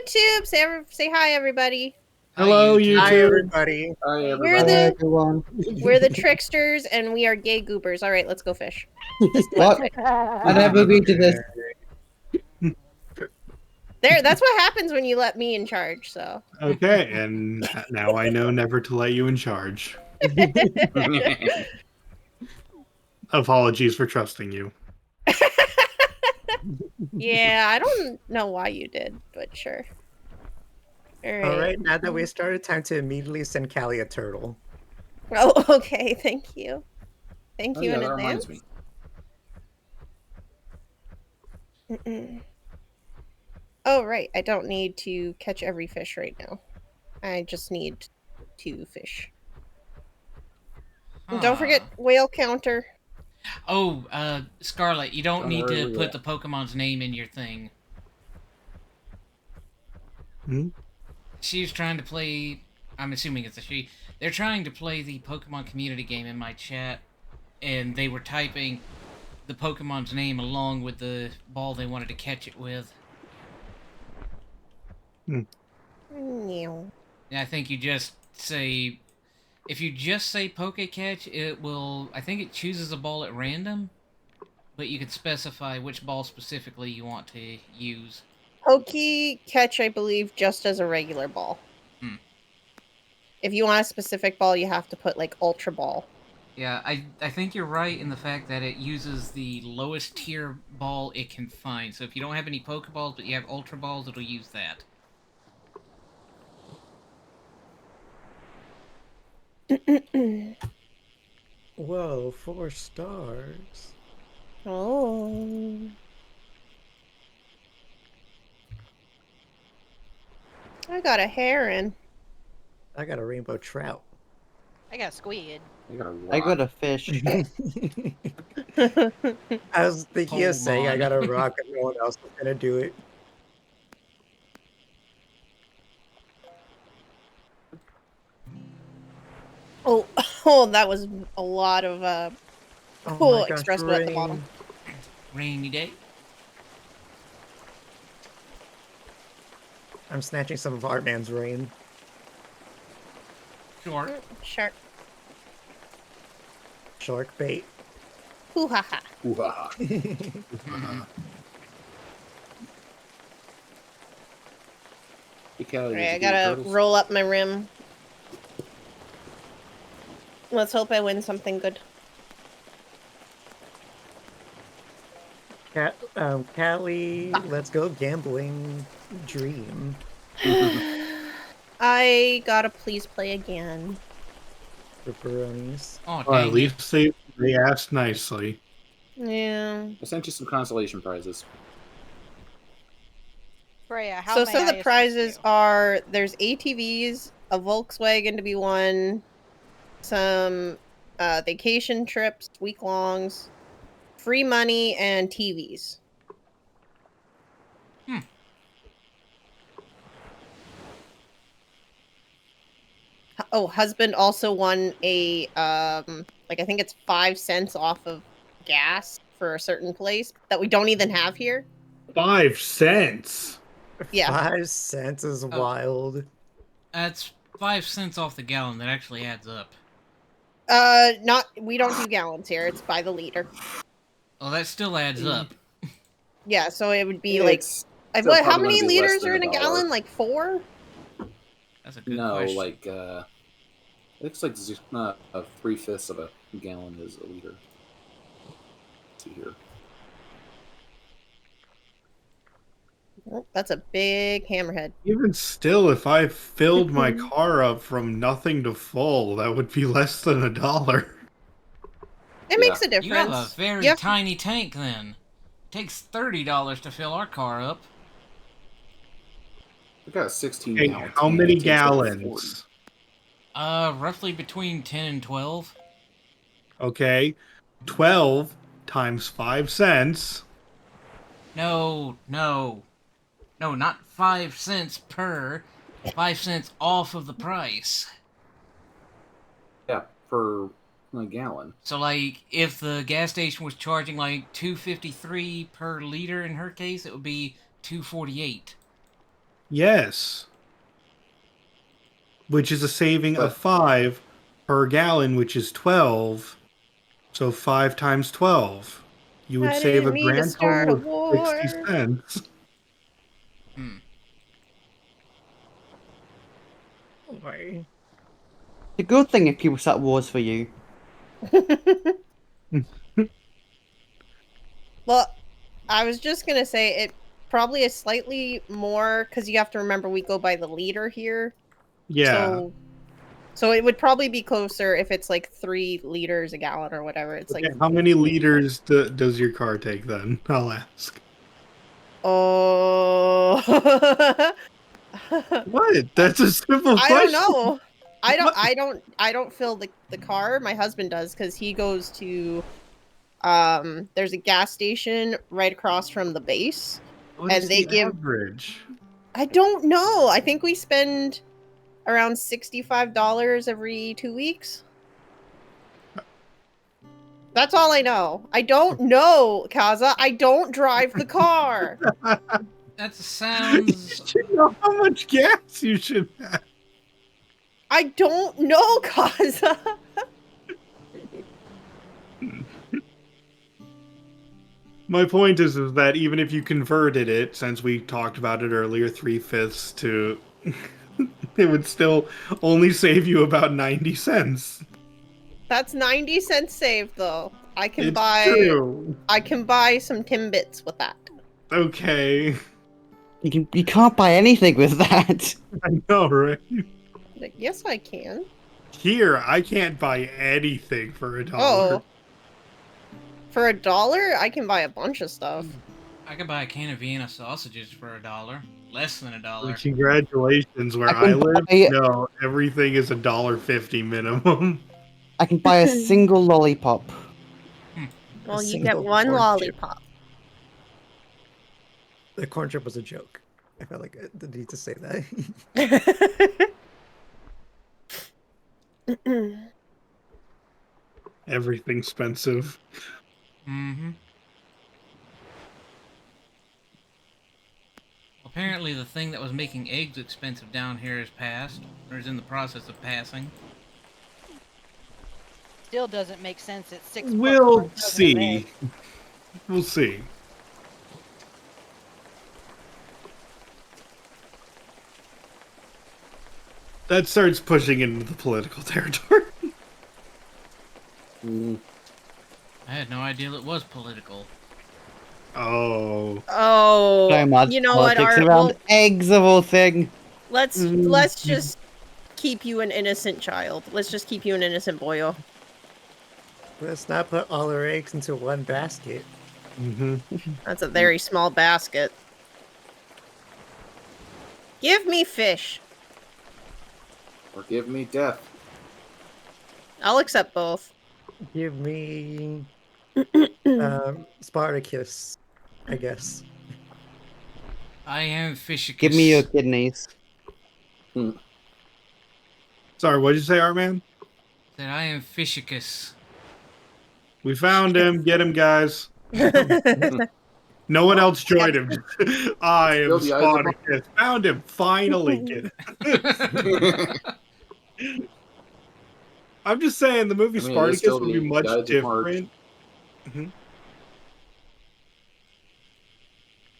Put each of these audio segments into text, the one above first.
YouTube. Say hi, everybody. Hello, Hi, YouTube. everybody. Hi, We're everybody. the everyone. we're the Tricksters, and we are gay goobers. All right, let's go fish. What? I never agreed to this. There, that's what happens when you let me in charge. So. Okay, and now I know never to let you in charge. Apologies for trusting you. Yeah, I don't know why you did, but sure. All right, now that we started, time to immediately send Callie a turtle. Oh, okay. Thank you. Thank Oh you yeah, in that advance. reminds me. Oh, right. I don't need to catch every fish right now. I just need to fish. And don't forget whale counter. Oh, Scarlet, you don't need worry, to we put will. the Pokemon's name in your thing. Hmm? She was trying to play. I'm assuming it's a she. They're trying to play the Pokemon community game in my chat, and they were typing the Pokemon's name along with the ball they wanted to catch it with. Meow. And I think you just say. If you just say Pokecatch, it will. I think it chooses a ball at random, but you can specify which ball specifically you want to use. Poke catch, I believe, just as a regular ball. Hmm. If you want a specific ball, you have to put like Ultra Ball. Yeah, I think you're right in the fact that it uses the lowest tier ball it can find. So if you don't have any Pokeballs, but you have Ultra Balls, it'll use that. Whoa, 4 stars. Oh. I got a heron. I got a rainbow trout. I got a squid. I got a fish. I was thinking of saying I Pokemon. got a rock and no one else was gonna do it. Oh, oh, that was a lot of Oh cool my gosh, expressway at the rain. bottom. Rainy day. I'm snatching some of Artman's rain. Sure. Shark. Shark bait. Hoo ha ha. Ooh-ha. Hey, Callie, Alright, did I you get your gotta turtles? roll up my rim. Let's hope I win something good. Callie, let's go gambling dream. I gotta please play again. Pepperonis. Oh, Or at dang it. least they asked nicely. Yeah. I sent you some consolation prizes. Freya, how So may some of I the assist prizes you? are there's ATVs, a Volkswagen to be won, some vacation trips, week longs, free money, and TVs. Hmm. Oh, husband also won a like I think it's 5 cents off of gas for a certain place that we don't even have here. 5 cents. Yeah. 5 cents is wild. That's 5 cents off the gallon. That actually adds up. Not we don't do gallons here. It's by the liter. Well, that still adds up. Yeah, so it would be like It's still what? How probably many gonna be less liters than are in a $1. gallon? Like 4? That's a good No, question. like it's like 3/5 of a gallon is a liter. Let's see here. Oh, that's a big hammerhead. Even still, if I filled my car up from nothing to full, that would be less than $1. It makes a difference. You have a very Yep. tiny tank then. It takes $30 to fill our car up. We got a 16 Hey, gallon. how tank. many It takes like 40. gallons? Roughly between 10 and 12. Okay, 12 times 5 cents. No, not 5 cents per. 5 cents off of the price. Yeah, per a gallon. So, like, if the gas station was charging like $2.53 per liter in her case, it would be $2.48. Yes. Which is a saving But- of 5 per gallon, which is 12. So 5 times 12. You would I save a didn't mean to grand start a total of 60 war. cents. Hmm. Why? It's a good thing if people start wars for you. Well, I was just gonna say it probably is slightly more because you have to remember we go by the liter here. Yeah. So it would probably be closer if it's like 3 liters a gallon or whatever. It's Okay, like how many liters does your car take then? I'll ask. oh. What? That's a simple I question. don't know. What? I don't fill the car. My husband does because he goes to there's a gas station right across from the base. What And is they the give average? I don't know. I think we spend around $65 every 2 weeks. That's all I know. I don't know, Kaza. I don't drive the car. That You sounds. should know how much gas you should have. I don't know, Kaza. My point is that even if you converted it, since we talked about it earlier, 3/5 to, it would still only save you about 90 cents. That's 90 cents saved though. I can It's buy true. some Timbits with that. Okay. You can't buy anything with that. I know, right? Like, yes, I can. Here, I can't buy anything for $1. Oh. For $1, I can buy a bunch of stuff. I could buy a can of Vienna sausages for $1. Less than $1. Congratulations, where I can I live, buy- no, everything is $1.50 minimum. I can buy a single lollipop. Well, you single get one corn chip. lollipop. The corn chip was a joke. I felt like I need to say that. Everything's expensive. Mm-hmm. Apparently, the thing that was making eggs expensive down here has passed, or is in the process of passing. Still doesn't make sense at $6 for a We'll dozen of see. eggs. We'll see. That starts pushing into the political territory. Mm, I had no idea it was political. Oh. Oh, So much you know what, politics Art? around Well, eggs of all thing. let's just keep you an innocent child. Let's just keep you an innocent boyo. Let's not put all our eggs into one basket. Mm-hmm. That's a very small basket. Give me fish. or give me death. I'll accept both. Give me Spartacus, I guess. I am Fishicus. Give me your kidneys. Sorry, what'd you say, Artman? That I am Fishicus. We found him. Get him, guys. No one else joined him. I am Still the eyes of Spartacus. Found him. Finally, get him. I'm just saying, the movie I mean, it is Spartacus still would be the much Ides of March. different. Mhm.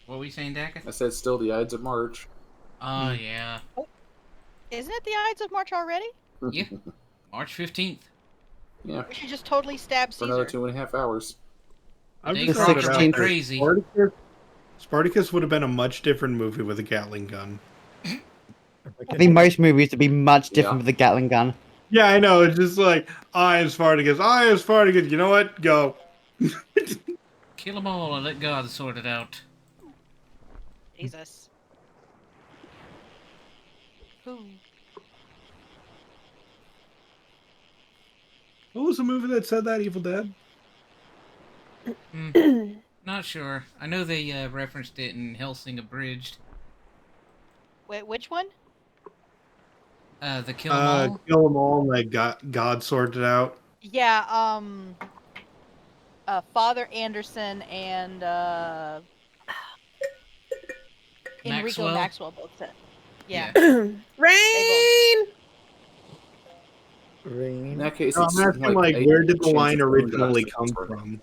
What were we saying, Daka? I said still the Ides of March. Oh, yeah. Isn't it the Ides of March already? Yeah. March 15th. Yeah, We should just totally stab for another Caesar. 2.5 hours. I'm They just The throwing it out 16th. there. Crazy. Spartacus would have been a much different movie with a Gatling gun. I think most movies would be much different Yeah. with the Gatling gun. Yeah, I know. It's just like, I am Spartacus. I am Spartacus. You know what? Go. Kill them all and let God sort it out. Jesus. Who? What was the movie that said that? Evil Dead? Not sure. I know they referenced it in Helsing Abridged. Wait, which one? The Kill 'Em All. Kill them all and let God sorted out. Yeah, Father Anderson and Enrico Maxwell? Maxwell both said. Yeah. Rain. Rain. In that case, No, it's I'm asking, like where did the chance line of originally boondocks come for- from?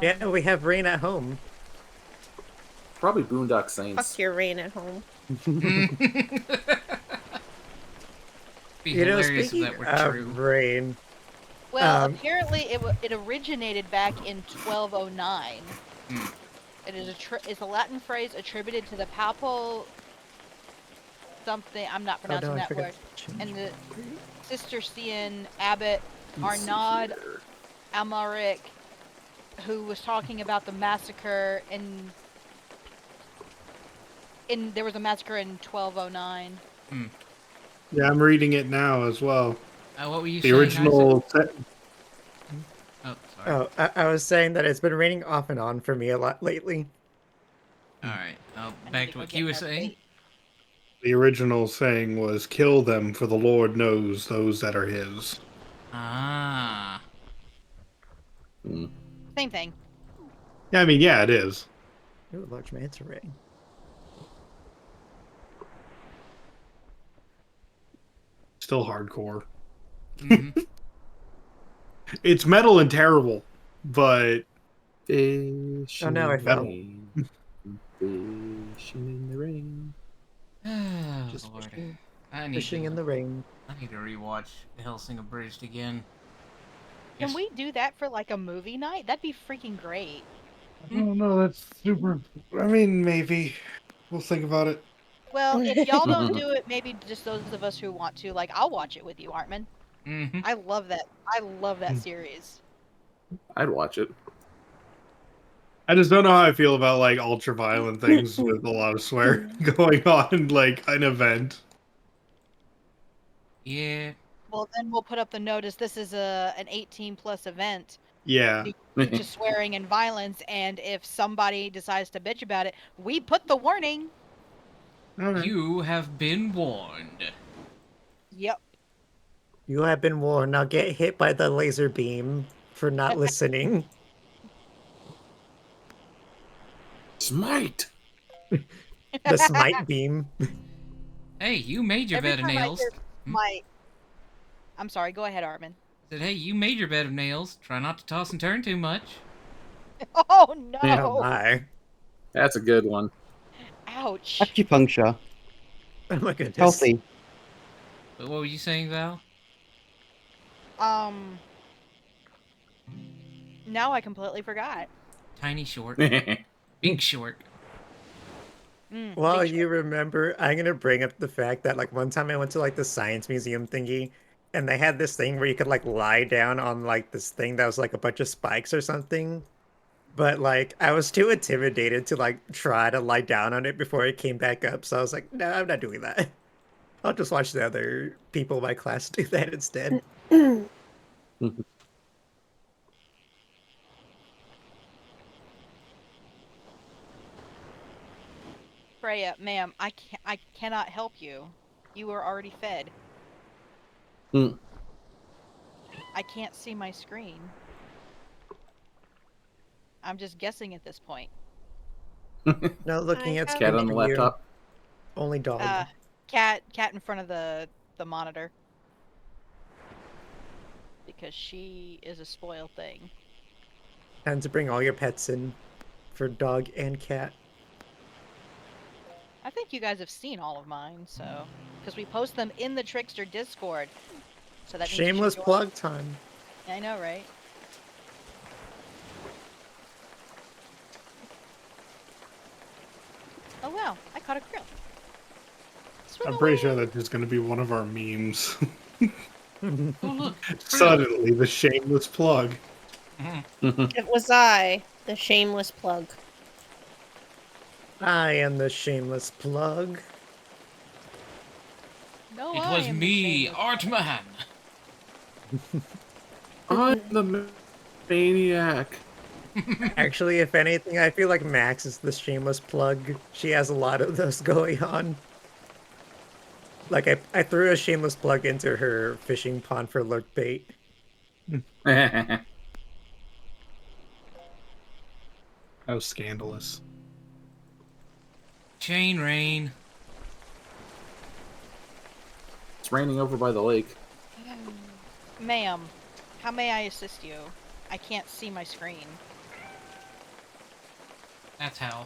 Yeah, we have rain at home. Probably Boondock Fuck Saints. your rain at home. Be You know, hilarious if speaking that were of true. rain, Well, Um, apparently it originated back in 1209. Hmm. It is it's a Latin phrase attributed to the papal something. I'm not oh no, pronouncing I that forgot word. to change. And the Cistercian abbot Arnaud Amaric, who was talking about the massacre in there was a massacre in 1209. Yeah, I'm reading it now as well. What were you The saying, original. Oh, sorry. Oh, I was saying that it's been raining off and on for me a lot lately. Alright, I back need to go what get you were more saying. bait. The original saying was, "Kill them, for the Lord knows those that are His." Ah. Same thing. Yeah, I mean, yeah, it is. Ooh, large manta ray. Still hardcore. hmm It's metal and terrible, but Fish Oh no, I in the fell. rain. Fishing in the rain. Oh, Just Lord. fishing, I need fishing to, in the rain. I need to rewatch Hellsing Abridged again. Can Yes. we do that for like a movie night? That'd be freaking great. oh no, that's super. I mean, maybe we'll think about it. Well, if y'all don't do it, maybe just those of us who want to. Like, I'll watch it with you, Hartman. Mm-hmm. I love that. I love that series. I'd watch it. I just don't know how I feel about like ultra violent things with a lot of swear going on, like an event. Yeah. Well, then we'll put up the notice. This is an 18+ event Yeah, due to swearing and violence. And if somebody decides to bitch about it, we put the warning. okay. You have been warned. Yep. You have been warned. Now get hit by the laser beam for not listening. Smite. The smite beam. Hey, you made your Every bed of time I nails. hear my, I'm sorry. Go ahead, Armin. Said, hey, you made your bed of nails. Try not to toss and turn too much. Oh Oh no! my. That's a good one. Ouch. Acupuncture. Oh my goodness. Healthy. But what were you saying, Val? Now I completely forgot. Tiny short. Big short. Well, Big you remember, I'm gonna bring up the fact that like one time I went to like the science museum thingy, and they had this thing where you could like lie down on like this thing that was like a bunch of spikes or something. But like I was too intimidated to like try to lie down on it before it came back up, so I was like, no, I'm not doing that. I'll just watch the other people in my class do that instead. Freya, ma'am, I cannot help you. You are already fed. Hmm. I can't see my screen. I'm just guessing at this point. No, looking I at have Cat screen on the for you. laptop. Only dog. Cat in front of the monitor. Because she is a spoiled thing. Time to bring all your pets in for dog and cat. I think you guys have seen all of mine, so because we post them in the Trickster Discord. So that means you should Shameless join. plug time. I know, right? Oh wow, I caught a krill. Swim I'm pretty sure away. that is going to be one of our memes. Oh, look. Suddenly, the shameless plug. It was I, the shameless plug. I am the shameless plug. No, It I was am the me, shameless- Artman. I'm the maniac. Actually, if anything, I feel like Max is the shameless plug. She has a lot of those going on. Like, I threw a shameless plug into her fishing pond for lurk bait. That was scandalous. Chain rain. It's raining over by the lake. Ma'am, how may I assist you? I can't see my screen. That's how.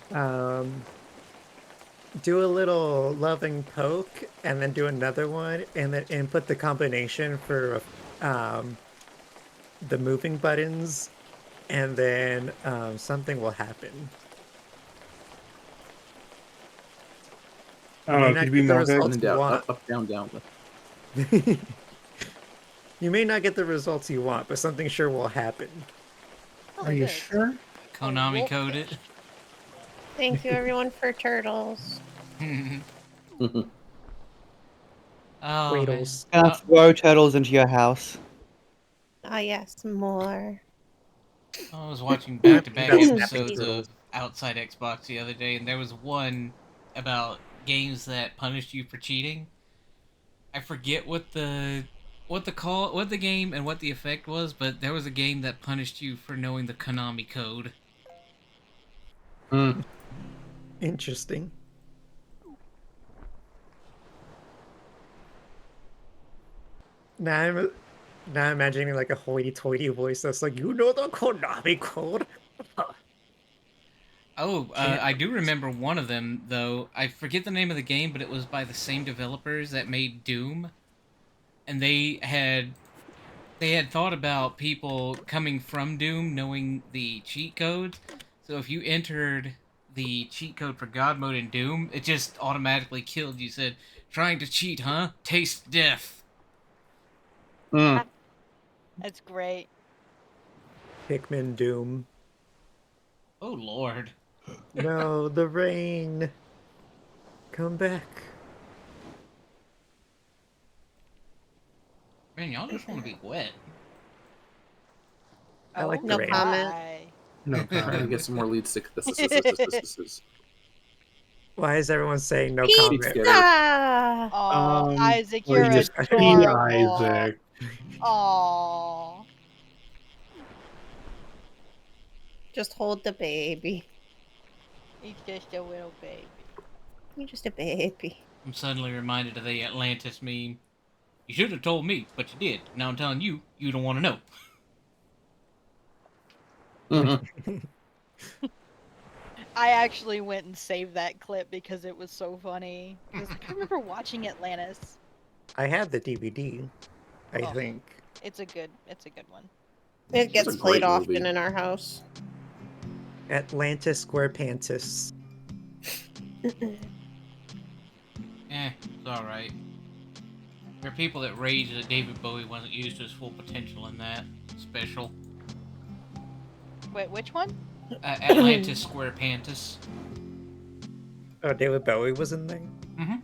Do a little loving poke, and then do another one, and then input the combination for the moving buttons, and then something will happen. I don't You know. may Could not you be get the more When results in you doubt, want. up, down, down. You may not get the results you want, but something sure will happen. Oh, Are you good. sure? Konami code it. Thank you, everyone, for turtles. Oh, man. Waddles. Gonna throw turtles into your house. Ah, yes, more. I was watching back-to-back That's snapping episodes turtles. of Outside Xbox the other day, and there was one about games that punished you for cheating. I forget what the game and what the effect was, but there was a game that punished you for knowing the Konami code. Interesting. Now I'm imagining like a hoity-toity voice that's like, you know the Konami code? Oh, Can't I do remember one of them though. I forget the name of the game, but it was by the same developers that made Doom, and they had thought about people coming from Doom knowing the cheat codes. So if you entered the cheat code for God mode in Doom, it just automatically killed you. Said, "Trying to cheat, huh? Taste death." That's great. Pikmin Doom. Oh Lord. No, the rain. Come back. Man, y'all just want to be wet. I like Oh the No rain. comment. my. No Trying to comment. get some more lead stick. Why is everyone saying no Pizza. comment? Pizza! Oh, Isaac, Or you're just discussion. adorable. Isaac. Oh, Just hold the baby. he's just a little baby. You're just a baby. I'm suddenly reminded of the Atlantis meme. You should have told me, but you did. Now I'm telling you, you don't want to know. I actually went and saved that clip because it was so funny. I was like, I remember watching Atlantis. I have the DVD, I Oh. think. It's a good one. It It's gets a played great often movie. in our house. Atlantis SquarePantis. It's alright. There are people that rage that David Bowie wasn't used to his full potential in that special. Wait, which one? Atlantis Square Pantis. Oh, David Bowie was in there? Mm-hmm.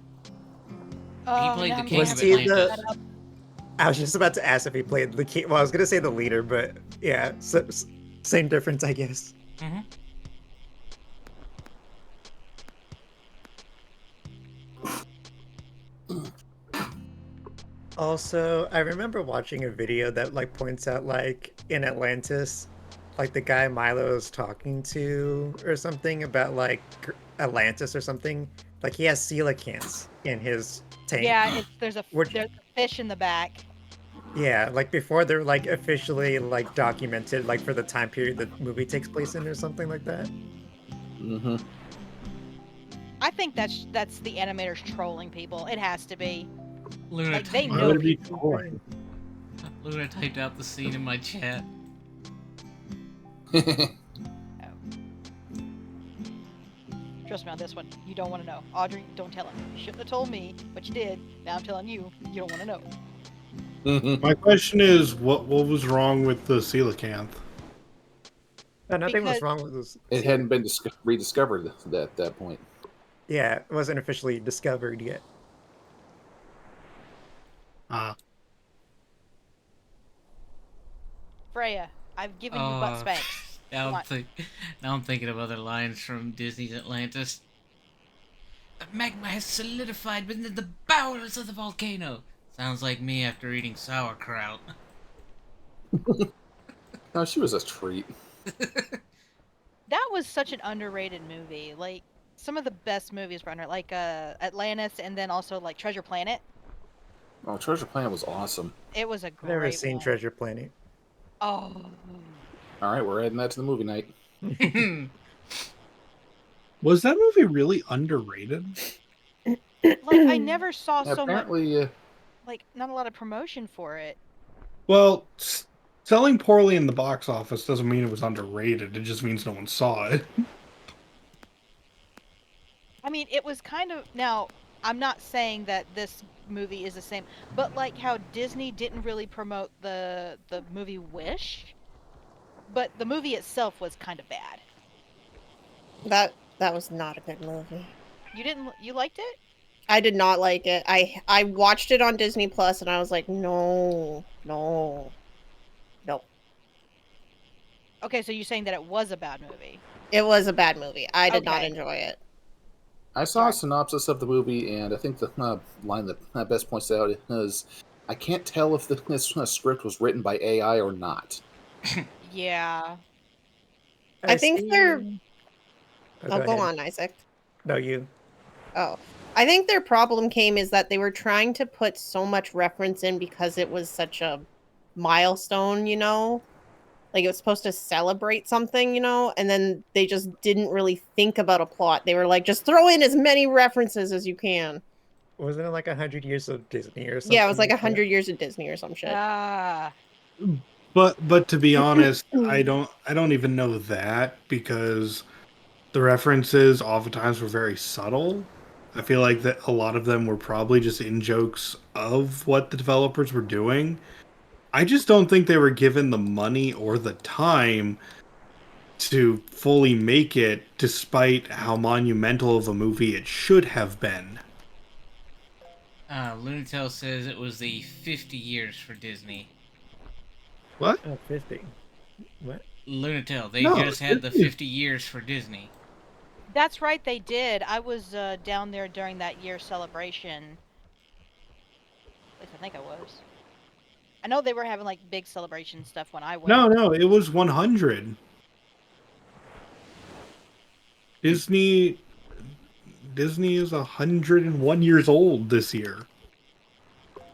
Oh, played now the I'm king gonna of have to look Atlantis. that up. I was just about to ask if he played the king. Well, I was gonna say the leader, but yeah, same difference, I guess. Mm-hmm. Also, I remember watching a video that like points out like in Atlantis, like the guy Milo is talking to or something about like Atlantis or something. Like he has coelacanths in his tank. Yeah, there's a Which- fish in the back. Yeah, like before they're like officially like documented, like for the time period the movie takes place in or something like that. Mm-hmm. I think that's the animators trolling people. It has to be. Luna, Like they Why know would it be people. trolling? Luna typed out the scene in my chat. Trust me on this one. You don't want to know. Audrey, don't tell him. You shouldn't have told me, but you did. Now I'm telling you, you don't want to know. My question is, what was wrong with the coelacanth? Nothing was Because- wrong with this. It hadn't been rediscovered at that point. Yeah, it wasn't officially discovered yet. Freya, I've given you butt spanks. Now Come I'm, on. now I'm thinking of other lines from Disney's Atlantis. The magma has solidified within the bowels of the volcano. Sounds like me after eating sauerkraut. No, she was a treat. That was such an underrated movie. Like, some of the best movies were under like Atlantis, and then also like Treasure Planet. Oh, Treasure Planet was awesome. It was a I've never great seen one. Treasure Planet. Oh, All right, we're adding that to the movie night. Was that movie really underrated? like I never saw Yeah, so much, apparently, like not a lot of promotion for it. Well, selling poorly in the box office doesn't mean it was underrated. It just means no one saw it. I mean, it was kind of now. I'm not saying that this movie is the same, but like how Disney didn't really promote the movie Wish, but the movie itself was kind of bad. That was not a good movie. You liked it? I did not like it. I watched it on Disney Plus and I was like, no, no, no. Okay, so you're saying that it was a bad movie. It was a bad movie. I did not Okay. enjoy it. I saw a Darn. synopsis of the movie, and I think the line that best points it out is, "I can't tell if this script was written by AI or not." Yeah. I think they're. Oh, Oh, go ahead. on, Isaac. No, you. Oh, I think their problem came is that they were trying to put so much reference in because it was such a milestone, you know? Like it was supposed to celebrate something, you know? And then they just didn't really think about a plot. They were like, just throw in as many references as you can. Wasn't it like 100 years of Disney or something? Yeah, it was like that? 100 years of Disney or some shit. Ah. But to be honest, I don't even know that because the references oftentimes were very subtle. I feel like that a lot of them were probably just in jokes of what the developers were doing. I just don't think they were given the money or the time to fully make it, despite how monumental of a movie it should have been. Lunatel says it was the 50 years for Disney. What? Oh, 50. What? Lunatel, they No, just had the 50 years for Disney. That's right, they did. I was down there during that year celebration. At least I think I was. I know they were having like big celebration stuff when I went. No, it was 100. Disney is 101 years old this year.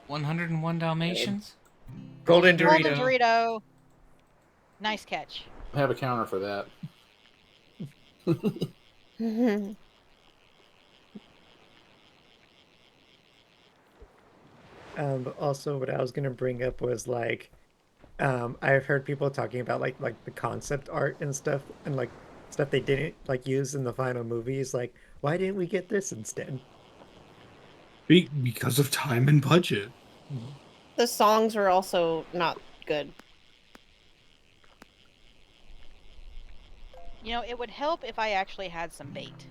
101 Dalmatians? Golden Golden Dorito. Dorito. Nice catch. I have a counter for that. But also, what I was gonna bring up was like, I've heard people talking about like the concept art and stuff, and like stuff they didn't like use in the final movies. Like, why didn't we get this instead? Because of time and budget. The songs were also not good. You know, it would help if I actually had some bait.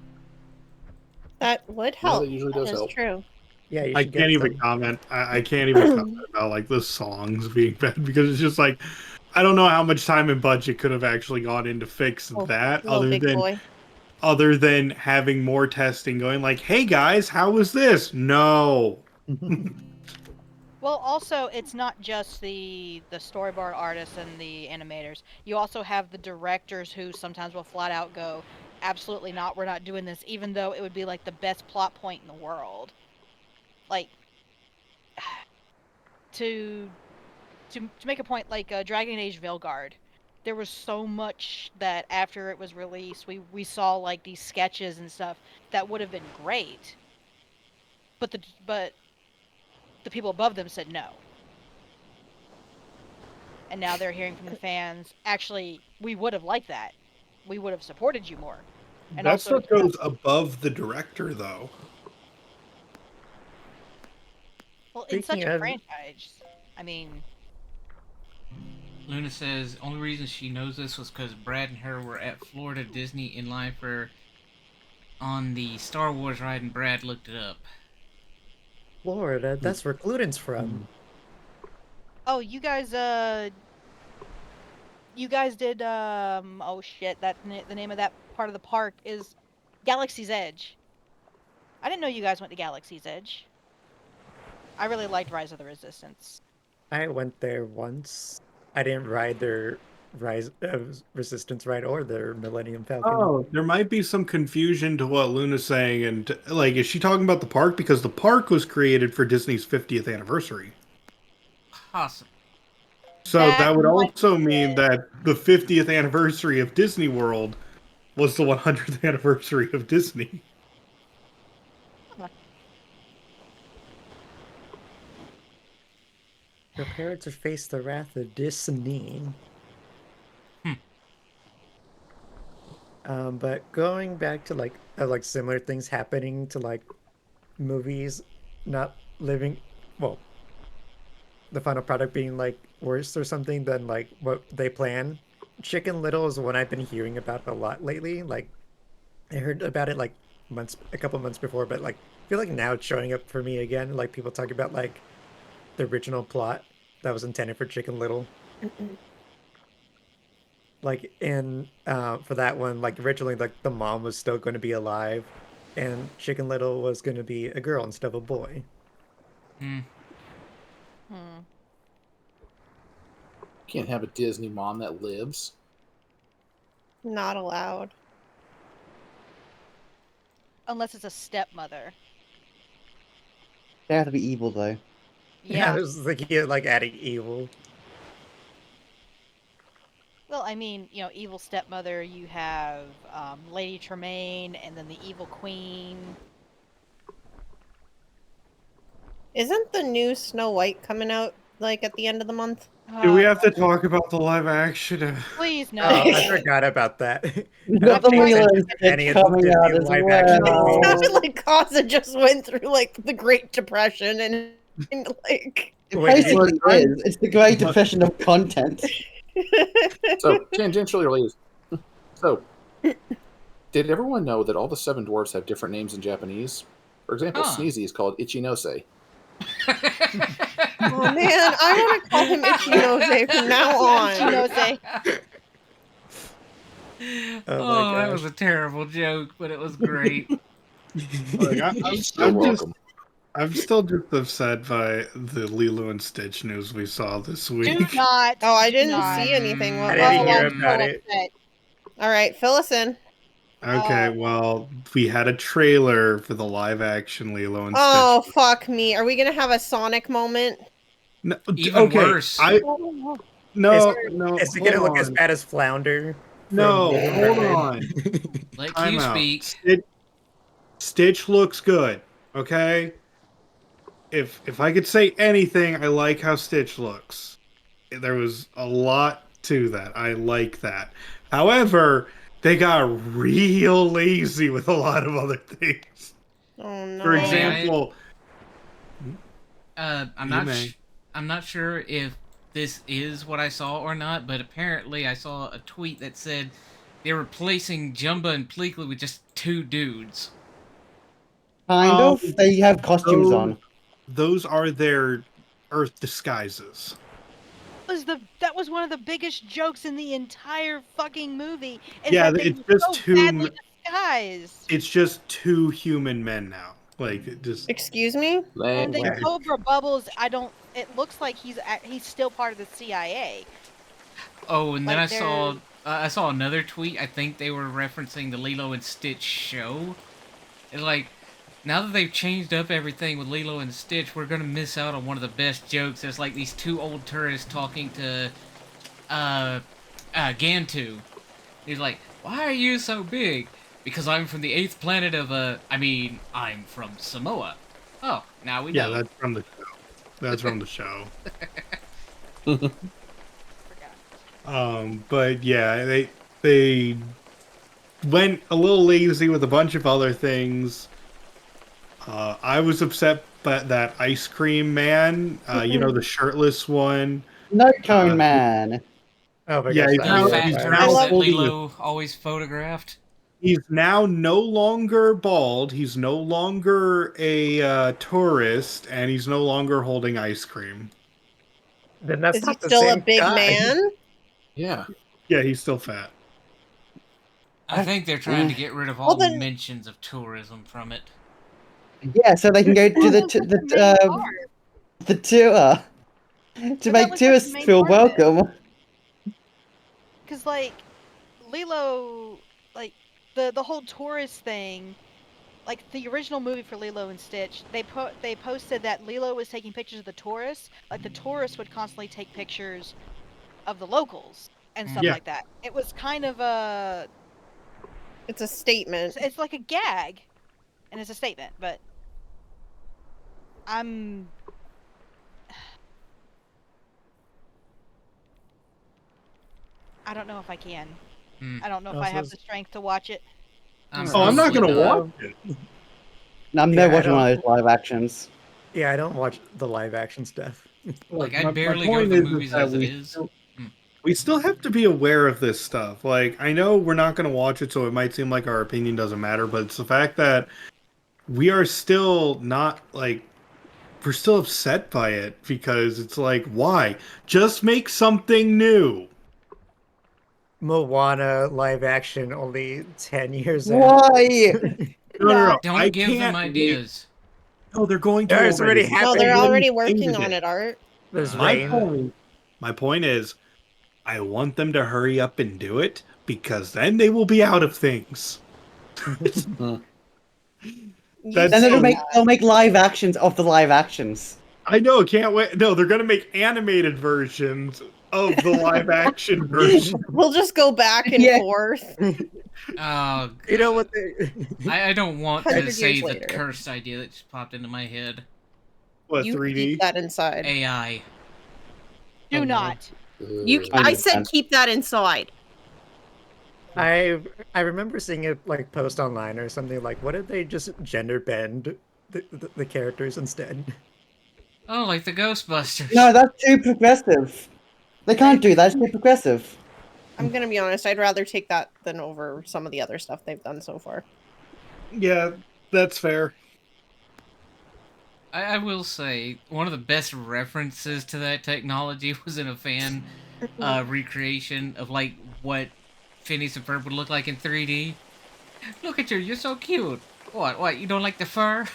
That would Yeah, help. that usually That does is help. true. Yeah, you I should can't get even some. comment. I can't even comment about like the songs being bad because it's just like I don't know how much time and budget could have actually gone into fix Oh, that little big boy. other than having more testing going like, hey guys, how was this? No. Well, also, it's not just the storyboard artists and the animators. You also have the directors who sometimes will flat out go, "Absolutely not, we're not doing this," even though it would be like the best plot point in the world. Like to make a point, like Dragon Age Veilguard, there was so much that after it was released, we saw like these sketches and stuff that would have been great, but the people above them said no. And now they're hearing from the fans, actually, we would have liked that. We would have supported you more. And That also, stuff goes above the director though. well, it's such Speaking a of- franchise. I mean, Luna says only reason she knows this was because Brad and her were at Florida Disney in line for on the Star Wars ride, and Brad looked it up. Florida, that's where Gluten's from. oh, you guys did oh shit, the name of that part of the park is Galaxy's Edge. I didn't know you guys went to Galaxy's Edge. I really liked Rise of the Resistance. I went there once. I didn't ride their Rise Resistance Ride or their Millennium Falcon. Oh, there might be some confusion to what Luna's saying, and like, is she talking about the park? Because the park was created for Disney's 50th anniversary. Possible. So that would might also be mean it. that the 50th anniversary of Disney World was the 100th anniversary of Disney. Prepare to face the wrath of Disney. But going back to like similar things happening to like movies not living, well, the final product being like worse or something than like what they plan. Chicken Little is one I've been hearing about a lot lately. Like I heard about it like a couple months before, but like I feel like now it's showing up for me again. Like people talk about like the original plot that was intended for Chicken Little. Like in for that one, like originally like the mom was still going to be alive, and Chicken Little was going to be a girl instead of a boy. Hmm. Can't have a Disney mom that lives. Not allowed. Unless it's a stepmother. They have to be evil though. Yeah, Yeah. it was like adding evil. Well, I mean, evil stepmother, you have Lady Tremaine and then the evil queen. Isn't the new Snow White coming out like at the end of the month? Do we have to talk about the live action? Please no. Oh, I forgot about that. Got the I've Lilo watched and any Stitch of the coming Disney out as live action It well. movies. sounded like Kaza just went through like the Great Depression and like. It Wait, basically is. It's the Great What? Depression of content. So, tangentially related. So, did everyone know that all the seven dwarfs have different names in Japanese? For example, Huh. Sneezy is called Ichinose. Oh man, I want to call him Ichinose from now on. Ichinose. Oh Oh, my that was a gosh. terrible joke, but it was great. Like, You're I'm welcome. I'm still just upset by the Lilo and Stitch news we saw this Do week. not. Oh, I do didn't not. see anything. What I was didn't it? hear I'm about so it. upset. All right, fill us in. Okay, well, we had a trailer for the live action Lilo and Oh Stitch. fuck me! Are we gonna have a Sonic moment? No, Even okay, worse. no, no, Is it hold gonna look as on. bad as Flounder? No, from Little hold Mermaid? on. Let Time Q out. speak. Stitch looks good, okay? If I could say anything, I like how Stitch looks. There was a lot to that. I like that. However, they got real lazy with a lot of other things. Oh no! For May I- example, I'm not sure if this is what I saw or not, but apparently I saw a tweet that said they're replacing Jumba and Pleakley with just two dudes. Kind of. They have costumes on. those are their Earth disguises. That was one of the biggest jokes in the entire fucking movie. Is Yeah, that they it's were just so two. badly disguised. It's just two human men now. Like, it just. Excuse me? And then Language. Cobra Bubbles, it looks like he's still part of the CIA. Oh, and then Like, I saw another tweet. I think they were referencing the Lilo and Stitch show. And like, now that they've changed up everything with Lilo and Stitch, we're gonna miss out on one of the best jokes. There's like these two old tourists talking to Gantu. He's like, "Why are you so big?" "Because I'm from the 8th planet of I'm from Samoa." "Oh, now we Yeah, know." that's from the show. That's from the show. But yeah, they went a little lazy with a bunch of other things. I was upset by that ice cream man. You know, the shirtless one. No Cone Man. Oh my Yeah, gosh, he's that The now- was fat he's bad. now tourist that holding a- Lilo always photographed. He's now no longer bald. He's no longer a tourist, and he's no longer holding ice cream. Then that's Is he not the still a same big guy. man? Yeah. Yeah, he's still fat. I think they're trying to get rid of all Well, then- mentions of tourism from it. Yeah, so they can go to That was the main part. the tour to But that make was like the tourists main feel part of it. welcome. because like Lilo, like the whole tourist thing, like the original movie for Lilo and Stitch, they posted that Lilo was taking pictures of the tourists, like the tourists would constantly take pictures of the locals and stuff Yeah. like that. It was kind of a It's a statement. it's like a gag, and it's a statement, but I'm I don't know if I can. Hmm. I don't know if I Also, have the strength to watch it. I'm Oh, I'm not probably gonna not. watch it. I'm Yeah, never I watching one of don't- those live actions. Yeah, I don't watch the live action stuff. Like, I my barely go to point the is movies that as it is. we still have to be aware of this stuff. Like, I know we're not going to watch it, so it might seem like our opinion doesn't matter, but it's the fact that we are still not, like, we're still upset by it because it's like, why? Just make something new. Moana live action only 10 years out. Why? No. Don't I give them can't wait. ideas. No, they're going to There's already already. No, happened. they're They already changed working on it, Art. There's My rain. point is, I want them to hurry up and do it because then they will be out of things. You That's Then say so- they'll make live actions of the live actions. I know, can't wait. No, they're gonna make animated versions of the live action version. We'll just go back and Yeah. forth. Oh, You know what they I don't want 100 to say years the later. cursed idea that just popped into my head. What, You 3D? keep that inside. AI. Do Oh, no. not. I said understand. keep that inside. I remember seeing it like post online or something like, what if they just gender bend the characters instead? Oh, like the Ghostbusters. No, that's too progressive. They can't do that. It's too progressive. I'm gonna be honest, I'd rather take that than over some of the other stuff they've done so far. Yeah, that's fair. I will say, one of the best references to that technology was in a fan recreation of, like, what Phineas and Ferb would look like in 3D. Look at you, you're so cute. What, you don't like the fur?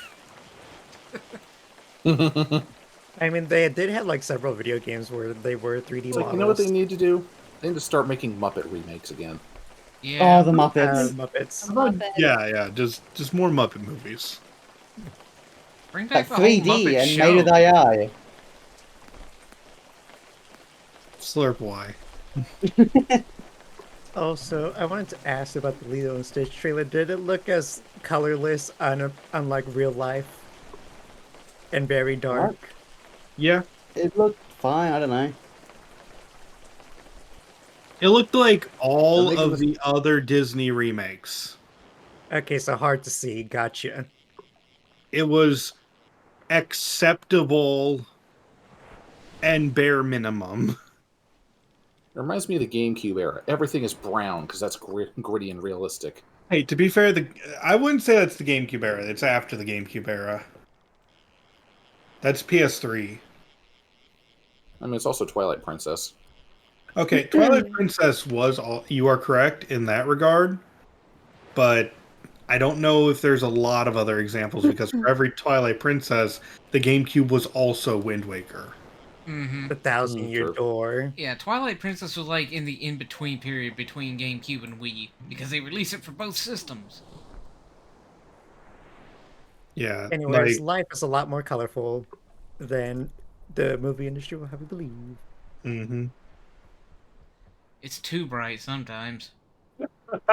I mean, they did have like several video games where they were 3D It's like, models. you know what they need to do? They need to start making Muppet remakes again. Yeah. Oh, the Muppets. Muppets. Muppet. Yeah, just more Muppet movies. Bring Like back the whole 3D Muppet and Show. made with AI. Slurp Y. Also, I wanted to ask about the Lilo and Stitch trailer. Did it look as colorless unlike real life? And very dark? Yeah, It looked fine. I don't know. it looked like I all think it of was- the other Disney remakes. Okay, so hard to see. Gotcha. It was acceptable and bare minimum. It reminds me of the GameCube era. Everything is brown because that's gritty and realistic. Hey, to be fair, I wouldn't say that's the GameCube era. It's after the GameCube era. That's PS3. I mean, it's also Twilight Princess. Okay, Twilight Princess was all. You are correct in that regard, but I don't know if there's a lot of other examples because for every Twilight Princess, the GameCube was also Wind Waker. Mm-hmm. The 1,000-year Sure. door. Yeah, Twilight Princess was like in the in-between period between GameCube and Wii, because they released it for both systems. Yeah. Anyways, like, life is a lot more colorful than the movie industry will have you believe. mhm. It's too bright sometimes.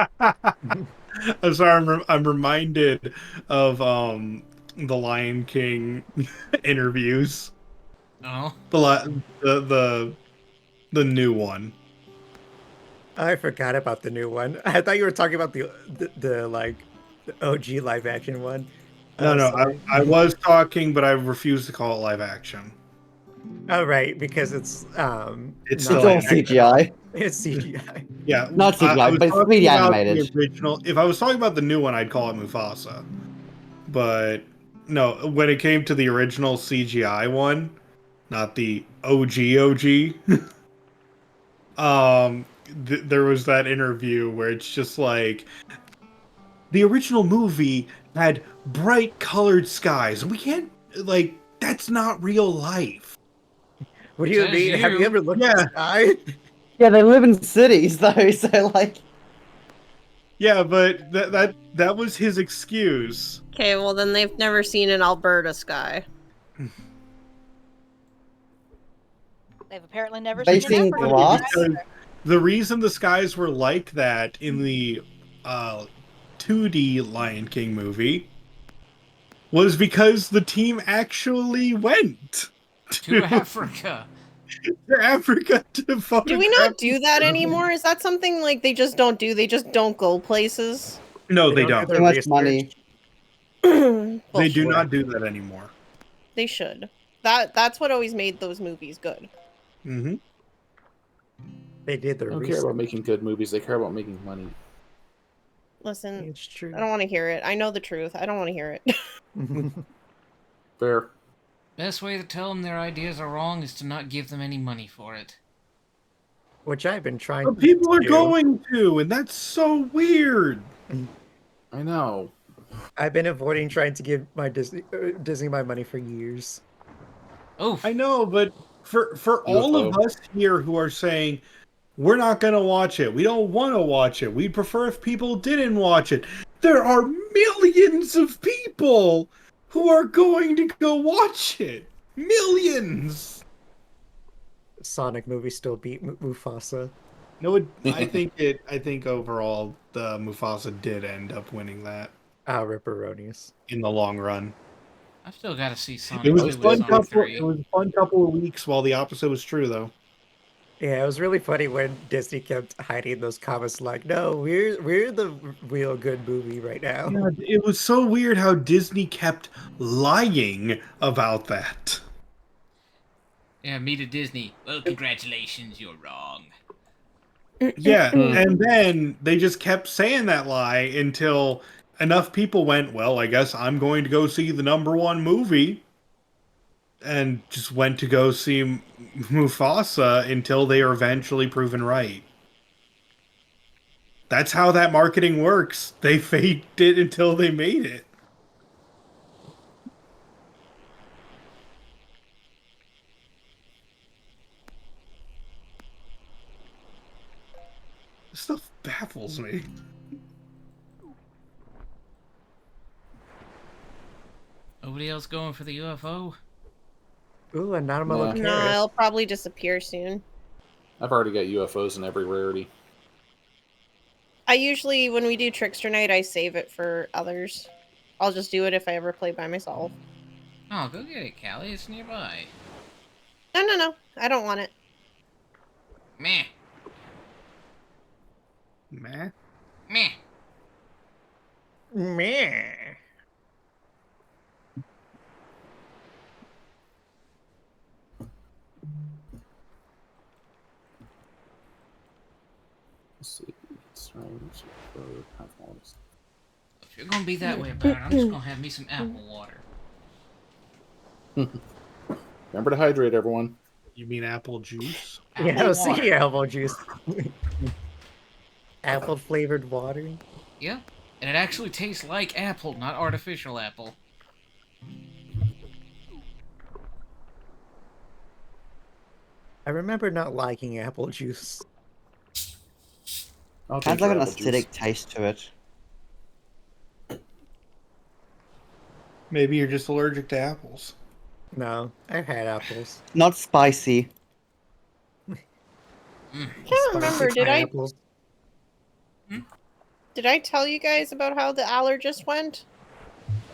I'm sorry. I'm reminded of the Lion King interviews. Oh? The new one. I forgot about the new one. I thought you were talking about the like the OG live action one. No, Sorry. I was talking, but I refuse to call it live action. Oh right, because it's It's not It's still all live action. CGI. It's CGI. Yeah, Not CGI, was but it's talking 3D about animated. The original. If I was talking about the new one, I'd call it Mufasa. But no, when it came to the original CGI one, not the OG, there was that interview where it's just like the original movie had bright colored skies. We can't that's not real life. What do you Says mean? Have you you. ever looked Yeah. at the sky? Yeah, they live in cities though, so like. Yeah, but that was his excuse. Okay, well then they've never seen an Alberta sky. They've apparently never They seen an seen African glass? sky either. The reason the skies were like that in the 2D Lion King movie was because the team actually went To Africa. to Africa to photograph. Do we not do that anymore? Is that something like they just don't do? They just don't go places? No, they do don't. their Too much research. money. They Bullshit. do not do that anymore. They should. That's what always made those movies good. Mm-hmm. They did They their don't care research. about making good movies. They care about making money. Listen, It's true. I don't want to hear it. I know the truth. I don't want to hear it. Fair. Best way to tell them their ideas are wrong is to not give them any money for it. Which I've been trying But people to are do. going to, and that's so weird. I know. I've been avoiding trying to give my Disney my money for years. Oh, I know, but for all of UFO. us here who are saying we're not going to watch it, we don't want to watch it, we'd prefer if people didn't watch it, there are millions of people who are going to go watch it. Millions. Sonic movie still beat Mufasa. No, I think overall the Mufasa did end up winning that Ripperonius. in the long run. I've still got to see Sonic It was 2 a and fun Sonic couple. 3. It was a fun couple of weeks while the opposite was true, though. Yeah, it was really funny when Disney kept hiding those comments like, no, we're the real good movie right now. Yeah, it was so weird how Disney kept lying about that. Yeah, me to Disney. Well, congratulations, you're wrong. Yeah, and then they just kept saying that lie until enough people went, well, I guess I'm going to go see the #1 movie, and just went to go see Mufasa until they are eventually proven right. That's how that marketing works. They faked it until they made it. This stuff baffles me. Nobody else going for the UFO? Ooh, a Nautimal Nah. No, it'll probably disappear soon. I've already got UFOs in every rarity. I usually, when we do Trickster Night, I save it for others. I'll just do it if I ever play by myself. Oh, go get it, Callie. It's nearby. No. I don't want it. Meh. Meh. Meh. Meh. Let's see. Strange. If you're gonna be that way about it, I'm just gonna have me some apple water. Remember to hydrate, everyone. You mean apple juice? Yeah, I Apple was water. thinking apple juice. Apple flavored water. Yeah, and it actually tastes like apple, not artificial apple. I remember not liking apple juice. I'll Has drink like your an apple juice. acidic taste to it. Maybe you're just allergic to apples. No, I've had apples. Not spicy. I can't remember. Pineapples. Did I tell you guys about how the allergist went?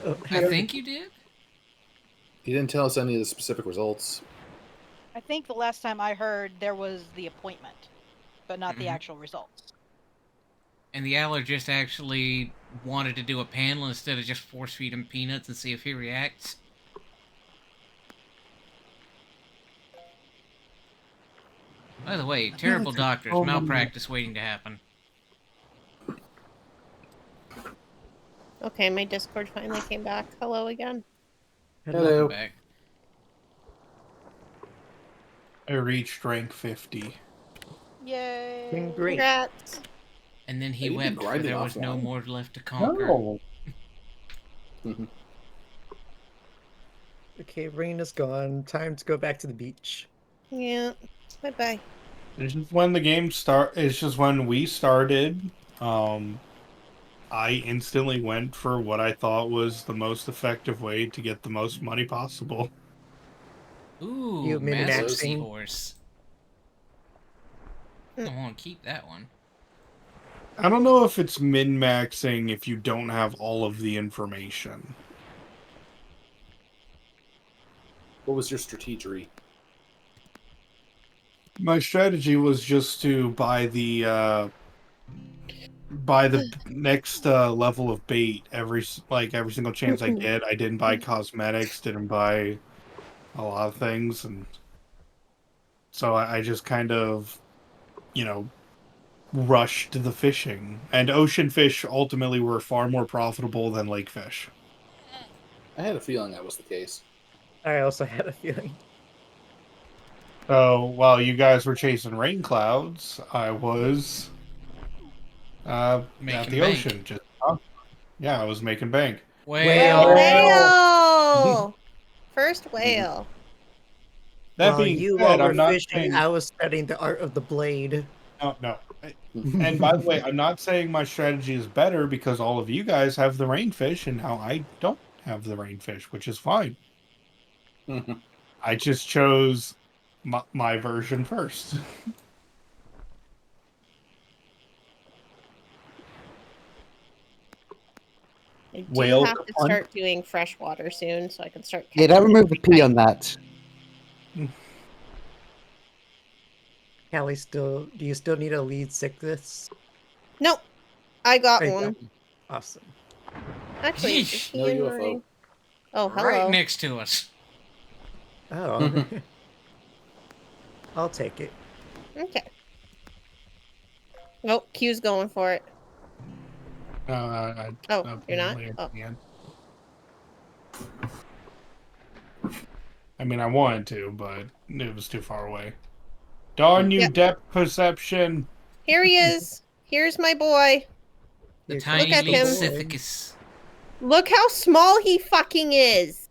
I think you did. He didn't tell us any of the specific results. I think the last time I heard there was the appointment, but not the actual results. And the allergist actually wanted to do a panel instead of just force feed him peanuts and see if he reacts. By the way, terrible doctors, malpractice waiting to happen. Okay, my Discord finally came back. Hello again. Hello. Back. I reached rank 50. Yay! Doing great. Congrats. And then he Hey, you've been wept, for grinding there was no offline. more left to conquer. No. Okay, rain is gone. Time to go back to the beach. Yeah. Bye-bye. It's just when the game it's just when we started, I instantly went for what I thought was the most effective way to get the most money possible. Ooh, You massive min-maxing? seahorse. I want to keep that one. I don't know if it's min-maxing if you don't have all of the information. What was your strategy? My strategy was just to buy the next level of bait every single chance I get. I didn't buy cosmetics, didn't buy a lot of things, and so I just kind of, rushed the fishing. And ocean fish ultimately were far more profitable than lake fish. I had a feeling that was the case. I also had a feeling. So while you guys were chasing rain clouds, I was at Making the bank. ocean. I was making bank. Whale. Whale! First whale. That While being you said, all were I'm not fishing, saying I was studying the art of the blade. no. And by the way, I'm not saying my strategy is better because all of you guys have the rainfish and now I don't have the rainfish, which is fine. I just chose my version first. I do Whale have to hunt. start doing freshwater soon, so I can start. Yeah, don't catching remove the P on that. Callie, do you still need a lead sickness? Nope, I got There you one. go. Awesome. Actually, is Yeesh. he No in UFO. my... Oh, hello. Right next to us. Oh, I'll take it. Okay. Nope, Q's going for it. I Oh, you're not? apparently Oh. can. I mean, I wanted to, but it was too far away. Darn you, Yep. depth perception! Here he is. Here's my boy. The Here tiny comes the boy. Sithicus. Look how small he fucking is.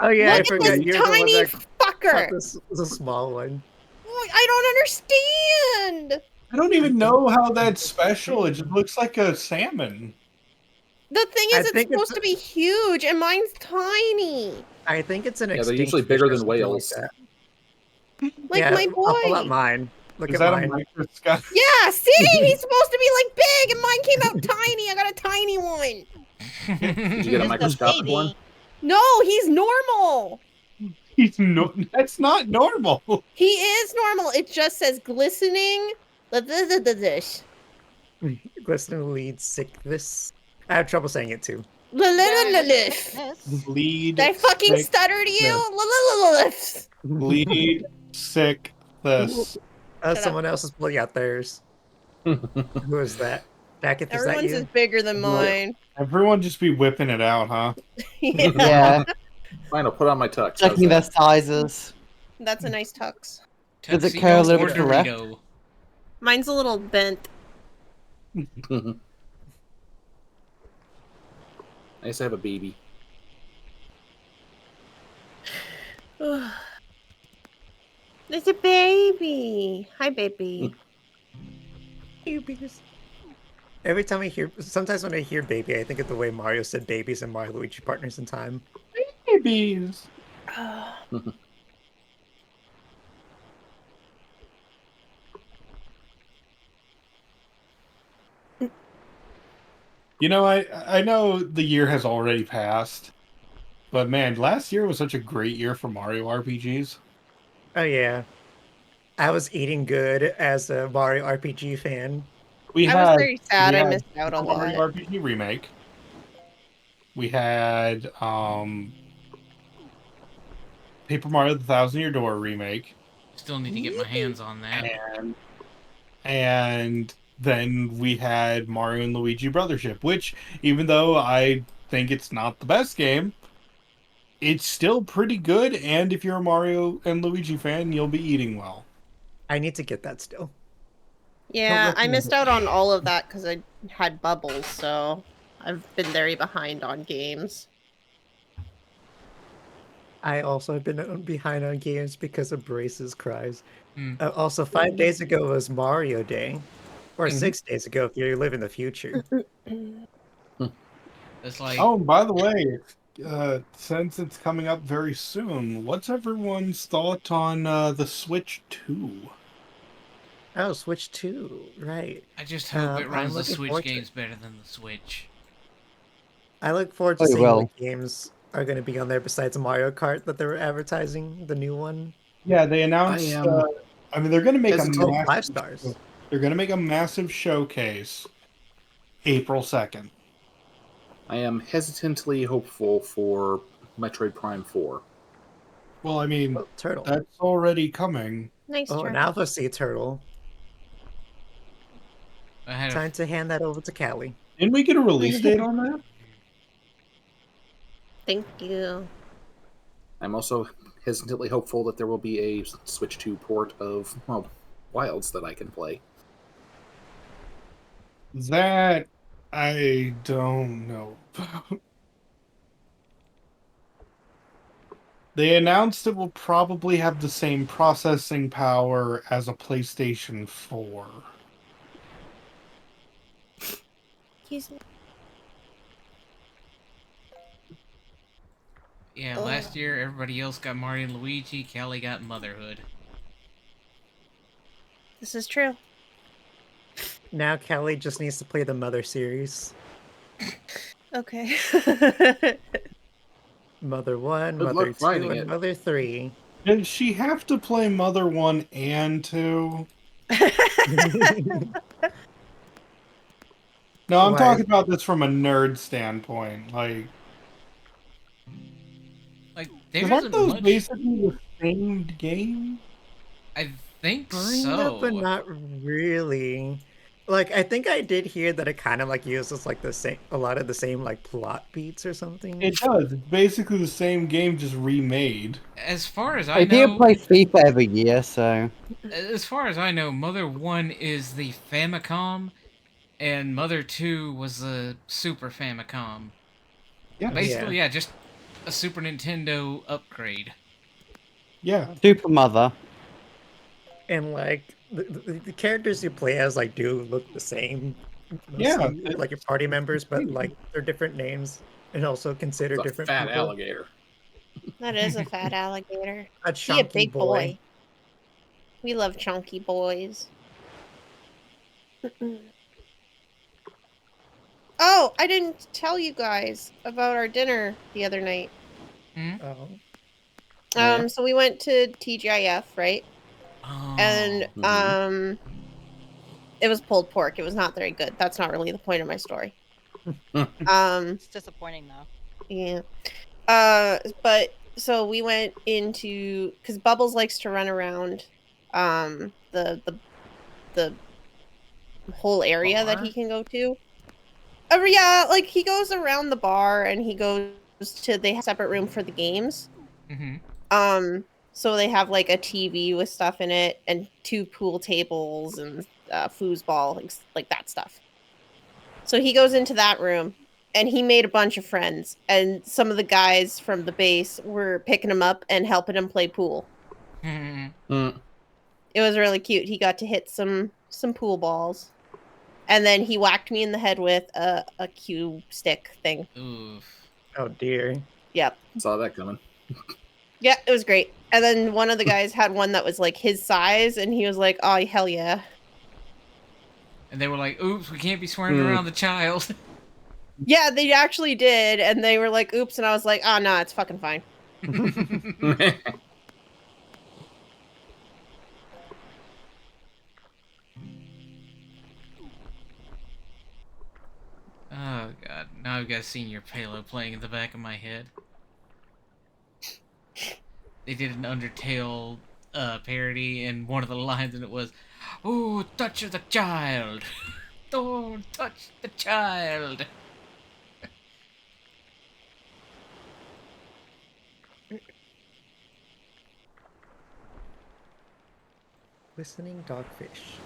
Oh yeah, I Look at forgot this you're the one tiny that caught fucker. this the small one. I don't understand. I don't even know how that's special. It just looks like a salmon. The thing I is, it's think it's- supposed to be huge, and mine's tiny. I think it's an Yeah, extinct they're usually fish bigger or than something whales. Like that. Like Yeah, my I'll pull out boy. mine. Look Is at that mine. a microscope? Yeah, see? He's supposed to be like big, and mine came out tiny. I got a tiny one. Did you get a Just microscopic baby. one? No, he's normal. That's not normal. He is normal. It just says glistening. Glistening lead sickness. I have trouble saying it too. Lead. Did I fucking sick, stutter to you? lead sick this. Shut Someone else is pulling out theirs. Who is that? Jacket, is that Everyone's you? is bigger than mine. Everyone just be whipping it out, huh? Yeah, Yeah, Fine, I'll put on my tux. checking their sizes. that's a nice tux. Does it curl a little bit to the left? Dorito. Mine's a little bent. I used to have a baby. There's a baby. Hi, baby. Babies. Every time I hear, sometimes when I hear baby, I think of the way Mario said babies and Mario Luigi Partners in Time. Babies. You know, I know the year has already passed, but man, last year was such a great year for Mario RPGs. Oh yeah. I was eating good as a Mario RPG fan. We I had was very sad. we I had missed out a Super Mario lot. RPG remake. We had Paper Mario: The Thousand Year Door remake, Still need to get my hands on that. and then we had Mario and Luigi Brothership, which, even though I think it's not the best game, it's still pretty good, and if you're a Mario and Luigi fan, you'll be eating well. I need to get that still. Yeah, I recommend missed it. out on all of that because I had bubbles, so I've been very behind on games. I also have been behind on games because of Brace's cries. Hmm. Also, 5 days ago was Mario Day, or Mhm. 6 days ago if you live in the future. It's like, Oh, by the way, since it's coming up very soon, what's everyone's thought on the Switch 2? Oh, Switch 2, right. I just hope it I'm runs the looking Switch forward to games it. better than the Switch. I look forward to Oh, seeing well. what games are going to be on there besides Mario Kart that they're advertising, the new one. Yeah, they I announced. am I mean, they're going to make a Oh, hesitant. 5 stars. They're going to make a massive showcase April 2nd. I am hesitantly hopeful for Metroid Prime 4. Well, I mean, Oh, turtle. that's already coming. Nice Oh, an turtle. Alpha Sea turtle. I had a Time to hand that over to Callie. Didn't we get a release date on that? Thank you. I'm also hesitantly hopeful that there will be a Switch 2 port of, well, Wilds that I can play. That I don't know. They announced it will probably have the same processing power as a PlayStation 4. Excuse me. Yeah, Ugh. last year everybody else got Mario and Luigi. Callie got Motherhood. This is true. Now Callie just needs to play the Mother series. Okay. Mother 1, Good Mother luck 2, finding and it. Mother 3. Does she have to play Mother 1 and 2? No, I'm Why? talking about this from a nerd standpoint. Like, Like, there because aren't isn't those much. basically the same game? I think Kinda, but so. not really. Like, I think I did hear that it kind of like uses like the same, a lot of the same like plot beats or something. It does. It's basically the same game, just remade. As far as I I do know, play FIFA every year, so Mother 1 is the Famicom, and Mother 2 was the Super Famicom. Yes. Basically, Yeah. yeah, just a Super Nintendo upgrade. Yeah. Super Mother. And like the characters you play as like do look the same, Yeah. mostly like your party members, but like they're different names and also consider It's a different fat people. alligator. That is a fat alligator. A He a chunky big boy. boy. We love chunky boys. Oh, I didn't tell you guys about our dinner the other night. Oh, Yeah. So we went to TGIF, right? And Oh. Mhm. it was pulled pork. It was not very good. That's not really the point of my story. Hmm. Um, It's disappointing though. yeah. But so we went into because Bubbles likes to run around the whole area that he bar? can go to. Yeah, like he goes around the bar and he goes to they have a separate room for the games. Mm-hmm. So they have like a TV with stuff in it and two pool tables and foosball, like that stuff. So he goes into that room and he made a bunch of friends and some of the guys from the base were picking him up and helping him play pool. Mm. It was really cute. He got to hit some pool balls. And then he whacked me in the head with a cue stick thing. Oof. Oh dear. Yep. Saw that coming. Yeah, it was great. And then one of the guys had one that was like his size, and he was like, "Oh hell yeah!" And they were like, "Oops, we can't be swearing Hmm. around the child." Yeah, they actually did, and they were like, "Oops," and I was like, "Oh no, it's fucking fine." Oh god, now I've got Senior Palo playing in the back of my head. They did an Undertale parody, and one of the lines in it was, "Oh, touch the child! Don't touch the child!" Listening dogfish.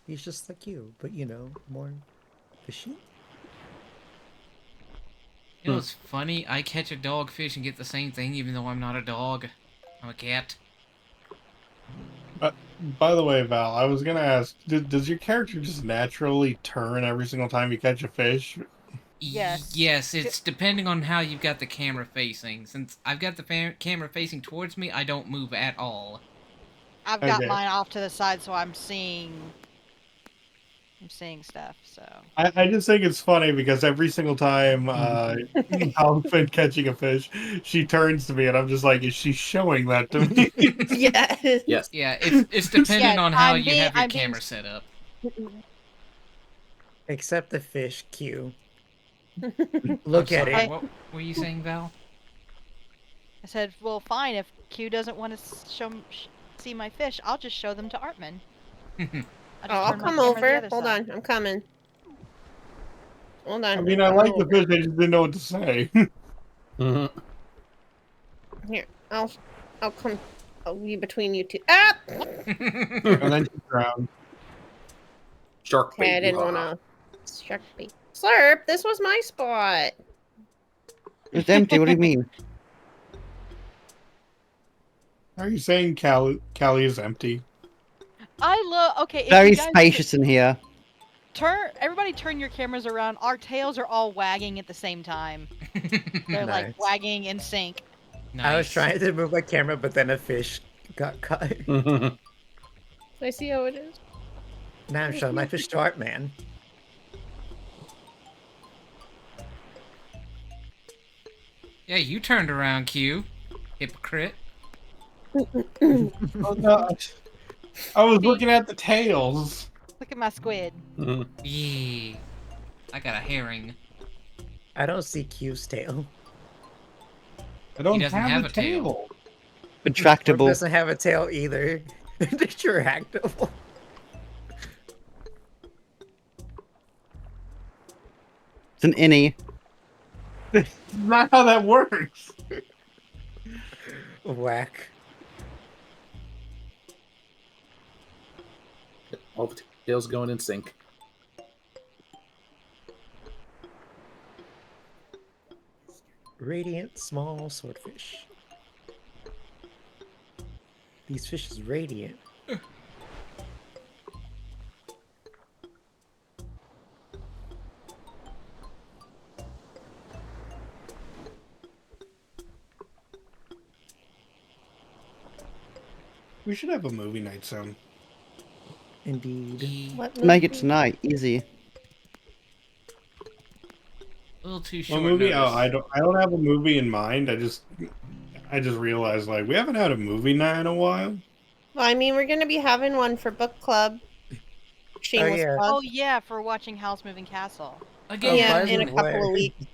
He's just like you, but you know, more fishy. You know what's funny? I catch a dogfish and get the same thing even though I'm not a dog. I'm a cat. By the way, Val, I was gonna ask, does your character just naturally turn every single time you catch a fish? Yes. Yes, it's depending on how you've got the camera facing. Since I've got the camera facing towards me, I don't move at all. I've got Okay. mine off to the side, so I'm seeing stuff. So I just think it's funny because every single time I've been catching a fish, she turns to me and I'm just like, is she showing that to me? Yeah. Yes. Yeah, it's dependent Yeah, on how I'm you being- have your I'm being- camera set up. Except the fish Q. I'm Look at sorry, it. what were you saying, Val? I said, well, fine. If Q doesn't want to see my fish, I'll just show them to Artman. I'll come over. Hold on, I'm coming. Hold on. I mean, I I'm like the over. fish, I just didn't know what to say. Mhm. Here, I'll come. I'll be between you two. Ah! And then she drowned. Shark Okay, I bait. didn't want to shark bait. Slurp, this was my spot. It's empty. What do you mean? Are you saying Callie is empty? I love. Okay, if Very you guys spacious in here. everybody turn your cameras around. Our tails are all wagging at the same time. They're like Nice. wagging in sync. Nice. I was trying to move my camera, but then a fish got caught. Mm-hmm. I see how it is. Now I'm showing my fish to Artman. Yeah, you turned around, Q. Hypocrite. Oh gosh. I was looking at the tails. Look at my squid. Mhm. Yeah. I got a herring. I don't see Q's tail. I don't doesn't have, have a a tail. tail. Orb Retractable. doesn't have a tail either. Retractable. It's an innie. That's not how that works. Whack. All the tails going in sync. Radiant small swordfish. These fish is radiant. We should have a movie night soon. Indeed. Yeah. What Make it movie? tonight. Easy. A little too What short movie? notice. Oh, I don't have a movie in mind. I just realized like we haven't had a movie night in a while. Well, I mean, we're gonna be having one for book club. Shameless yeah. plug. Oh yeah, for watching Howl's Moving Castle. Again, Yeah, by in a the couple way. of weeks.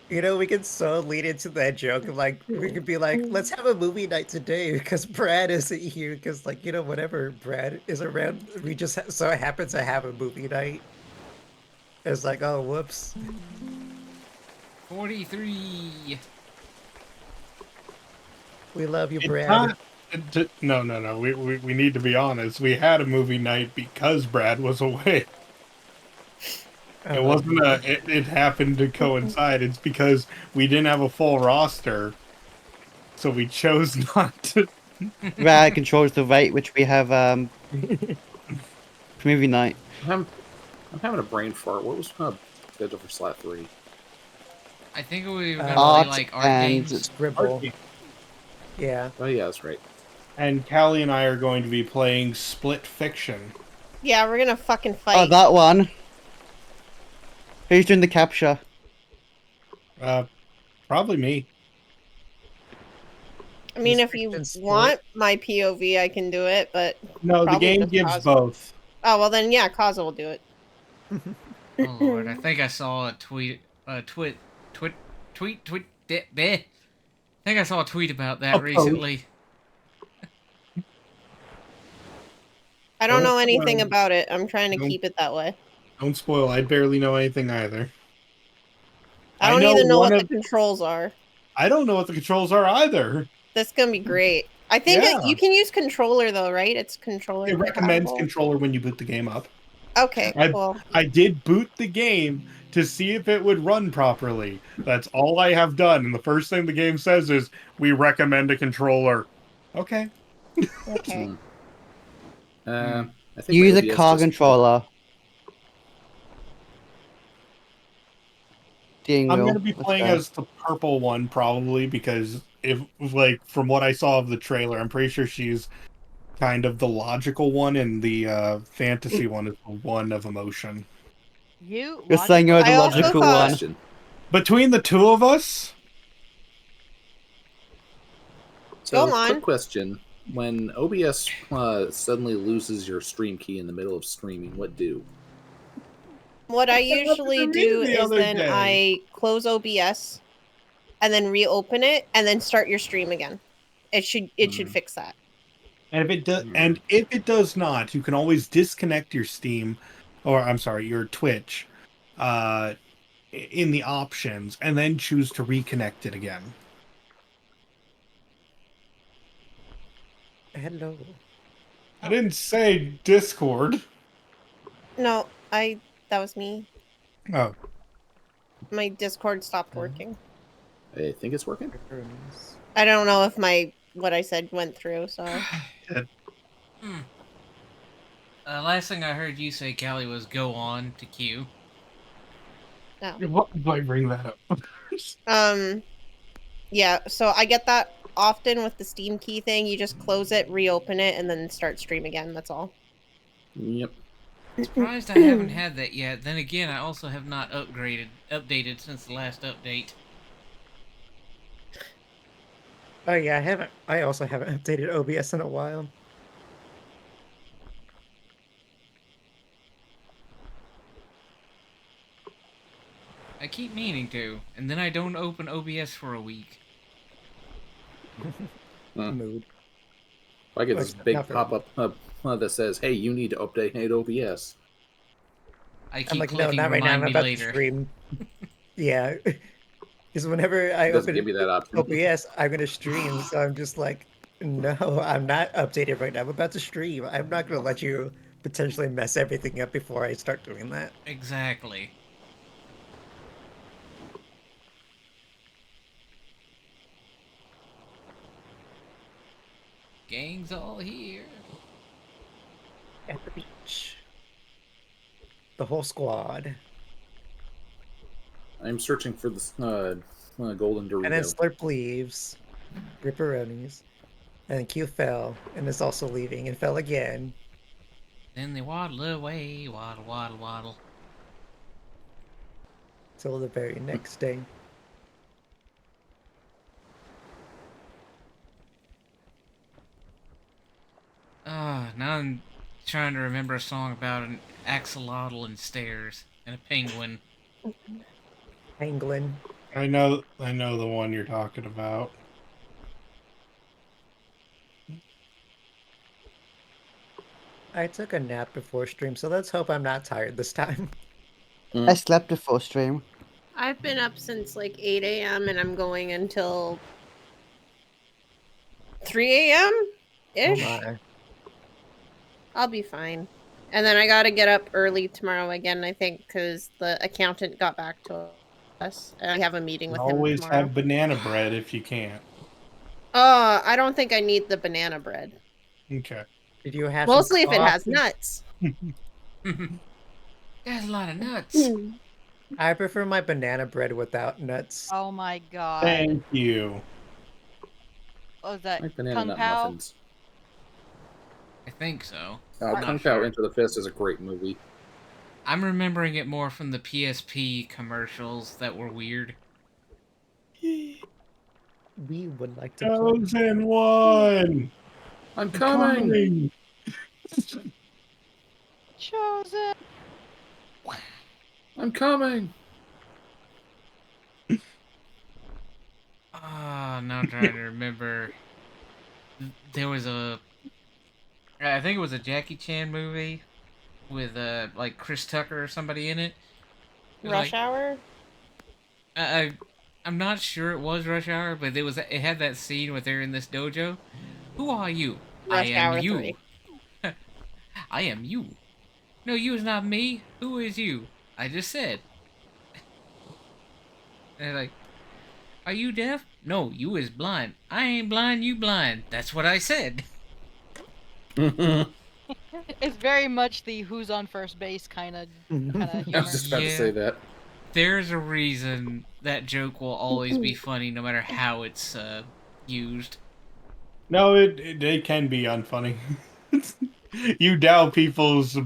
You know, we could so lead into that joke of like, we could be like, let's have a movie night today because Brad isn't here. Because, like, you know, whenever Brad is around, we just so happen to have a movie night. It's like, oh, whoops. 43. We love you, It's Brad. not- No. We need to be honest. We had a movie night because Brad was away. It wasn't it happened to coincide. It's because we didn't have a full roster, so we chose not to. Rad controls the rate which we have for movie night. I'm having a brain fart. What was my schedule for slot 3? I think we were gonna Art play like art and games. Scribble. Yeah. Oh yeah, that's right. And Callie and I are going to be playing Split Fiction. Yeah, we're gonna fucking Oh, fight. that one. Who's doing the capture? Probably me. I mean, These if you fictions split. want my POV, I can do it, but No, the Probably game just gives Cosmo. both. oh well, then yeah, Kaza will do it. Oh lord, I think I saw a tweet. Tweet. I think I saw a tweet about that A post. recently. I don't know Don't anything spoil. about it. I'm trying to Don't- keep it that way. Don't spoil. I barely know anything either. I I don't know even know one what of- the controls are. I don't know what the controls are either. That's gonna be great. I think Yeah. you can use controller though, right? It's controller. It recommends compatible. controller when you boot the game up. Okay, well, I did boot the game to see if it would run properly. That's all I have done. And the first thing the game says is, we recommend a controller. Okay. okay. Hmm. Hmm. I think my Use a OBS car just- controller. Steering I'm wheel. going to be Let's playing go. as the purple one, probably, because if, like, from what I saw of the trailer, I'm pretty sure she's kind of the logical one, and the fantasy one is the one of emotion. You You're saying you're the I also logical thought- one. Question. Between the two of us, So, Go on. quick question. When OBS suddenly loses your stream key in the middle of streaming, what do? What I That happened usually to me do the is other then day. I close OBS and then reopen it and then start your stream again. It should fix that. and if it does not, you can always disconnect your Steam, or I'm sorry, your Twitch, in the options, and then choose to reconnect it again. Hello. I didn't say Discord. No, that was me. Oh, My Discord stopped working. I think it's working. Pepperonis. I don't know if what I said went through, so Hmm. Last thing I heard you say, Callie, was go on to Q. no. why bring that up? Yeah, so I get that often with the Steam key thing. You just close it, reopen it, and then start stream again. That's all. Yep. Surprised I haven't had that yet. Then again, I also have not updated since the last update. Oh yeah, I also haven't updated OBS in a while. I keep meaning to, and then I don't open OBS for a week. Mood. I get Like, this big not very- pop-up that says, "Hey, you need to update OBS." I I'm keep like, no, clicking not right now. I'm remind me about to later. stream. Yeah, because whenever I It doesn't open give me that option. OBS, I'm gonna stream. So I'm just like, no, I'm not updated right now. I'm about to stream. I'm not gonna let you potentially mess everything up before I start doing that. Exactly. Gang's all here. At the beach, the whole squad, I'm searching for this golden Dorito. and then Slurp leaves, Ripperonis, and then Q fell, and is also leaving, and fell again. Then they waddle away, waddle, waddle, waddle. Till the very next day. Now I'm trying to remember a song about an axolotl and stairs and a penguin. Penguin. I know the one you're talking about. I took a nap before stream, so let's hope I'm not tired this time. I slept before stream. I've been up since like 8 a.m. and I'm going until 3 a.m. Oh ish. my. I'll be fine. And then I gotta get up early tomorrow again, I think, because the accountant got back to us. And I have a meeting with him Always tomorrow. have banana bread if you can't. I don't think I need the banana bread. Okay. Did you have some Mostly if it has coffee? nuts. There's a lot of nuts. I prefer my banana bread without nuts. Oh my god. Thank you. What was that? Like banana Kung nut Pao? muffins. I think so. Kung Pao Enter the Fist is a great movie. I'm remembering it more from the PSP commercials that were weird. We would like to play. Chosen one. I'm coming. Chosen. I'm coming. Now I'm trying to remember. There was I think it was a Jackie Chan movie with like Chris Tucker or somebody in it. It was Rush like- Hour? I'm not sure it was Rush Hour, but it had that scene where they're in this dojo. Who are you? Rush I am Hour you. 3. I am you. No, you is not me. Who is you? I just said. And they're like, are you deaf? No, you is blind. I ain't blind, you blind. That's what I said. It's very much the who's on first base kind of I humor. was just about to say that. There's a reason that joke will always be funny no matter how it's used. No, it can be unfunny. You doubt people's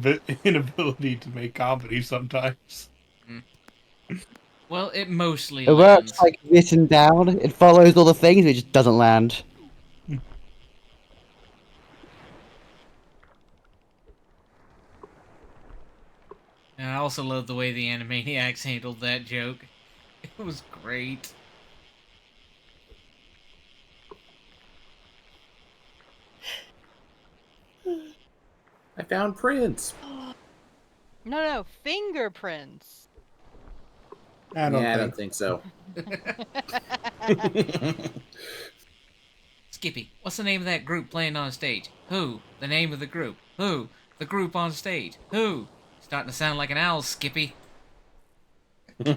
inability to make comedy sometimes. Well, it mostly It works lands. like written down. It follows all the things, but it just doesn't land. And I also love the way the Animaniacs handled that joke. It was great. I found prints. No, fingerprints. I don't think. think so. Skippy, what's the name of that group playing on stage? Who? The name of the group. Who? The group on stage. Who? Starting to sound like an owl, Skippy. Do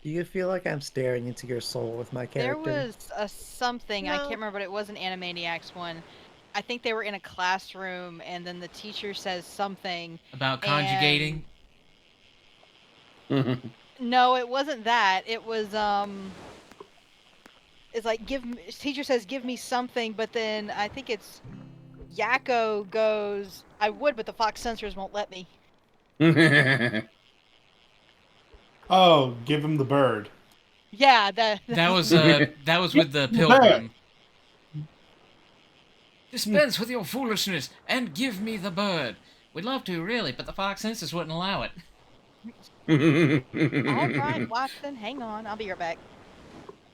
you feel like I'm staring into your soul with my There character? was a something, I No. can't remember, but it was an Animaniacs one. I think they were in a classroom, and then the teacher says something. About conjugating? No, it wasn't that. It was it's like teacher says give me something, but then I think it's Yakko goes, I would, but the Fox sensors won't let me. Oh, give him the bird. Yeah, That was with the pilgrim. Dispense with your foolishness and give me the bird. We'd love to, really, but the Fox Census wouldn't allow it. All right, Watson, hang on, I'll be right back.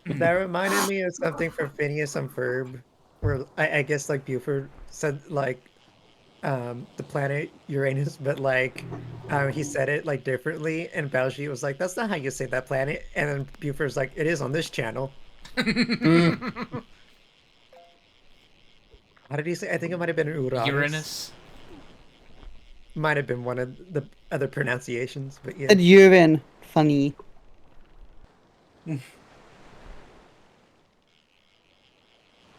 That reminded me of something from Phineas and Ferb, where I guess like Buford said like the planet Uranus, but like he said it like differently, and Baljeet was like, "That's not how you say that planet," and then Buford's like, "It is on this channel." How did he say? I think it might have been Uranus. Uranus. Might have been one of the other pronunciations, but yeah. And urine. Funny.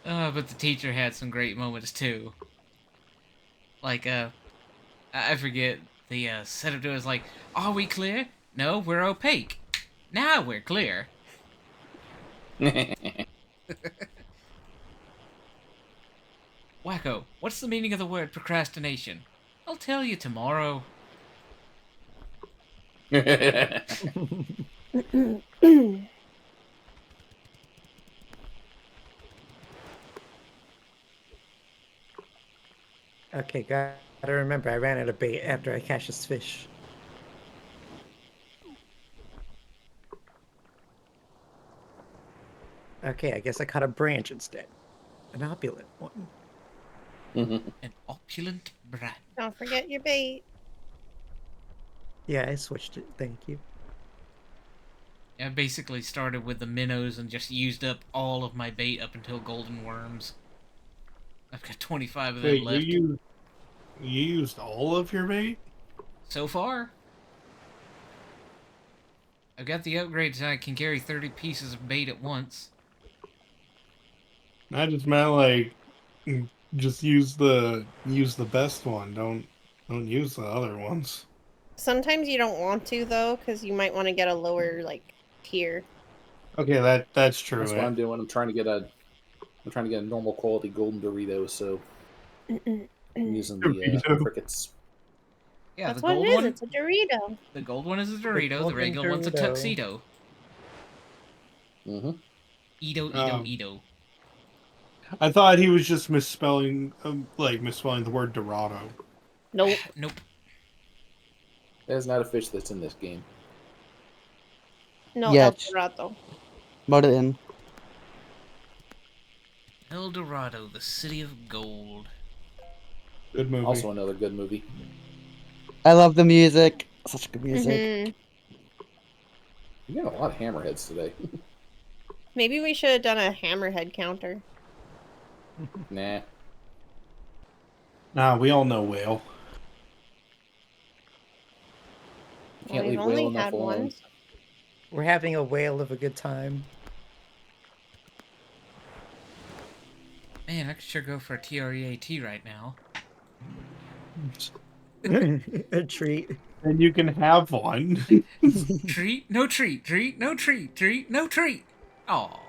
But the teacher had some great moments too. Like, I forget, the senator was like, are we clear? No, we're opaque. Now we're clear. Wacko, what's the meaning of the word procrastination? I'll tell you tomorrow. Okay, gotta remember, I ran out of bait after I catch this fish. Okay, I guess I caught a branch instead. An opulent one. An opulent brat. Don't forget your bait. Yeah, I switched it. Thank you. I basically started with the minnows and just used up all of my bait up until golden worms. I've got 25 of them Wait, left. you used all of your bait? So far. I've got the upgrade so I can carry 30 pieces of bait at once. I just meant like just use the best one. Don't use the other ones. Sometimes you don't want to though, because you might want to get a lower like tier. Okay, that's true. That's what I'm doing. I'm trying to get a normal quality golden Dorito, so I'm using the Dorito. crickets. Yeah, That's the what gold it is. one. It's a Dorito. The gold one is a Dorito. The golden regular one's a Dorito. tuxedo. Mm-hmm. Edo. I thought he was just misspelling the word Dorado. Nope. Nope. That is not a fish that's in this game. No, Yeah, El Dorado. Mod it in. El Dorado, the city of gold. Good movie. Also another good movie. I love the music. Such good music. You got a lot of hammerheads today. Maybe we should have done a hammerhead counter. Nah. Nah, we all know whale. You Well, can't we've leave whale only enough had alone. one. We're having a whale of a good time. Man, I could sure go for a TREAT right now. A treat. And you can have one. Treat? No treat. Treat? No treat. Treat? No treat. Aw.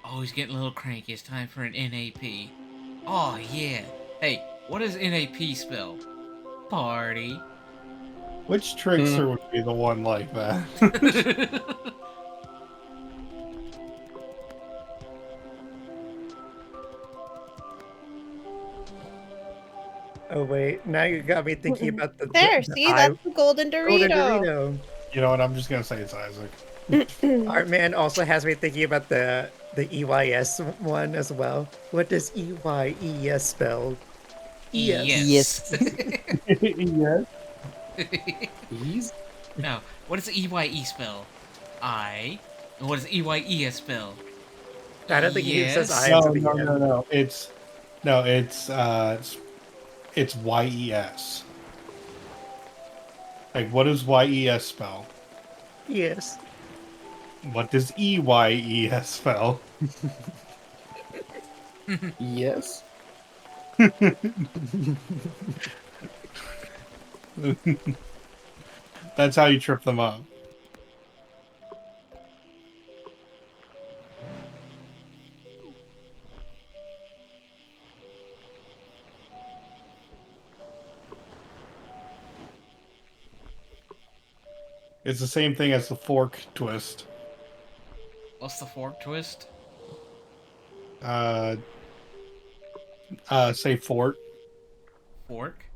Oh, he's getting a little cranky. It's time for an NAP. Oh, yeah. Hey, what does NAP spell? Party. Which trickster would be the one like that? Oh wait, now you got me thinking about the There, the see, that's the golden golden Dorito. Dorito. You know what? I'm just gonna say it's Isaac. Art Man also has me thinking about the EYS one as well. What does EYES spell? Yes. Yes. Ease? Now, what does EYE spell? I. And what does EYES spell? I don't think he even says I Yes. until the No, end. no, no, no. It's YES. Like, what does YES spell? Yes. What does EYES spell? Yes. That's how you trip them up. It's the same thing as the fork twist. What's the fork twist? Say fort. Fork?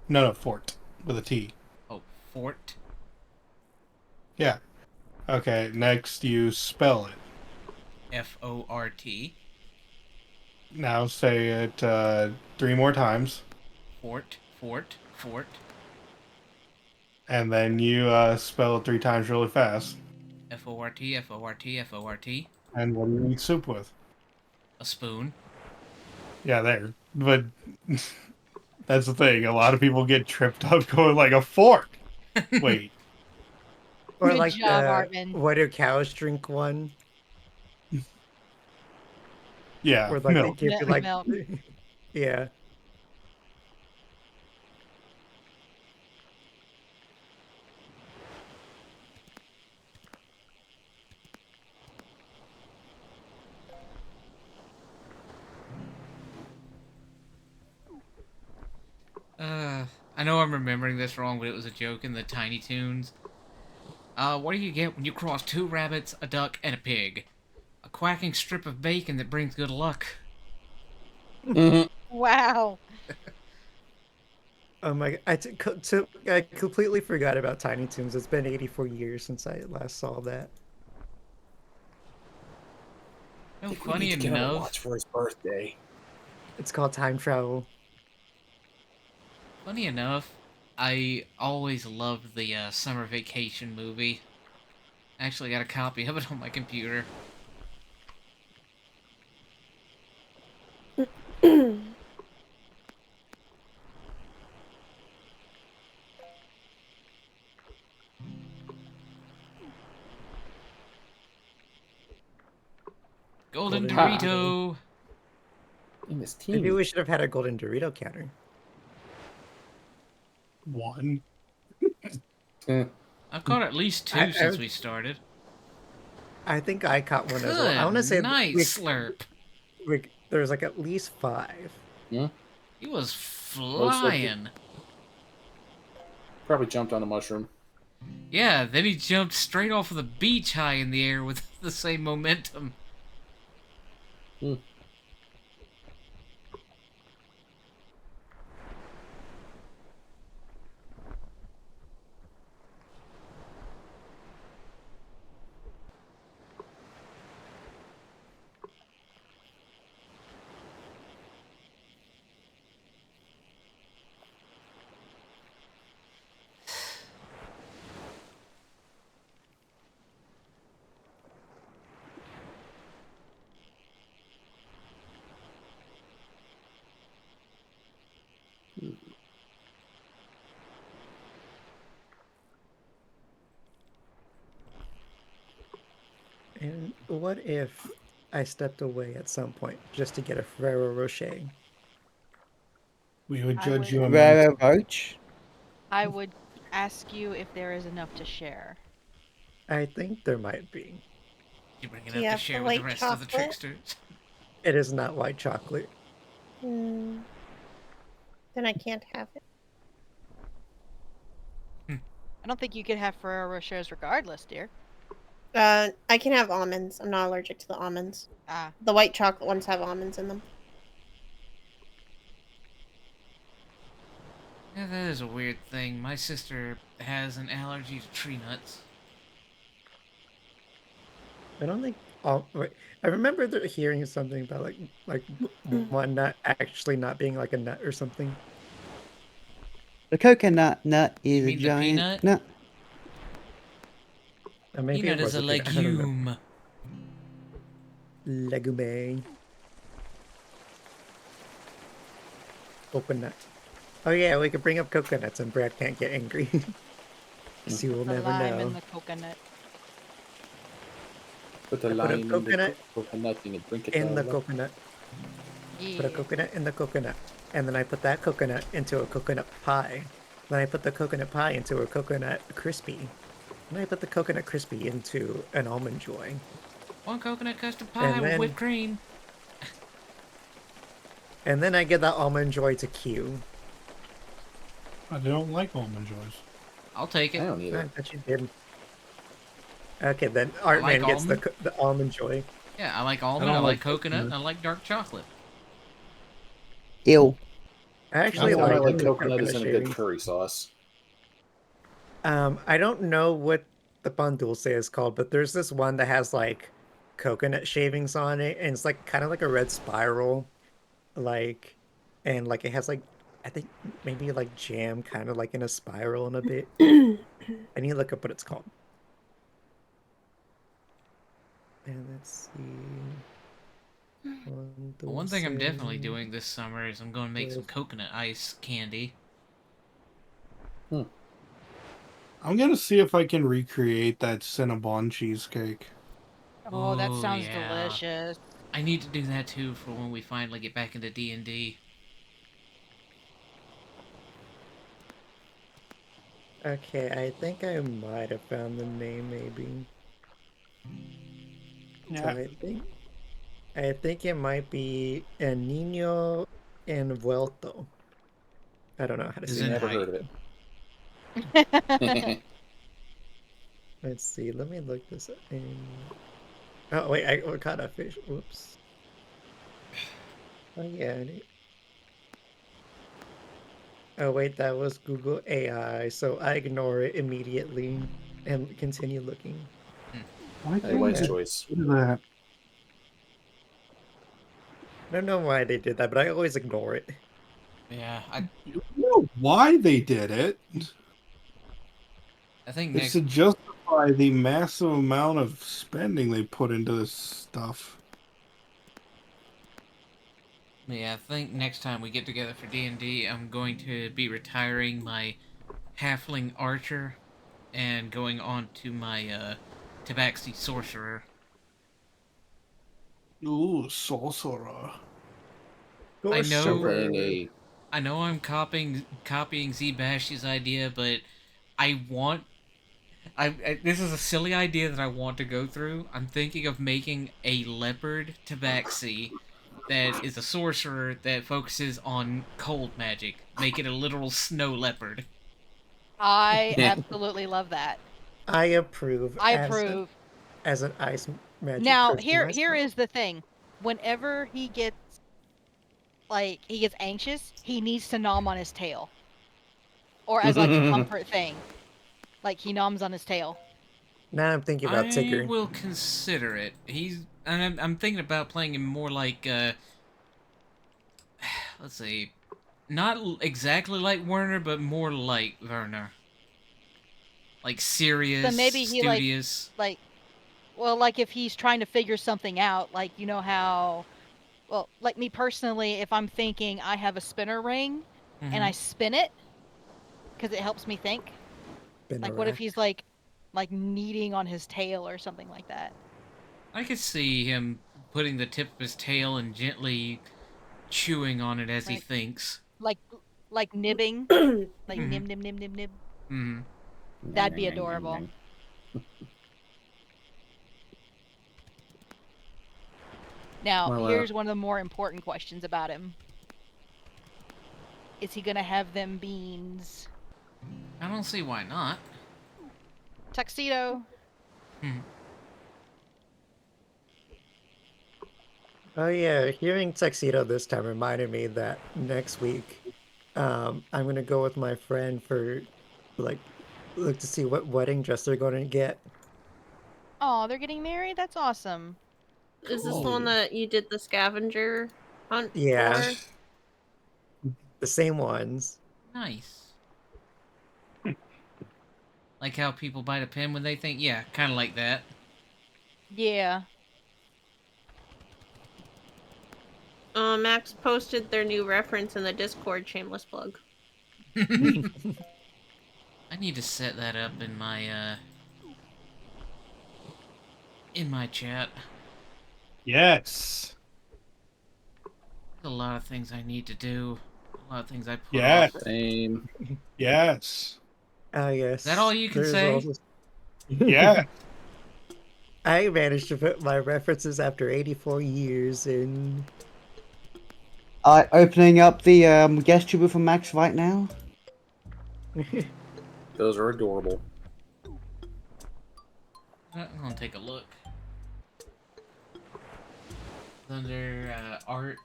No, fort with a T. Oh, fort. Yeah. Okay. Next, you spell it. FORT. Now say it 3 more times, Fort, fort, fort. and then you spell it 3 times really fast. FORT, FORT, FORT. And what do you eat soup with? A spoon. Yeah, there. But that's the thing. A lot of people get tripped up going like a fork. Wait. Or Good like job, the Artman. what do cows drink one, Yeah, where like they milk. give you like Milk. yeah. I know I'm remembering this wrong, but it was a joke in the Tiny Toons. What do you get when you cross 2 rabbits, a duck, and a pig? A quacking strip of bacon that brings good luck. Wow. Oh my! I completely forgot about Tiny Toons. It's been 84 years since I last saw that. No, We funny need to get him a enough. watch for his birthday. It's called time travel. Funny enough, I always loved the summer vacation movie. I actually got a copy of it on my computer. Golden Golden Dorito. In this Maybe team. we should have had a golden Dorito counter. 1. I've caught at least 2 since we started. I think I caught one as well. I want to Good say night, Slurp. there's like at least 5. Hmm? He was Most likely. flying. Probably jumped on a mushroom. Yeah, then he jumped straight off of the beach high in the air with the same momentum. And what if I stepped away at some point just to get a Ferrero Rocher? We would I judge would- you immensely. Rare Roach. I would ask you if there is enough to share. I think there might be. You bring it Do up you to have share the with the white rest of the chocolate? tricksters. It is not white chocolate. Hmm. Then I can't have it. I don't think you could have Ferrero Rochers regardless, dear. I can have almonds. I'm not allergic to the almonds. Ah, The white chocolate ones have almonds in them. Yeah, that is a weird thing. My sister has an allergy to tree nuts. I don't think. Oh, wait. I remember hearing something about like one nut actually not being like a nut or something. The coconut nut You is a mean the giant peanut? nut. Or maybe Peanut it is was a peanut. I don't remember. legume. Legume. Coconut. Oh yeah, we could bring up coconuts and Brad can't get angry. So you will the never lime know. and the coconut. Put the I put a lime in the coconut coconut and drink it in the down. coconut. Put a Yeah. coconut in the coconut. And then I put that coconut into a coconut pie. Then I put the coconut pie into a coconut crispy. Then I put the coconut crispy into an almond joy. One coconut custard pie And with then- whipped cream. And then I give that almond joy to Q. I don't like almond joys. I'll take I it. don't I either. bet you did. Okay, then Artman like gets almond? the almond joy. Yeah, I like almond, I don't like like coconut, coconut. and I like dark chocolate. Ew. I actually The only time I like like the coconut is in a good shavings. curry sauce. I don't know what the bundle say is called, but there's this one that has like coconut shavings on it, and it's like kind of like a red spiral, like, and like it has like I think maybe like jam, kind of like in a spiral in a bit. I need to look up what it's called. And let's see. One thing I'm definitely Dulce. doing this summer is I'm going to make some Yes. coconut ice candy. I'm gonna see if I can recreate that Cinnabon cheesecake. Oh, that Ooh, sounds yeah. delicious. I need to do that too for when we finally get back into D&D. Okay, I think I might have found the name maybe. So I think it might be El Niño Envuelto. I don't know how to Is say in that. Never height. heard of it. Let's see. Let me look this up. Oh wait, I caught a fish. Whoops. Oh yeah. Oh wait, that was Google AI, so I ignore it immediately and continue looking. Why Hey, wise Okay. choice. do that? I don't know why they did that, but I always ignore it. Yeah, You know why they did it? I think It's next... to justify the massive amount of spending they put into this stuff. Yeah, I think next time we get together for D&D, I'm going to be retiring my halfling archer and going on to my tabaxi sorcerer. Ooh, sorcerer. I know- So playing a I know I'm copying Z-Bash's idea, but I want... this is a silly idea that I want to go through. I'm thinking of making a leopard tabaxi that is a sorcerer that focuses on cold magic. Make it a literal snow leopard. I absolutely love that. I approve. I as approve. as an ice magic Now, person here myself. is the thing. Whenever he gets anxious, he needs to nom on his tail. Or as like a comfort thing. Like he noms on his tail. Now I'm thinking about I Tigger. will consider it. I'm thinking about playing him more like let's see, not exactly like Werner, but more like Werner. Like serious, So maybe he studious. well, like if he's trying to figure something out, like you know how, well, like me personally, if I'm thinking I have a spinner ring and I spin it because it helps me think. Been Like, what if he's like kneading on his tail or something like that? I could see him putting the tip of his tail and gently chewing on it as he Right. thinks. Like nibbing, like Mhm. nib nib nib nib nib. Hmm. That'd be adorable. Now, Well, here's one of the more important questions about him. Is he gonna have them beans? I don't see why not. Tuxedo. Oh yeah, hearing tuxedo this time reminded me that next week, I'm gonna go with my friend for, like, look to see what wedding dress they're going to get. Oh, they're getting married? That's awesome. Is this the one Cool. that you did the scavenger hunt Yeah, for? the same ones. Nice. Like how people bite a pen when they think, yeah, kind of like that. Yeah. Max posted their new reference in the Discord. Shameless plug. I need to set that up in my chat. Yes. There's a lot of things I need to do. A lot of things I put Yes. off. Same. Yes. Yes. Is that all you can there's say? also- Yeah. I managed to put my references after 84 years in. Opening up the guest tuber for Max right now. Those are adorable. I'm gonna take a look. Under art.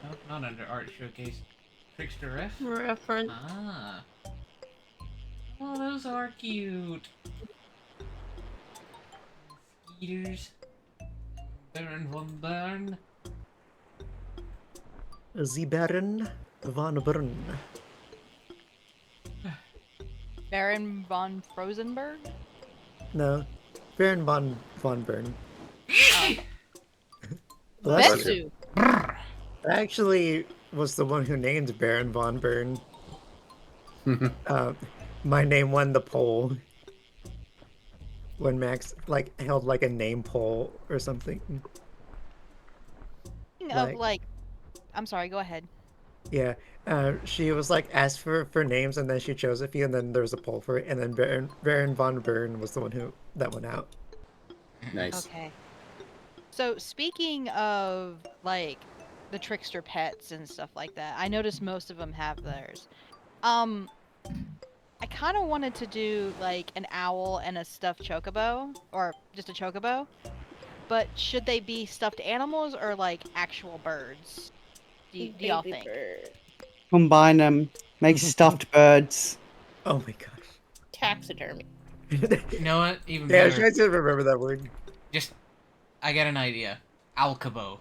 No, not under art showcase. Trickster F. Reference. Ah. Oh, those are cute. Skeeters. Baron von Bern. The Baron von Brunn. Baron von Frozenberg? No, Baron von Bern. Oh. Bless Bless you. Betsu. I actually was the one who named Baron von Bern. My name won the poll when Max held like a name poll or something. Speaking of I'm sorry, go ahead. Yeah, she was like asked for names and then she chose a few and then there was a poll for it and then Baron von Bern was the one that went out. Nice. Okay. So speaking of like the trickster pets and stuff like that, I noticed most of them have theirs. I kind of wanted to do like an owl and a stuffed chocobo, or just a chocobo. But should they be stuffed animals or like actual birds? Do y'all Baby think? bird. Combine them, make stuffed birds. Oh my gosh. Taxidermy. You know what? Even Yeah, I was better. trying to remember that word. Just, I got an idea. Alcabo.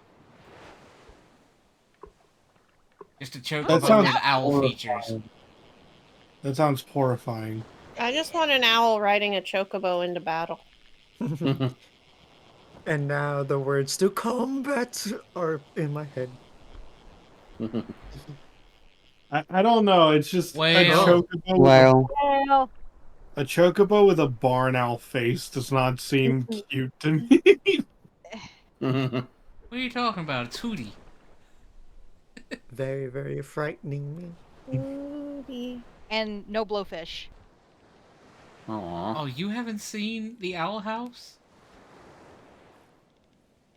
Just a That chocobo sounds with owl horrifying. features. That sounds horrifying. I just want an owl riding a chocobo into battle. And now the words to combat are in my head. I don't know. It's just Well. Well, a chocobo with a barn owl face does not seem cute to me. What are you talking about? It's Hootie. Very, very frightening. and no blowfish. Aw. Oh, you haven't seen the Owl House?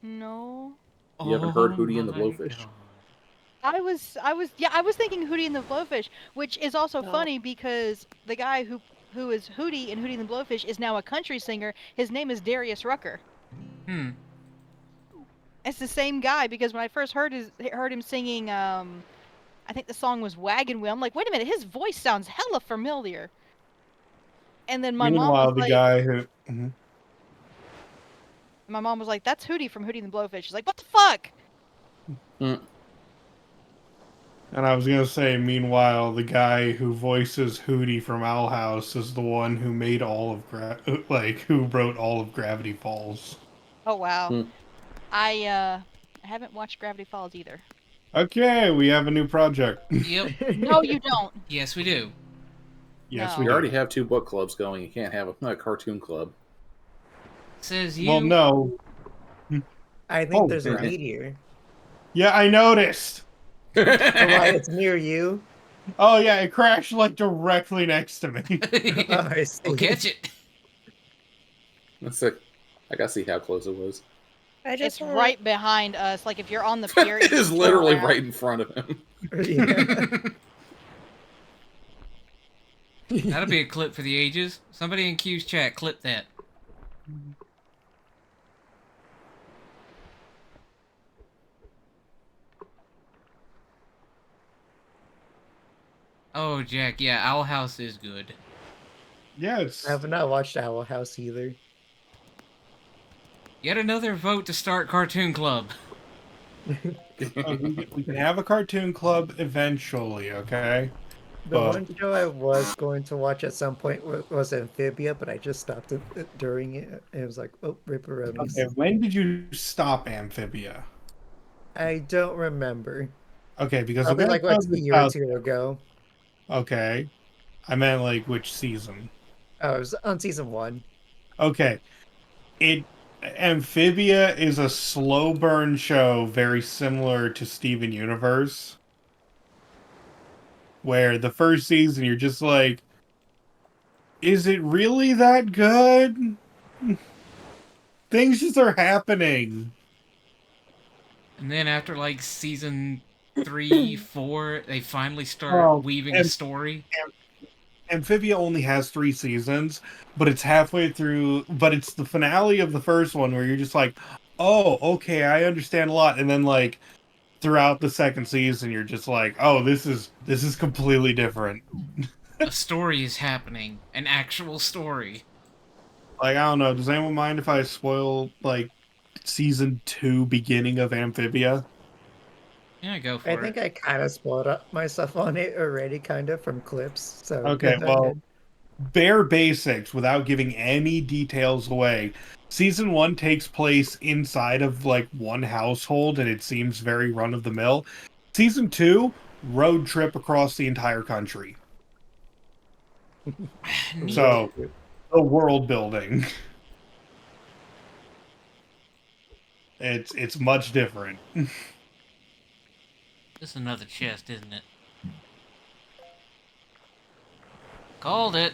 No. You haven't heard Oh Hootie and the my Blowfish? God. I was thinking Hootie and the Blowfish, which is also funny because the guy who is Hootie in Hootie and the Blowfish is now a country singer. His name is Darius Rucker. It's the same guy because when I first heard him singing, I think the song was Wagon Wheel. I'm like, wait a minute, his voice sounds hella familiar. And then my mom was the like, guy who. that's Hootie from Hootie and the Blowfish. She's like, what the fuck? And I was gonna say, meanwhile, the guy who voices Hootie from Owl House is the one who made all of who wrote all of Gravity Falls. Oh wow. I haven't watched Gravity Falls either. Okay, we have a new project. Yep. No, you don't. Yes, we do. Yes, No. we You do. already have 2 book clubs going. You can't have a cartoon club. Says you. Well, no. I think Oh, there's a right. meteor. Yeah, I noticed. So why it's near you? Oh yeah, it crashed like directly next to me. Oh, I see. We'll catch it. That's like, I gotta see how close it was. I just It's want- right behind us. Like if you're on the pier, you It is can turn literally around. right in front of him. Yeah. That'll be a clip for the ages. Somebody in Q's chat, clip that. Oh, Jack, yeah, Owl House is good. Yeah, it's I have not watched Owl House either. Yet another vote to start Cartoon Club. we can have a cartoon club eventually, okay? The But one show I was going to watch at some point was Amphibia, but I just stopped it during it. It was like, oh, Ripperonis. okay, when did you stop Amphibia? I don't remember. Okay, because Probably like that's a year or two ago. okay. I meant like which season? Oh, it was on season 1. Okay. Amphibia is a slow burn show very similar to Steven Universe. Where the first season you're just like, is it really that good? Things just are happening. And then after like season 3, 4, they finally start weaving a story. Amphibia only has 3 seasons, but it's halfway through. But it's the finale of the first one where you're just like, oh, okay, I understand a lot. And then like throughout the second season, you're just like, oh, this is completely different. A story is happening. An actual story. Like, I don't know. Does anyone mind if I spoil like season 2 beginning of Amphibia? Yeah, go for I it. think I kind of spoiled up myself on it already, kind of from clips. So Okay, go well, ahead. bare basics without giving any details away. Season 1 takes place inside of like one household and it seems very run of the mill. Season 2, road trip across the entire country. Neat. So, the world building. It's much different. This is another chest, isn't it? Called it.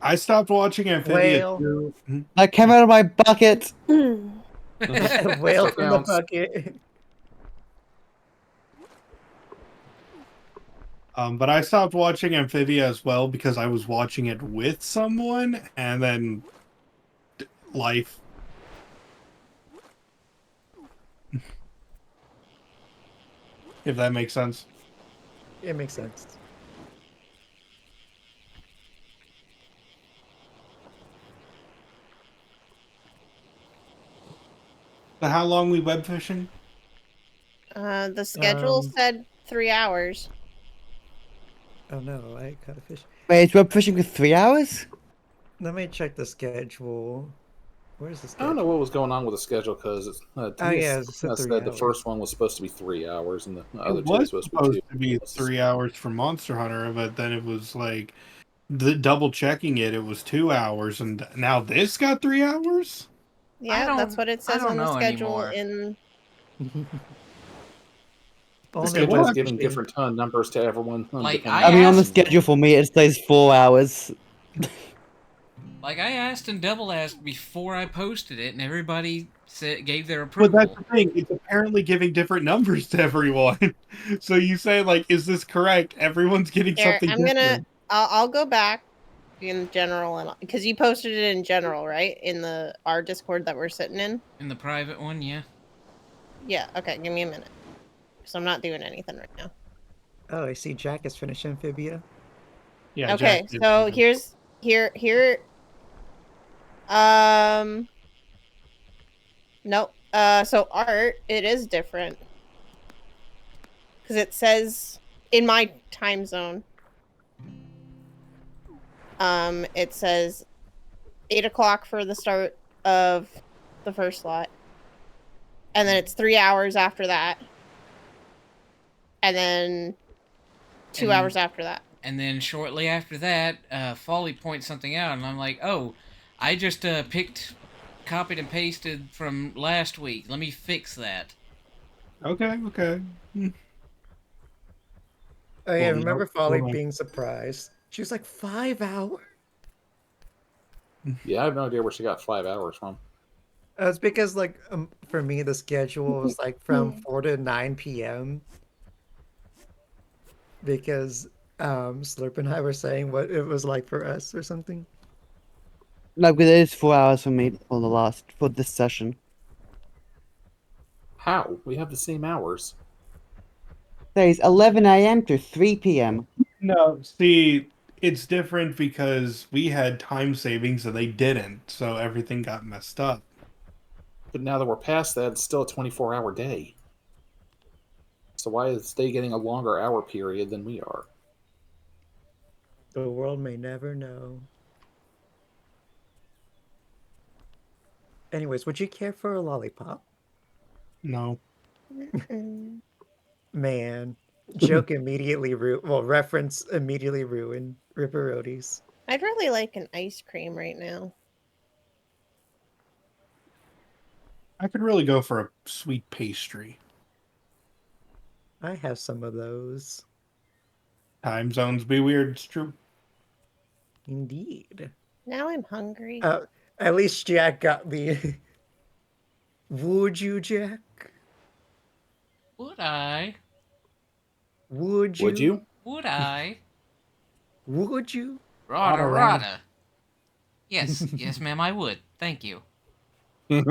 I stopped watching Amphibia Whale. too. I came out of my bucket. Whale Still from the counts. bucket. But I stopped watching Amphibia as well because I was watching it with someone, and then life. If that makes sense. It makes sense. So how long we web fishing? the schedule said 3 hours. Oh no, I caught a fish. Wait, is web fishing for 3 hours? Let me check the schedule. Where's the I schedule? don't know what was going on with the schedule because Oh, yeah, it said 3 the hours. first one was supposed to be 3 hours and the other It two were was supposed supposed to to be be 2. 3 hours for Monster Hunter, but then it was like the double checking it was 2 hours, and now this got 3 hours. Yeah, that's what it says don't on the know schedule anymore. in. The Only schedule what? is giving Webfishing. different numbers to everyone. Like, depending I I mean, on the asked- schedule for me, it says 4 hours. Like, I asked and double asked before I posted it, and everybody gave their But approval. that's the thing; it's apparently giving different numbers to everyone. So you say like, "Is this correct?" Everyone's getting Here, something I'm gonna. different. I'll go back in general and because you posted it in general, right? In our Discord that we're sitting in. In the private one, yeah. Yeah. Okay. Give me a minute. So I'm not doing anything right now. Oh, I see Jack has finished Amphibia. Yeah. Okay. Jack did So that. here. Nope. So art, it is different because it says in my time zone. It says 8 o'clock for the start of the first slot, and then it's 3 hours after that, and then 2 And- hours after that, And then shortly after that, Folly points something out, and I'm like, oh, I just copied and pasted from last week. Let me fix that. Okay, okay. Oh yeah, Well, remember no, Folly hold on. being surprised? She was like 5 hours. Yeah, I have no idea where she got 5 hours from. It's because like for me the schedule was like from 4 to 9 p.m. because Slurp and I were saying what it was like for us or something. No, because it is 4 hours for me for this session. How? We have the same hours. Days 11 a.m. to 3 p.m. No, see, it's different because we had time savings and they didn't, so everything got messed up. But now that we're past that, it's still a 24-hour day. So why is they getting a longer hour period than we are? The world may never know. Anyways, would you care for a lollipop? No. Man, joke immediately reference immediately ruined Ripperotis. I'd really like an ice cream right now. I could really go for a sweet pastry. I have some of those. Time zones be weird, it's true. Indeed. Now I'm hungry. At least Jack got me. Would you, Jack? Would I? Would you? Would you? Would I? Would you? Rada, Rada. rada. Yes, yes, ma'am, I would. Thank you. There's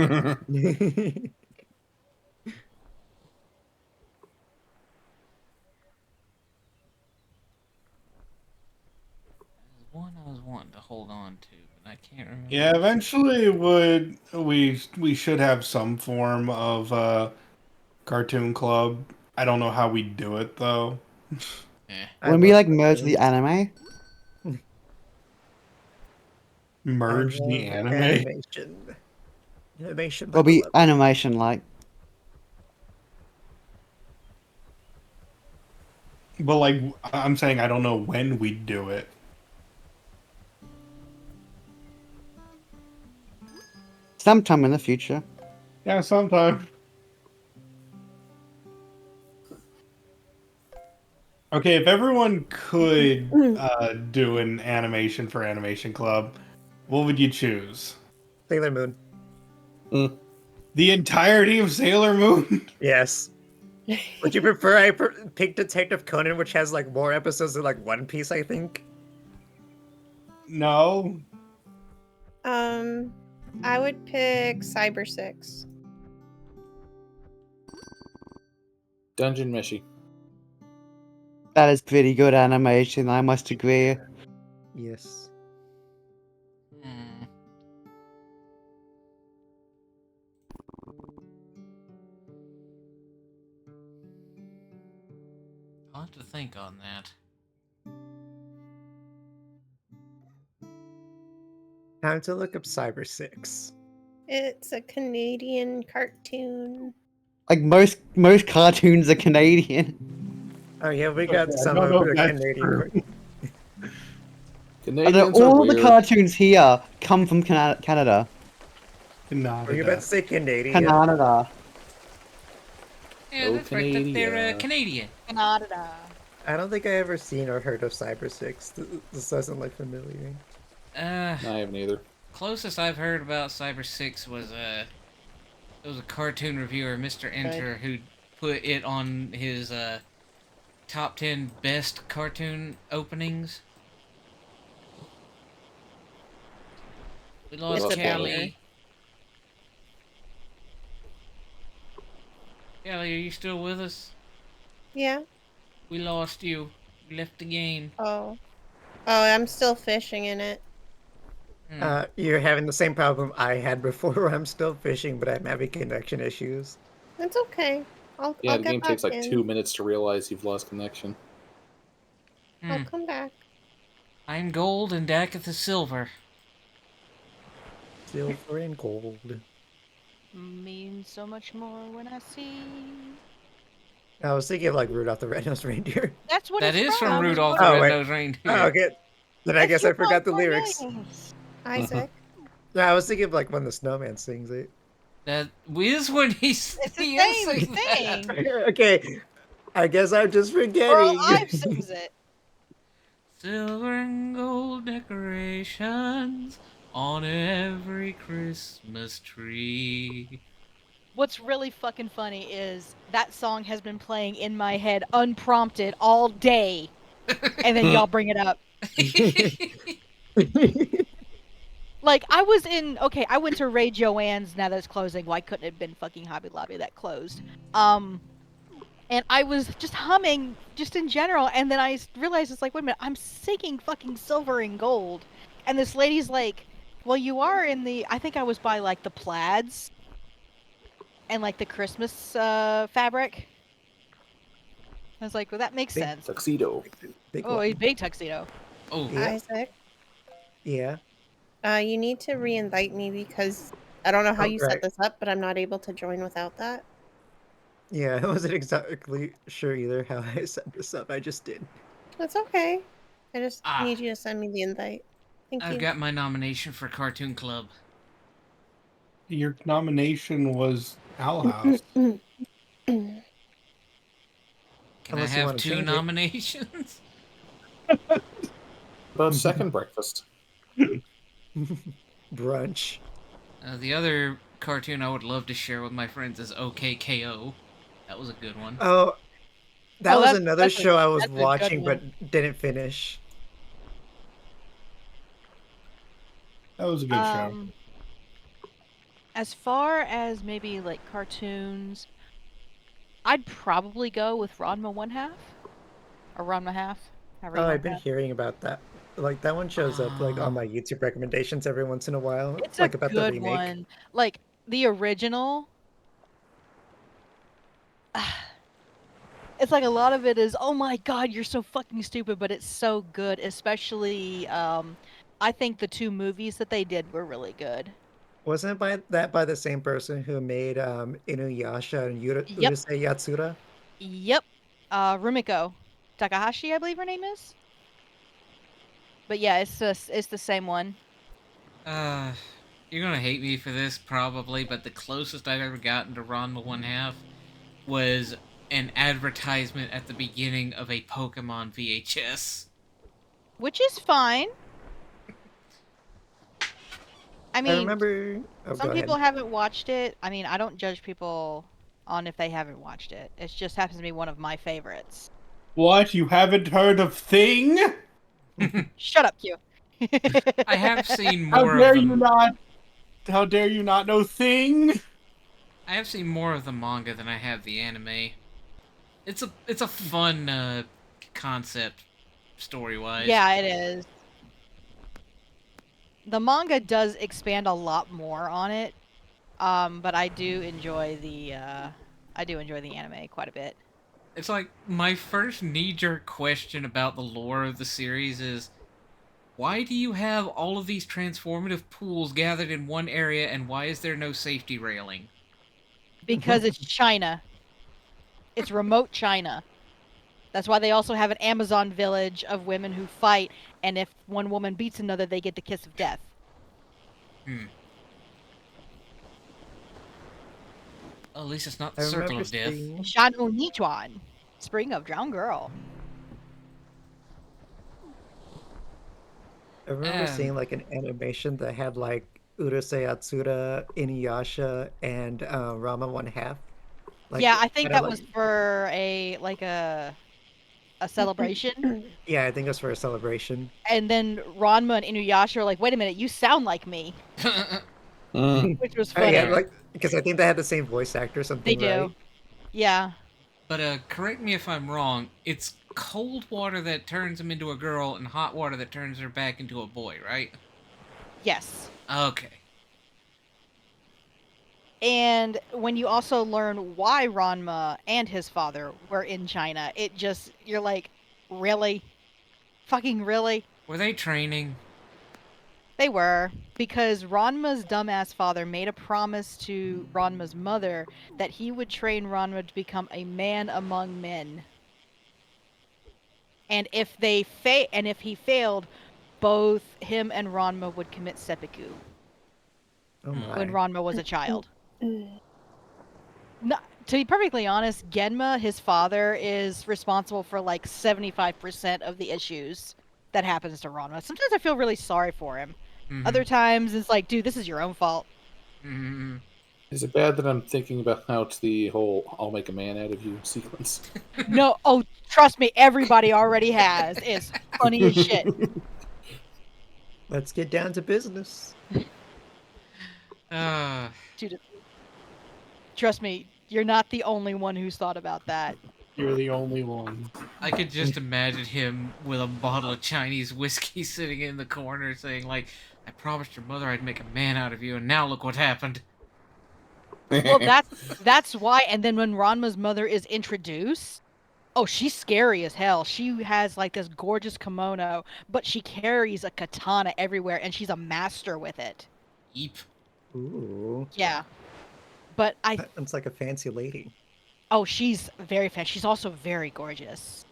one I was wanting to hold on to, but I can't remember. Yeah, eventually we should have some form of cartoon club. I don't know how we do it though. Eh. When we like merge the anime, Merge the anime. Animation. Animation by it'll be the animation like. But like I'm saying I don't know when we do it. Sometime in the future. Yeah, sometime. Okay, if everyone could do an animation for Animation Club, what would you choose? Sailor Moon. The entirety of Sailor Moon? Yes. Would you prefer I pick Detective Conan, which has like more episodes than like One Piece, I think? No. I would pick Cyber 6. Dungeon Meshi. That is pretty good animation, I must agree. Yes. Hmm. I'll have to think on that. Time to look up Cyber 6. It's a Canadian cartoon. Like most cartoons are Canadian. Oh yeah, we got Okay, I some don't of know if the that's Canadian true. cartoons. Canadians are All the weird. cartoons here come from Canada. Were you about to say Canadian? Canada. Yeah, Oh, that's right. They're Canada. Canadian. Canada. I don't think I ever seen or heard of Cyber 6. This doesn't look familiar. Uh, I haven't either. closest I've heard about Cyber 6 was it was a cartoon reviewer, Mr. Enter, who put it on his top 10 best cartoon openings. We lost It's a banger. Callie. Callie, are you still with us? Yeah. We lost you. You left the game. Oh. Oh, I'm still fishing in it. You're having the same problem I had before where I'm still fishing, but I'm having connection issues. It's okay. I'll Yeah, the get game back takes like in. 2 minutes to realize you've lost connection. I'll come back. I'm gold and Daketh is silver. Silver and gold. Means so much more when I see I was thinking of like Rudolph the Red-Nosed Reindeer. That's what That it's is from from. Rudolph What- the Oh, wait. Red-Nosed Reindeer. Oh, okay. Then I That's guess I your forgot the point, lyrics. yes. Isaac. Yeah, I was thinking of like when the snowman sings it. That is when he's It's the he same is singing that. thing. Okay, I guess I'm just Earl forgetting. Ives sings it. Silver and gold decorations on every Christmas tree. What's really fucking funny is that song has been playing in my head unprompted all day, and then y'all bring it up. Like, I went to Ray Joann's now that it's closing. Why couldn't it have been fucking Hobby Lobby that closed? And I was just humming just in general, and then I realized it's like, wait a minute, I'm singing fucking Silver and Gold. And this lady's like, well, you are in the, I think I was by like the plaids and like the Christmas fabric. I was like, well, that makes Big sense. Tuxedo. Big Oh, one. a big tuxedo. Oh, Yeah. Isaac. Yeah. You need to re-invite me because I don't know how Oh, you right. set this up, but I'm not able to join without that. Yeah, I wasn't exactly sure either how I set this up. I just did. That's okay. I just Ah. need you to send me the invite. Thank I've you. got my nomination for Cartoon Club. Your nomination was Owl House. Can Unless I you have wanna 2 change it. nominations? About second breakfast. Brunch. The other cartoon I would love to share with my friends is OKKO. That was a good one. Oh, that Oh, was that's- another that's a- show I was that's a good watching one. but didn't finish. That was a good show. As far as maybe like cartoons, I'd probably go with Ranma One Half or Ranma Half. however you Oh, want I've been that. hearing about that. Like that one shows up like on my YouTube recommendations every once in a while. It's like a about the good remake. one. Like the original. It's like a lot of it is, oh my god, you're so fucking stupid, but it's so good. Especially, I think the 2 movies that they did were really good. Wasn't it by the same person who made Inuyasha and Yep. Urusei Yatsura? Yep. Rumiko Takahashi, I believe her name is. But yeah, it's the same one. You're gonna hate me for this probably, but the closest I've ever gotten to Ranma One Half was an advertisement at the beginning of a Pokemon VHS. Which is fine. I I mean, remember. Oh, some go people ahead. haven't watched it. I mean, I don't judge people on if they haven't watched it. It just happens to be one of my favorites. What? You haven't heard of Thing? Shut up, Q. I have seen How more dare of you the not? How dare you not know Thing? I have seen more of the manga than I have the anime. It's a fun concept story-wise. Yeah, it is. The manga does expand a lot more on it, but I do enjoy the anime quite a bit. It's like my first knee-jerk question about the lore of the series is, why do you have all of these transformative pools gathered in one area, and why is there no safety railing? Because it's China. It's remote China. That's why they also have an Amazon village of women who fight, and if one woman beats another, they get the kiss of death. At least it's not I the circle remember of death. seeing. Shanhu Nichuan, Spring of Drowned Girl. I remember seeing like an animation that had like Urusei Yatsura, Inuyasha, and Rama One Half. Like, Yeah, I think kinda that like- was for a celebration. Yeah, I think it was for a celebration. And then Ranma and Inuyasha are like, wait a minute, you sound like me. Which was Oh, funny. yeah, like because I think they had the same voice actor or something, They do. right? Yeah. But correct me if I'm wrong, it's cold water that turns him into a girl and hot water that turns her back into a boy, right? Yes. Okay. And when you also learn why Ranma and his father were in China, it just, you're like, really? Fucking really? Were they training? They were, because Ranma's dumbass father made a promise to Ranma's mother that he would train Ranma to become a man among men. And if if he failed, both him and Ranma would commit seppuku Oh when my. Ranma was a child. No, to be perfectly honest, Genma, his father, is responsible for like 75% of the issues that happens to Ranma. Sometimes I feel really sorry for him. Other times it's like, dude, this is your own fault. Is it bad that I'm thinking about the whole "I'll make a man out of you" sequence? No, oh, trust me, everybody already has. It's funny as shit. Let's get down to business. Dude, trust me, you're not the only one who's thought about that. You're the only one. I could just imagine him with a bottle of Chinese whiskey sitting in the corner saying, like, I promised your mother I'd make a man out of you, and now look what happened. Well, that's why. And then when Ranma's mother is introduced, oh, she's scary as hell. She has like this gorgeous kimono, but she carries a katana everywhere, and she's a master with it. Eep. Ooh. Yeah, but It's like a fancy lady. oh, she's very fan. She's also very gorgeous.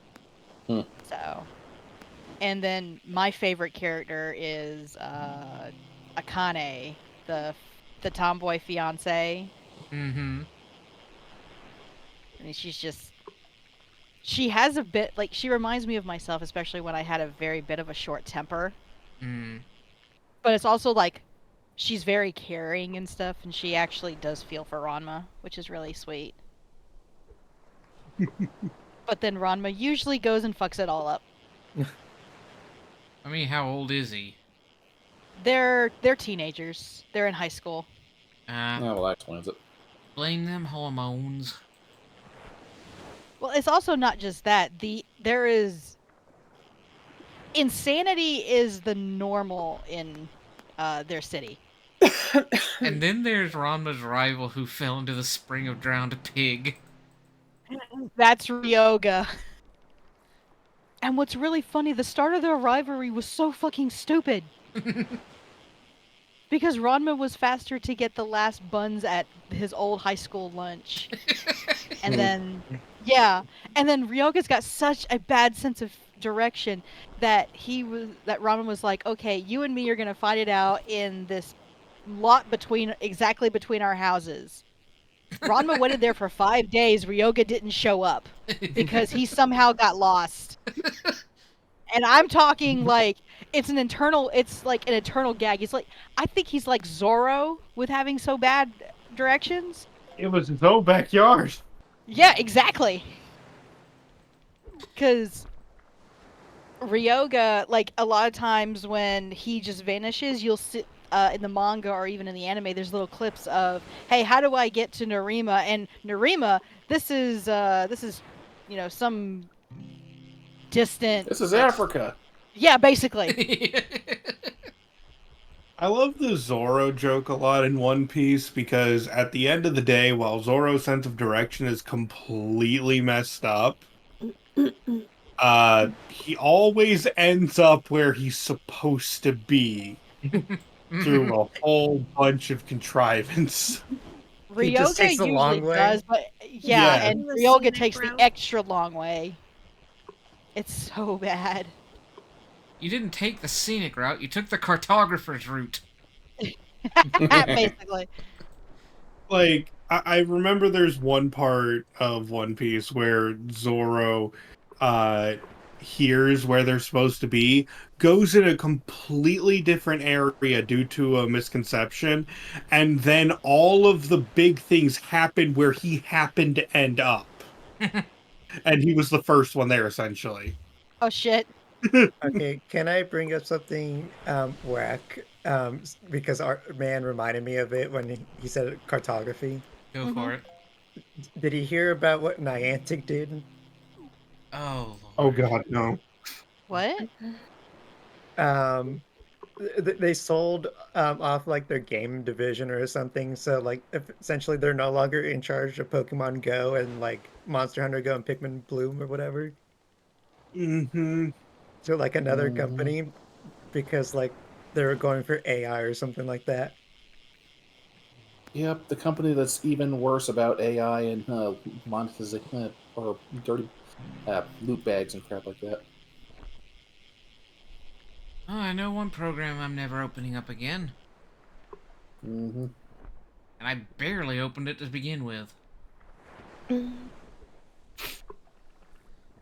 Hmm. So, and then my favorite character is Akane, the tomboy fiance. Mm-hmm. I mean, she has a bit like she reminds me of myself, especially when I had a very bit of a short temper. But it's also like she's very caring and stuff, and she actually does feel for Ranma, which is really sweet. But then Ranma usually goes and fucks it all up. I mean, how old is he? They're teenagers. They're in high school. Oh, well, that explains it. Blame them hormones. Well, it's also not just that. There is insanity is the normal in their city. And then there's Ranma's rival who fell into the spring of drowned pig. That's Ryoga. And what's really funny, the start of their rivalry was so fucking stupid. Because Ranma was faster to get the last buns at his old high school lunch. And then, yeah. And then Ryoga's got such a bad sense of direction that Ranma was like, okay, you and me are going to fight it out in this lot exactly between our houses. Ranma waited there for 5 days. Ryoga didn't show up because he somehow got lost. And I'm talking like it's like an eternal gag. He's like, I think he's like Zorro with having so bad directions. It was his own backyard. Yeah, exactly. Because Ryoga, like a lot of times when he just vanishes, you'll see in the manga or even in the anime, there's little clips of, hey, how do I get to Narima? And Narima, this is some distant. This is Africa. Yeah, basically. I love the Zorro joke a lot in One Piece because at the end of the day, while Zorro's sense of direction is completely messed up, he always ends up where he's supposed to be through a whole bunch of contrivance. He just Ryoga takes the usually long way? does, but Yeah. and The Ryoga scenic takes the route. extra long way. It's so bad. You didn't take the scenic route, you took the cartographer's route. Basically. Like, I remember there's one part of One Piece where Zorro hears where they're supposed to be, goes in a completely different area due to a misconception, and then all of the big things happen where he happened to end up. And he was the first one there, essentially. Oh shit. Okay, can I bring up something whack? Because our man reminded me of it when he said cartography. Go for it. Did he hear about what Niantic did? Oh, Oh Lord. god, no. What? They sold off like their game division or something. So like essentially they're no longer in charge of Pokemon Go and like Monster Hunter Go and Pikmin Bloom or whatever. Mm-hmm. So like another company, because like they were going for AI or something like that. Yep, the company that's even worse about AI and monetization or dirty loot bags and crap like that. Oh, I know one program I'm never opening up again. Mm-hmm. And I barely opened it to begin with.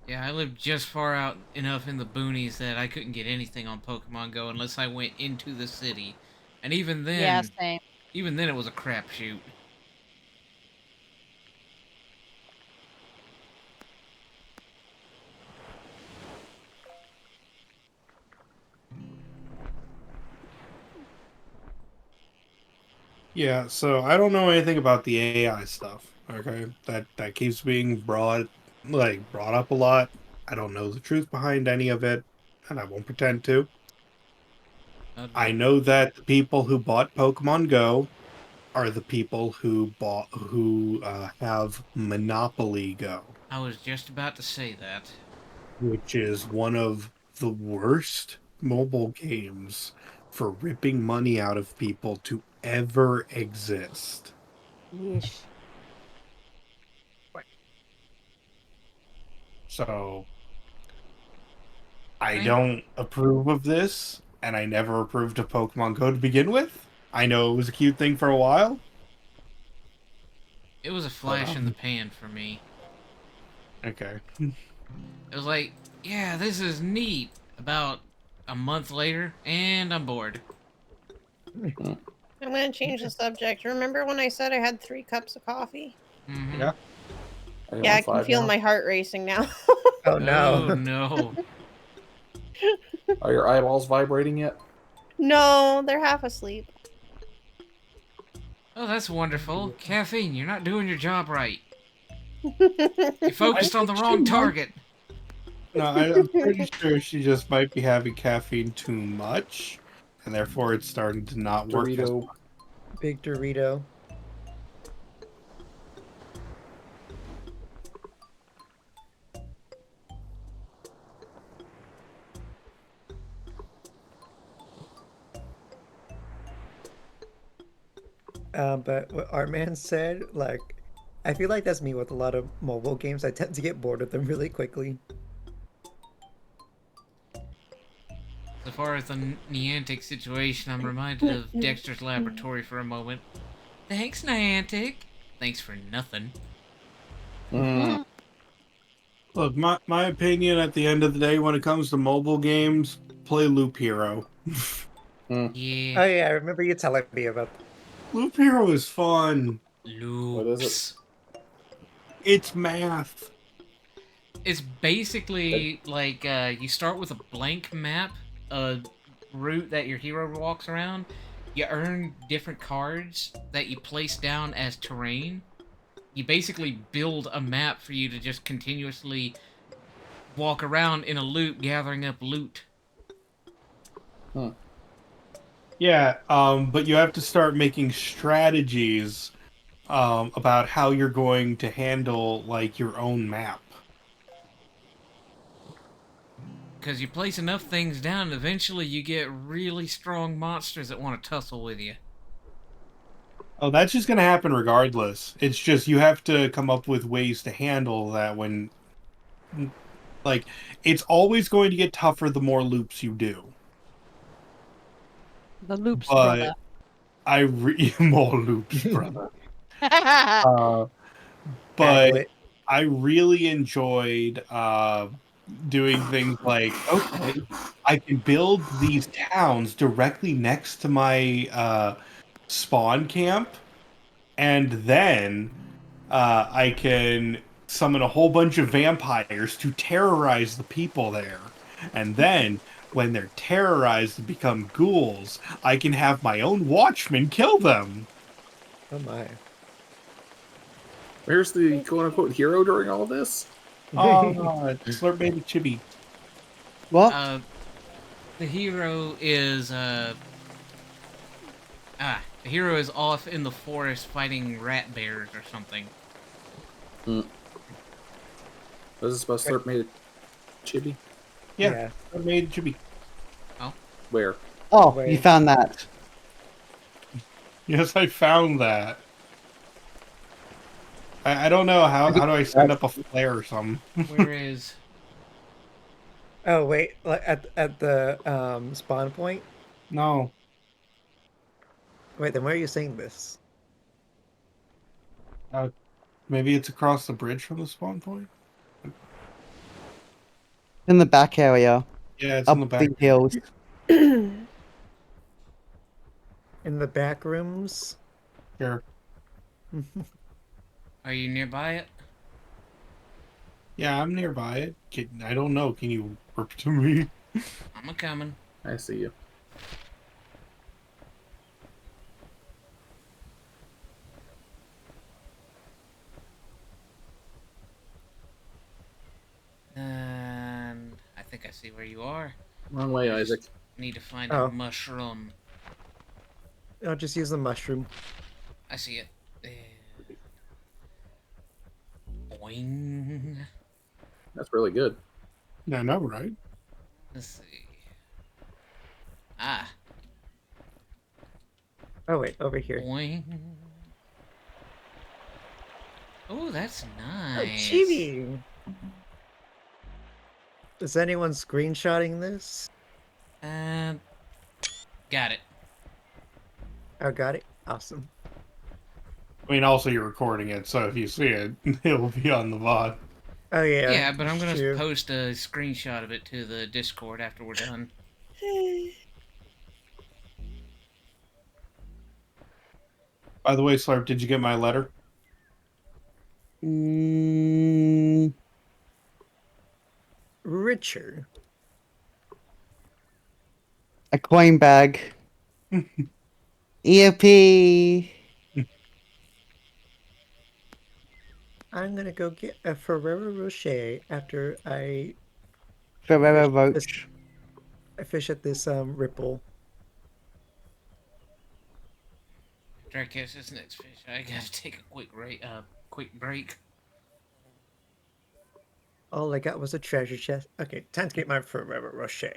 Yeah, I lived just far out enough in the boonies that I couldn't get anything on Pokemon Go unless I went into the city. And Yeah, same. even then it was a crapshoot. Yeah, so I don't know anything about the AI stuff. Okay, that keeps being brought up a lot. I don't know the truth behind any of it, and I won't pretend to. I know that the people who bought Pokemon Go are the people who have Monopoly Go, I was just about to say that. which is one of the worst mobile games for ripping money out of people to ever exist. Yeesh. So I Right? don't approve of this, and I never approved of Pokemon Go to begin with. I know it was a cute thing for a while, It was a but flash in the pan for me. okay. It was like, yeah, this is neat. About a month later, and I'm bored. I'm gonna change the subject. Remember when I said I had 3 cups of coffee? Mm-hmm. Yeah. Are you Yeah, on I can 5 feel now? my heart racing now. Oh Oh no. no. Are your eyeballs vibrating yet? No, they're half asleep. Oh, that's wonderful. Caffeine, you're not doing your job right. You I focused on think the she wrong might. target. No, I'm pretty sure she just might be having caffeine too much, and therefore it's starting to not work as Dorito. much. Big Dorito. But what our man said, like, I feel like that's me with a lot of mobile games. I tend to get bored with them really quickly. So far as the Niantic situation, I'm reminded of Dexter's Laboratory for a moment. Thanks, Niantic. Thanks for nothing. Mm. Look, my opinion at the end of the day when it comes to mobile games, play Loop Hero. Mm. Yeah. Oh yeah, I remember you telling me about Loop Hero is fun. What is it? Loops. It's math. It's basically like you start with a blank map, a route that your hero walks around. You earn different cards that you place down as terrain. You basically build a map for you to just continuously walk around in a loop gathering up loot. Hmm. Yeah, but you have to start making strategies about how you're going to handle like your own map. Because you place enough things down, and eventually you get really strong monsters that want to tussle with you. Oh, that's just going to happen regardless. It's just you have to come up with ways to handle that when, like, it's always going to get tougher the more loops you do. The loops, But brother. more loops, brother. Yeah, Uh, but Aglet. I really enjoyed doing things like, okay, I can build these towns directly next to my spawn camp, and then I can summon a whole bunch of vampires to terrorize the people there. And then, when they're terrorized and become ghouls, I can have my own watchmen kill them. Oh my. Where's the quote unquote hero during all this? Slurp baby chibi. What? The hero is the hero is off in the forest fighting rat bears or something. Mm. Was it supposed to made it chibi? Yeah, Yeah. Slurp baby chibi. Oh, Where? Oh, Wait. you found that. Yes, I found that. I don't know how do I send up a flare or something. Where is? Oh wait, like at the spawn point. No. Wait, then where are you seeing this? Maybe it's across the bridge from the spawn point? In the back area, Yeah, it's in up the back. the hills. In the back rooms. Here. Are you nearby it? Yeah, I'm nearby it. I don't know. Can you warp to me? I'm a coming. I see you. And I think I see where you are. Wrong way, I just Isaac. need to find Oh. a mushroom. I'll just use the mushroom. I see it. Boing. That's really good. Yeah, I know, right? Let's see. Ah, Oh wait, over here. boing. Oh, that's Oh, nice. chibi! Is anyone screenshotting this? And got it. Oh, got it. Awesome. I mean, also you're recording it, so if you see it, it will be on the VOD. Oh yeah. Yeah, but I'm gonna true. post a screenshot of it to the Discord after we're done. By the way, Slurp, did you get my letter? Mm, Richer. a coin bag. EFP. I'm gonna go get a Ferrero Rocher after I Ferrero fish, Roach. I fish at this ripple. Try to catch this next fish. I gotta take a quick break. All I got was a treasure chest. Okay, time to get my Ferrero Rocher.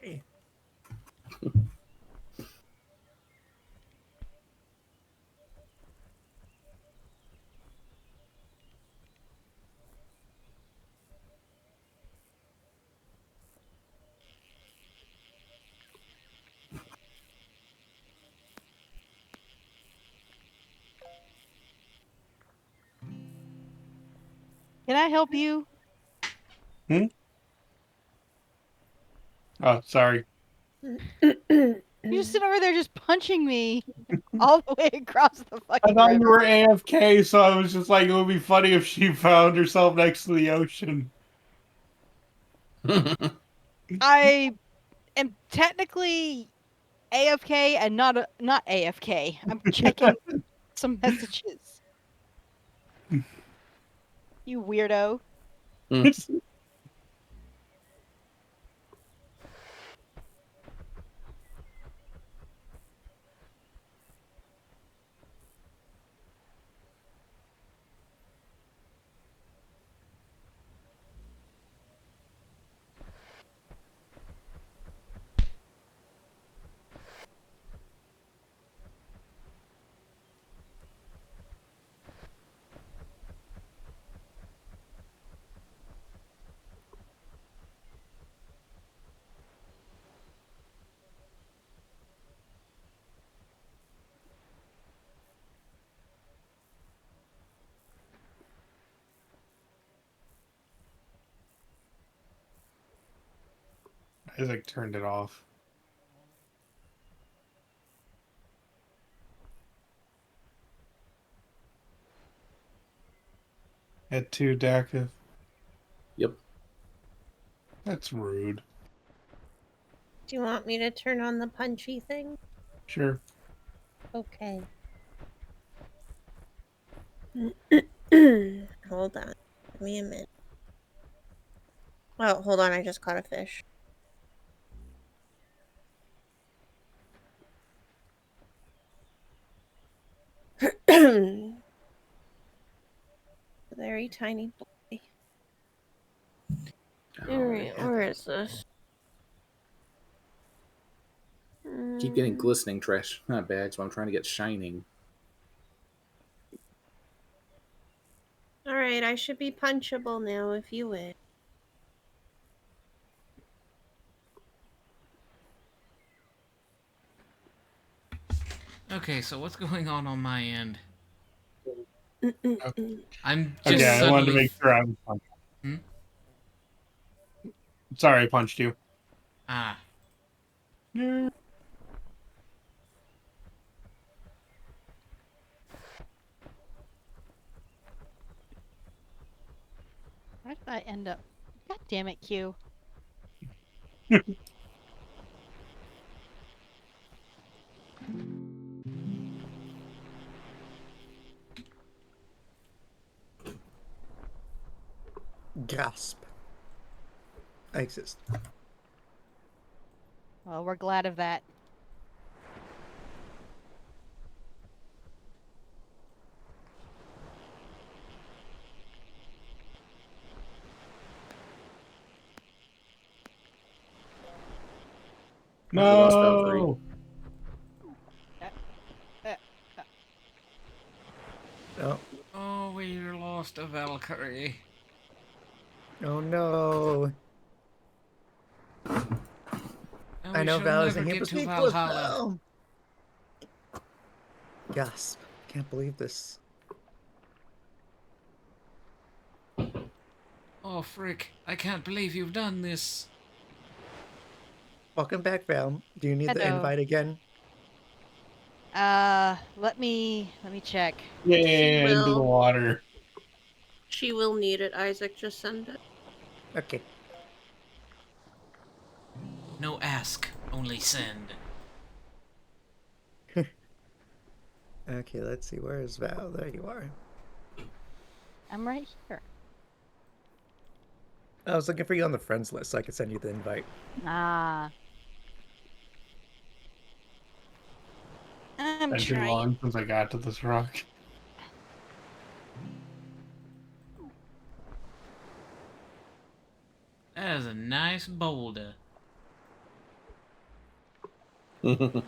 Can I help you? Oh, sorry. You're just sitting over there just punching me all the way across the I fucking thought you river. were AFK, so I was just like, it would be funny if she found herself next to the ocean. I am technically AFK and not AFK. I'm checking some messages. You weirdo. Isaac turned it off. At 2 Dakith. Yep. That's rude. Do you want me to turn on the punchy thing? Sure. Okay. Hold on. Give me a minute. Oh, hold on. I just caught a fish. Very tiny boy. Alright, where is this? keep getting glistening trash bags, but I'm trying to get shining. All right, I should be punchable now if you wish. Okay, so what's going on my end? Okay. I'm just Okay, I wanted to suddenly. make sure I was punched. Hmm? Sorry, I punched you. Ah. Yeah. Where did I end up? God damn it, Q. Gasp. I exist. Well, we're glad of that. We lost Valkyrie. No. Oh, Oh, we lost a Valkyrie. oh no. And I we know shall Val never isn't here, get but to speak close, Valhalla. Val. Gasp. Can't believe this. Oh, frick. I can't believe you've done this. Welcome back, Val. Do you need the Hello. invite again? Let me check. Yeah, into the will. water. She will need it, Isaac. Just send it. Okay. No ask, only send. Okay, let's see. Where is Val? There you are. I'm right here. I was looking for you on the friends list so I could send you the invite. Ah. I'm Been too trying. long since I got to this rock. That is a nice boulder. Now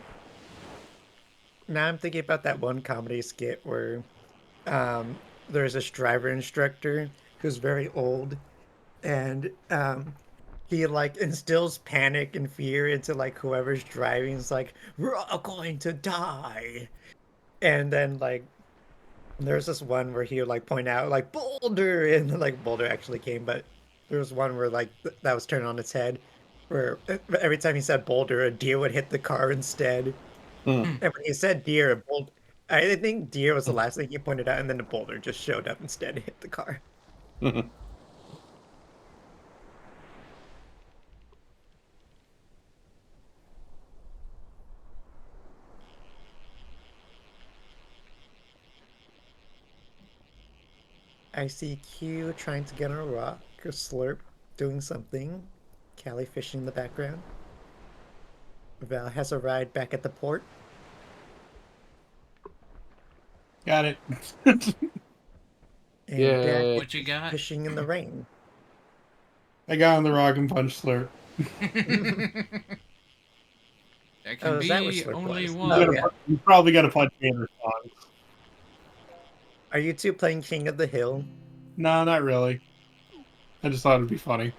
I'm thinking about that one comedy skit where there's this driver instructor who's very old, and he like instills panic and fear into like whoever's driving. It's like, we're all going to die. And then like there's this one where he would like point out like Boulder, and then, like Boulder actually came, but there was one where like that was turned on its head, where every time he said Boulder, a deer would hit the car instead. And when he said deer, I think deer was the last thing he pointed out, and then the boulder just showed up instead and hit the car. I see Q trying to get on a rock, or Slurp doing something, Callie fishing in the background. Val has a ride back at the port. Got it. And Dak Yay. What you is got? fishing in the rain. I got on the rock and punched Slurp. There can Oh, is that what be Slurp only was? You, Oh, one. yeah. you probably got to punch me in response. Are you two playing King of the Hill? No, not really. I just thought it'd be funny.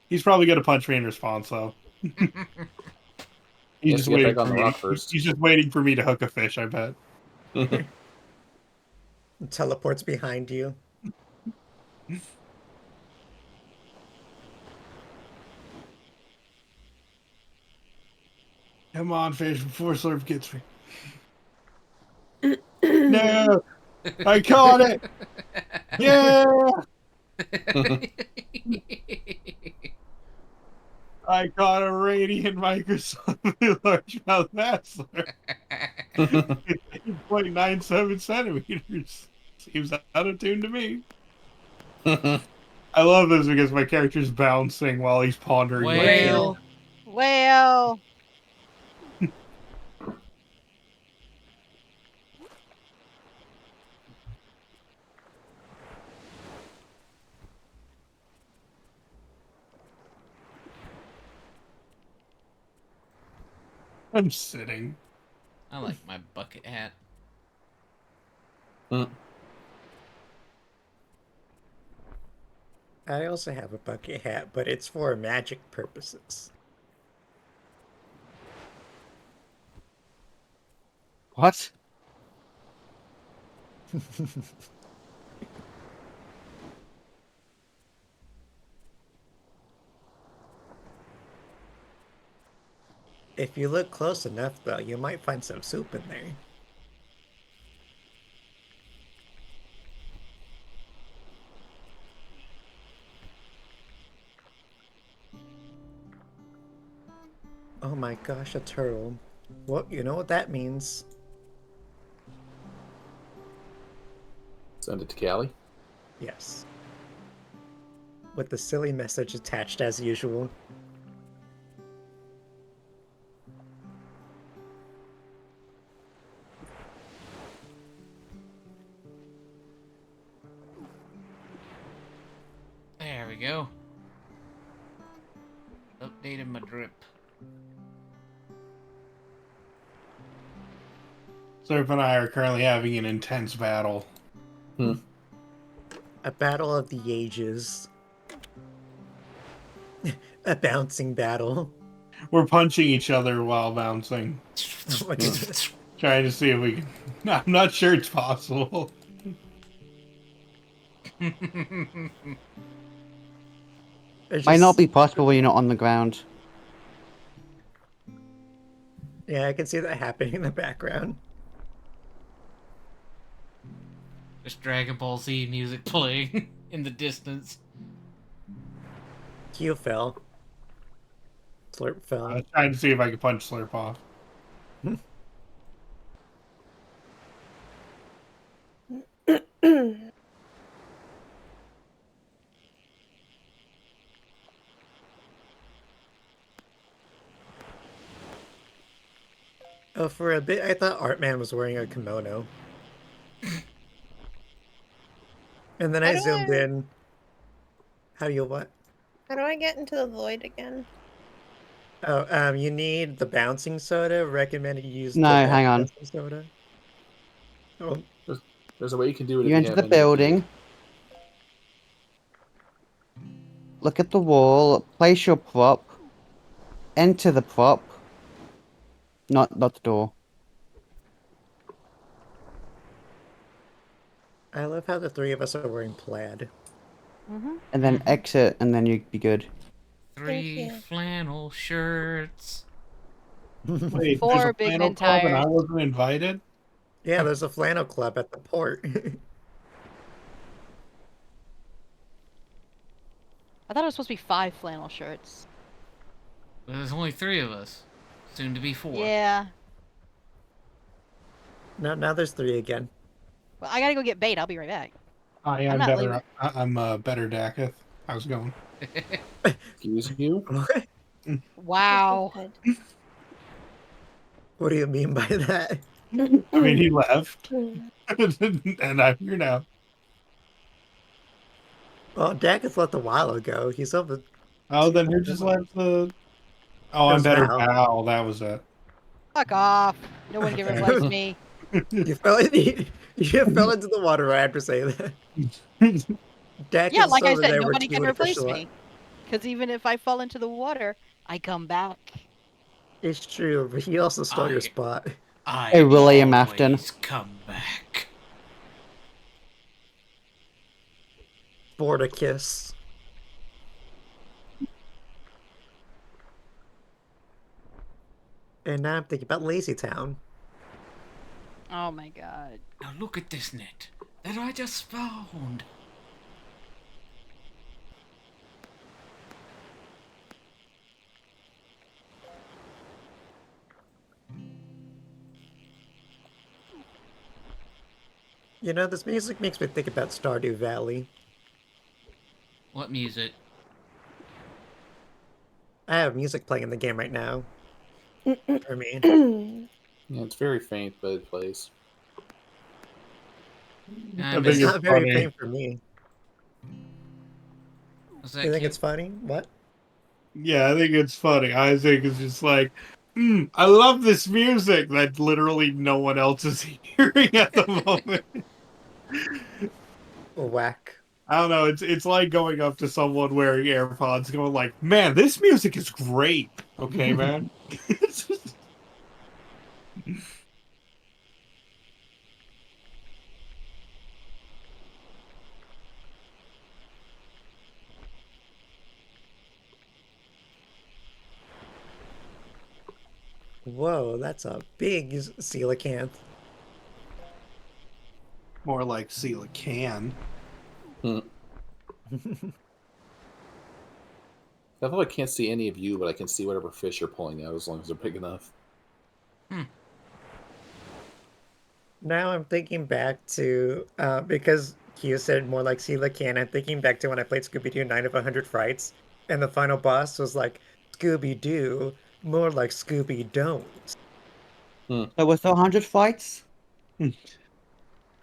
He's probably gonna punch me in response, though. He has to get back on the rock first. He's just waiting for me to hook a fish. I bet. Teleports behind you. Come on, fish, before Slurp gets me. No, I caught it. Yeah, I caught a radiant Microsoft largemouth bass Slurp. 8.97 centimeters. Seems out of tune to me. I love this because my character's bouncing while he's pondering. Whale. Well, I'm sitting. I like my bucket hat. I also have a bucket hat, but it's for magic purposes. What? If you look close enough, though, you might find some soup in there. Oh my gosh, a turtle. Well, you know what that means. Send it to Callie. Yes. With the silly message attached as usual. There we go. Updated my drip. Surf and I are currently having an intense battle. A battle of the ages. A bouncing battle. We're punching each other while bouncing, Oh my goodness. trying to see if we can. I'm not sure it's possible. It's Might not just- be possible when you're not on the ground. Yeah, I can see that happening in the background. Just Dragon Ball Z music playing in the distance. Q fell. Slurp I fell. was trying to see if I could punch Slurp off. Oh, for a bit, I thought Artman was wearing a kimono. And then I How do zoomed I- in. How do you what? How do I get into the void again? Oh, you need the bouncing soda. Recommended you use No, the hang on. bouncing soda. Oh, There's a way you can do it. You if enter have the any gear. building. Look at the wall. Place your prop. Enter the prop. Not the door. I love how the three of us are wearing plaid. And then Mhm. exit, and then you'd be good. 3 you. flannel shirts. Wait, Four there's a Big flannel Ben club and I tires. wasn't invited? Yeah, there's a flannel club at the port. I thought it was supposed to be 5 flannel shirts. But there's only 3 of us. Soon to be 4. Yeah. No, now there's three again. Well, I gotta go get bait. I'll be right back. I I'm am not better. leaving. I'm better Daketh. How's it going? Excuse you. Wow. What do you mean by that? I mean, he left, and I'm here now. Well, Daggett left a while ago. He's over. Oh, then who just left the? Oh, It I'm was better Val. Val. That was it. Fuck off. No one can Okay. replace me. You fell into the water. I have to say that. Daggett Yeah, like I over said, there where nobody T can would replace official- me. Because even if I fall into the water, I come back. It's true, but he also stole your I- spot. I Hey, William Afton. always come back. Sporticus. And now I'm thinking about Lazy Town. Oh my god. Now look at this net that I just found. You know, this music makes me think about Stardew Valley. What music? I have music playing in the game right now. For me. Yeah, it's very faint, but it plays. I think It's miss, it's not very funny. faint for me. was that You think kid- it's funny? What? Yeah, I think it's funny. Isaac is just like, I love this music that literally no one else is hearing at the moment. Whack. I don't know. It's like going up to someone wearing AirPods, going like, "Man, this music is great." Okay, man. Whoa, that's a big coelacanth. More like seal a can. I thought I can't see any of you, but I can see whatever fish you're pulling out as long as they're big enough. Now I'm thinking back to because Q said more like coelacanth. I'm thinking back to when I played Scooby Doo 9 of 100 Frights, and the final boss was like Scooby Doo, more like Scooby Don't. So was there 100 fights? The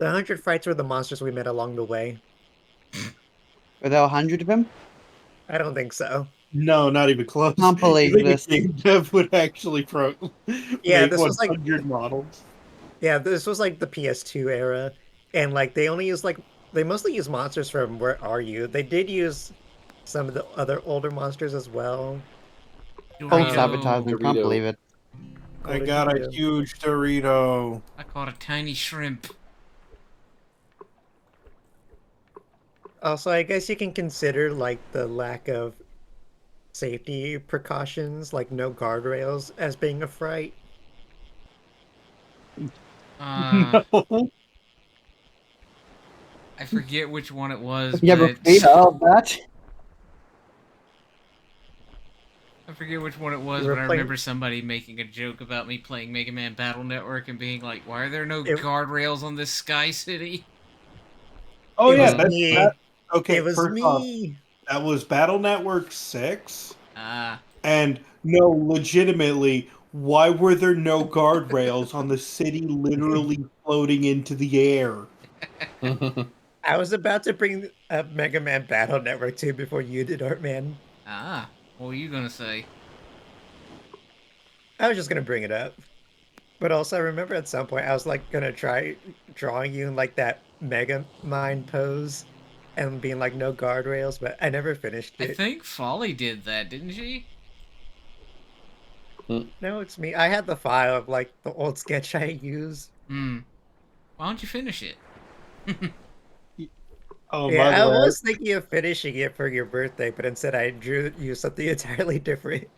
100 Frights were the monsters we met along the way. Were there 100 of them? I don't think so. No, not even close. Can't believe You think this. a game dev would actually Yeah, make this was like 100 models? Yeah, this was like the PS2 era, and like they only use like they mostly use monsters from Where Are You? They did use some of the other older monsters as well. False Dorito. advertising, can't Dorito. believe it. I Golden got a Dorito. huge Dorito. I caught a tiny shrimp. Also, I guess you can consider like the lack of safety precautions, like no guardrails, as being a fright. No. I forget which one it was, You ever but fear of that? I forget which one it was, You were but I playing- remember somebody making a joke about me playing Mega Man Battle Network and being like, "Why are there no It- guardrails on this Sky City?" Oh It yeah, was that's me. that. Okay, It was first off, me. that was Battle Network 6. Ah, And no, legitimately, why were there no guardrails on the city literally floating into the air? I was about to bring up Mega Man Battle Network 2 before you did, Artman. what were you gonna say? I was just gonna bring it up. But also, I remember at some point I was like gonna try drawing you in like that Mega Mind pose and being like no guardrails, but I never finished I it. think Folly did that, didn't she? No, it's me. I had the file of like the old sketch I used. Hmm. Why don't you finish it? Oh, Yeah, by I the way, was thinking of finishing it for your birthday, but instead I drew you something entirely different.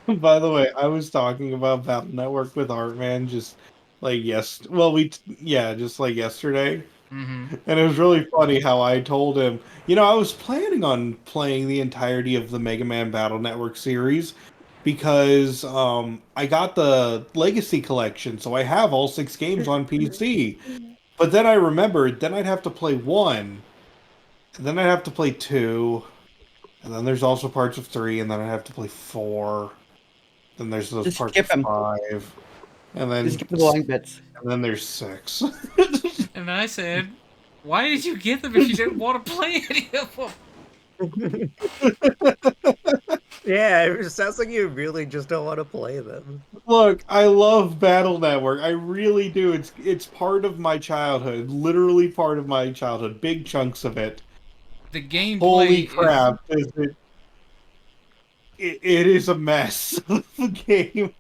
by the way, I was talking about Battle Network with Artman just like just like yesterday. Mm-hmm. And it was really funny how I told him, I was planning on playing the entirety of the Mega Man Battle Network series because I got the Legacy Collection, so I have all 6 games on PC. But then I remembered, then I'd have to play 1, and then I'd have to play 2, and then there's also parts of 3, and then I'd have to play 4. Then there's those Just parts skip of 'em. 5, and then Just skip the boring bits. and then there's 6. And I said, "Why did you get them if you didn't want to play any of them?" Yeah, it sounds like you really just don't want to play them. Look, I love Battle Network. I really do. It's part of my childhood. Literally part of my childhood. Big chunks of it. The gameplay Holy is crap! It is a mess. The game.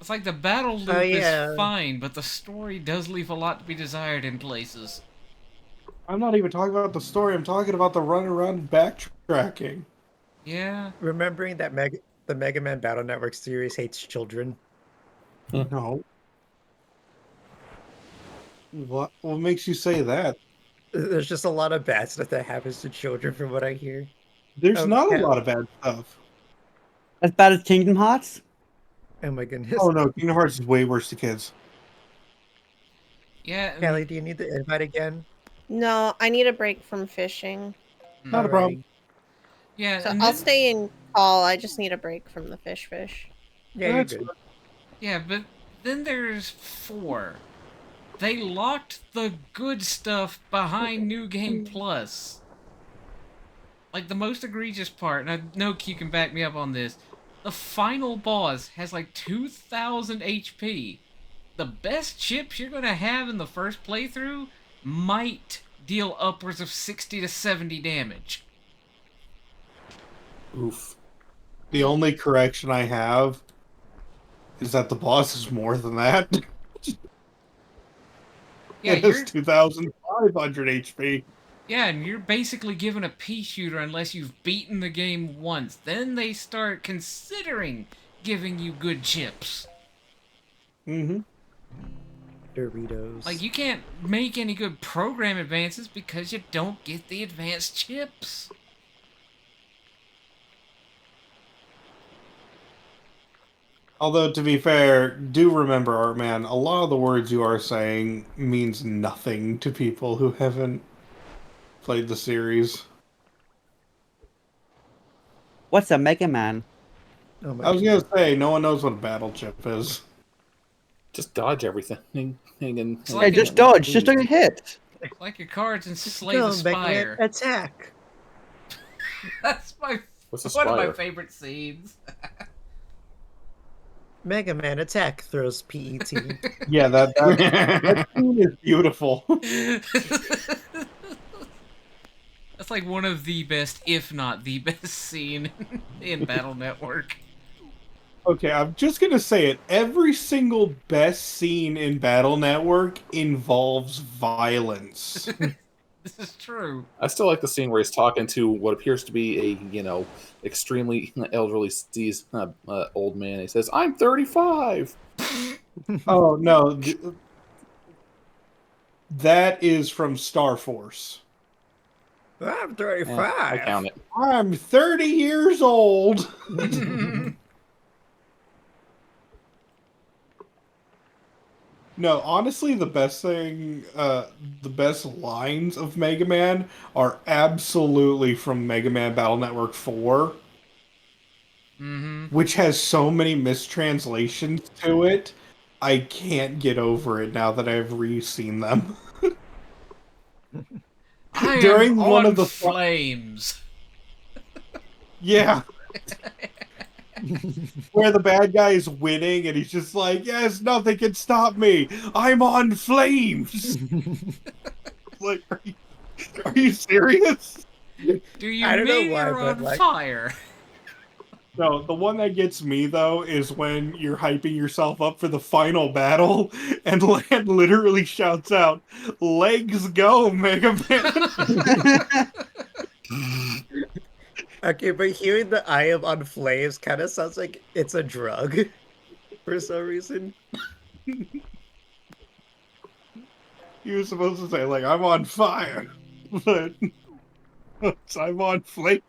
it's like the battle loop Oh, yeah. is fine, but the story does leave a lot to be desired in places. I'm not even talking about the story. I'm talking about the run around and backtracking. Yeah. Remembering that the Mega Man Battle Network series hates children. No. What makes you say that? There's just a lot of bad stuff that happens to children from what I hear. There's not a Yeah. lot of bad stuff. As bad as Kingdom Hearts? Oh my goodness. Oh no, Kingdom Hearts is way worse to kids. Yeah. Kelly, do you need the invite again? No, I need a break from fishing. Not a problem. Alrighty. Yeah, So and I'll then- stay in call. I just need a break from the fish. Yeah, you're That's good. Yeah, but then there's 4. They locked the good stuff behind New Game Plus. Like the most egregious part, and I know Q can back me up on this. The final boss has like 2,000 HP. The best chips you're gonna have in the first playthrough might deal upwards of 60 to 70 damage. Oof. The only correction I have is that the boss is more than that. Yeah, It has you're 2,500 HP. yeah, and you're basically given a pea shooter unless you've beaten the game once. Then they start considering giving you good chips. Mm-hmm. Doritos. Like, you can't make any good program advances because you don't get the advanced chips. Although, to be fair, do remember, Artman, a lot of the words you are saying means nothing to people who haven't played the series. What's a Mega Man? Oh my I was god. gonna say, no one knows what a battle chip is. Just dodge everything. And It's Hey, like just dodge, just don't get hit. It's like your cards in Slay Go, the Mega Man, Spire. attack! That's What's a one of my spire? favorite scenes. Mega Man attack throws PET. Yeah, that scene is beautiful. That's like one of the best, if not the best scene in Battle Network. Okay, I'm just gonna say it. Every single best scene in Battle Network involves violence. This is true. I still like the scene where he's talking to what appears to be a extremely elderly sees old man. He says, "I'm 35." Oh no, that is from Star Force. I'm I 35. count it. I'm 30 years old. No, honestly, the best lines of Mega Man are absolutely from Mega Man Battle Network 4, Mm-hmm. which has so many mistranslations to it. I can't get over it now that I've re-seen them. I am During one on of the flames. yeah, where the bad guy is winning and he's just like, "Yes, nothing can stop me. I'm on flames." Like, are you serious? Do you I don't know mean why, you're but on like, fire? No, the one that gets me though is when you're hyping yourself up for the final battle and Land literally shouts out, "Legs go, Mega Man!" okay, but hearing the I am on flames kind of sounds like it's a drug for some reason. He was supposed to say like, "I'm on fire," but I'm on flame.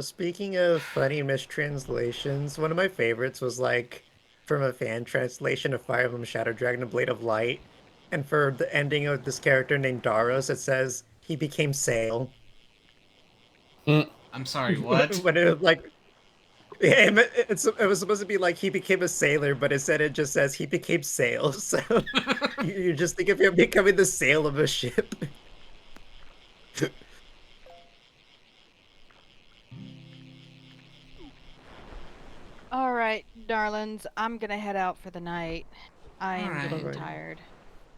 Speaking of funny mistranslations, one of my favorites was like from a fan translation of Fire Emblem Shadow Dragon: The Blade of Light, and for the ending of this character named Daros, it says he became Sail. I'm sorry, what? When it was like, yeah, it was supposed to be like he became a sailor, but instead it just says he became Sail. So you just think of him becoming the sail of a ship. All right, darlings, I'm gonna head out for the night. I am Alright. getting Alright. tired.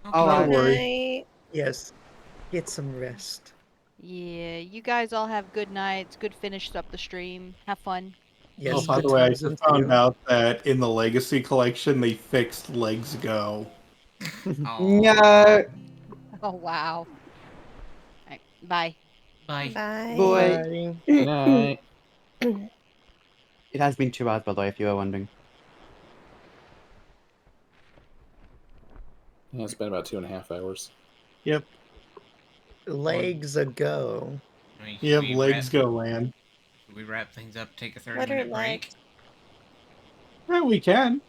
All Okay. right. Don't worry. Night. Yes, get some rest. Yeah, you guys all have good nights, good finishes up the stream. Have fun. Oh, Yes, by good the way, I times just unto found you. out that in the Legacy Collection they fixed Legs Go. Aw. No, Oh wow. Alright, bye. Bye. Bye. boy. Bye. Good night. It has been 2 hours, by the way, if you were wondering. Yeah, it's been about 2.5 hours. Yep, Legs ago. I mean, yep, Legs Go, Land. should we wrap things up, take a Let her 30-minute break? Yeah, we can.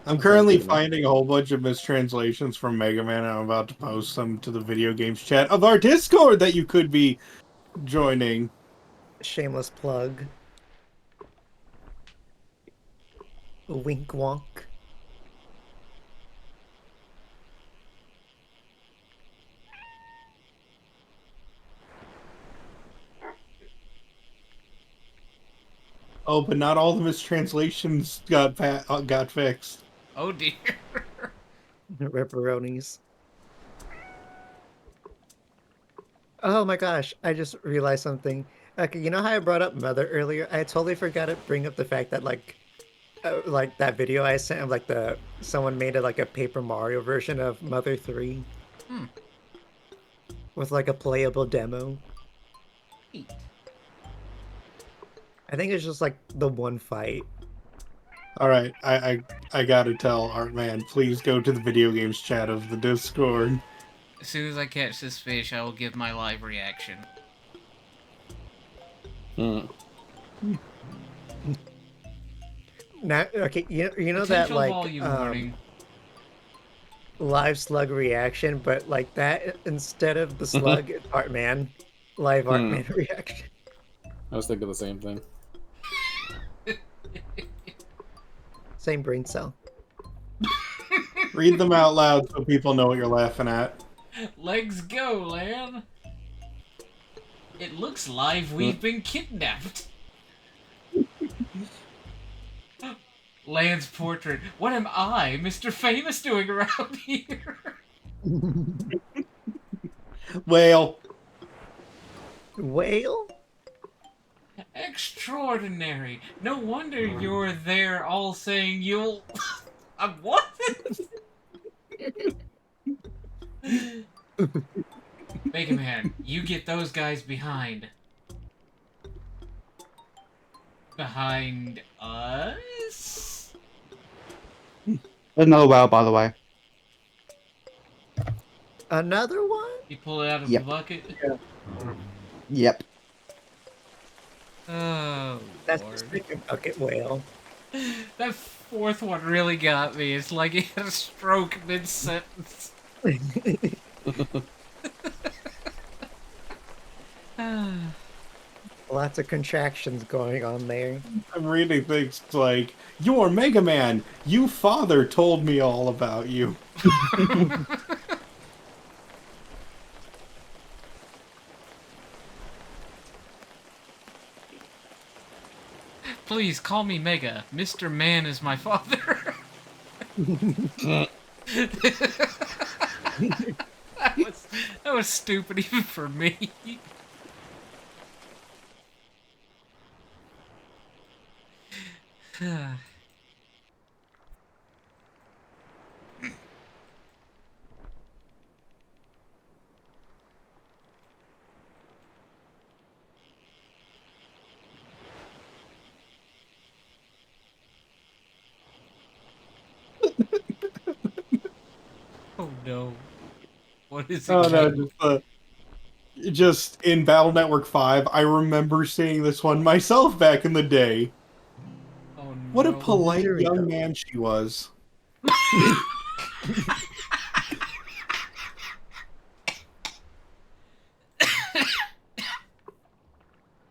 I'm Sounds currently good to me. finding a whole bunch of mistranslations from Mega Man, and I'm about to post them to the video games chat of our Discord that you could be joining. Shameless plug. Wink wonk. Oh, but not all the mistranslations got fixed. Oh dear. Ripperonis. Oh my gosh, I just realized something. Okay, you know how I brought up Mother earlier? I totally forgot to bring up the fact that like that video I sent of like the someone made it like a Paper Mario version of Mother 3 Hmm. with like a playable demo. Neat. I think it's just like the one fight. All right, I gotta tell Artman, please go to the video games chat of the Discord. As soon as I catch this fish, I will give my live reaction. Hmm. Now, okay, you know that Potential like volume warning. live slug reaction, but like that instead of the slug, it's Artman. Live Hmm. Artman reaction. I was thinking the same thing. Same brain cell. Read them out loud so people know what you're laughing at. Legs go, Lan. It looks like we've been kidnapped. Lan's portrait. What am I, Mr. Famous, doing around here? Whale. Whale? Extraordinary. No wonder you're there all saying you'll... what? Mega Man, you get those guys behind. Behind us? Another whale, by the way. Another one? You pull it out of Yep. the bucket? Yep. Oh, That's Lord. just like a bucket whale. That fourth one really got me. It's like he had a stroke mid-sentence. Lots of contractions going on there. I'm reading things like, "You're Mega Man. You father told me all about you." Please call me Mega. Mr. Man is my father. that was stupid even for me. Oh no. What is it? Oh no, just in Battle Network 5, I remember seeing this one myself back in the day. Oh no. What a polite Here we young go. man she was.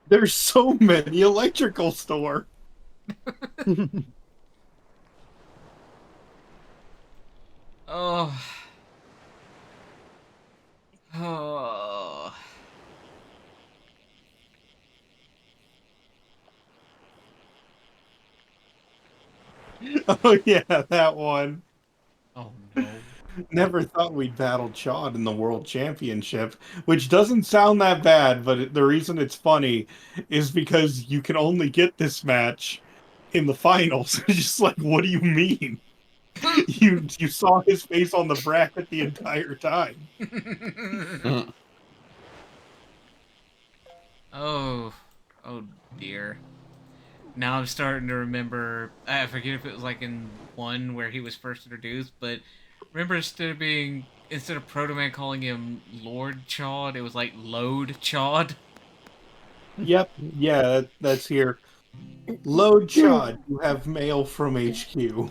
There's so many electrical store. Oh. Oh. Oh yeah, that one. Oh no. Never thought we'd battle Chad in the World Championship, which doesn't sound that bad, but the reason it's funny is because you can only get this match in the finals. It's just like, what do you mean? You saw his face on the bracket the entire time. Oh. Oh dear. Now I'm starting to remember. I forget if it was like in one where he was first introduced, but remember instead of Proto Man calling him Lord Chod, it was like Load Chod. Yep, yeah, that's here. Load Chad, you have mail from HQ.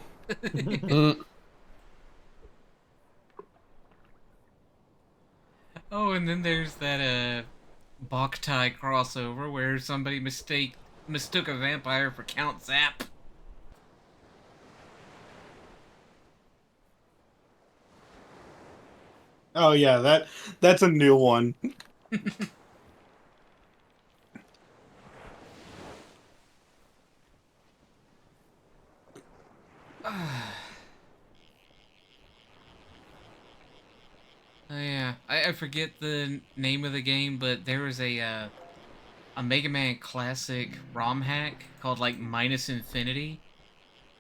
Oh, and then there's that Boktai crossover where somebody mistook a vampire for Count Zap. Oh yeah, that's a new one. Oh, yeah, I forget the name of the game, but there was a Mega Man Classic ROM hack called like Minus Infinity,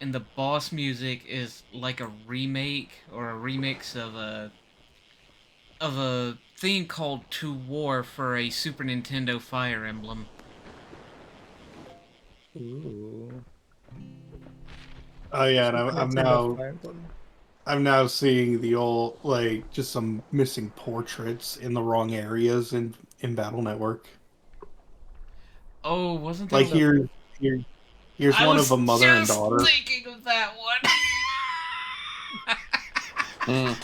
and the boss music is like a remake or a remix of a theme called To War for a Super Nintendo Fire Emblem. Ooh. Oh yeah, and Super Nintendo Fire Emblem. I'm now seeing the old like just some missing portraits in the wrong areas in Battle Network. Oh, wasn't there? Like here's I one of was a mother and just daughter. thinking of that one. Mm.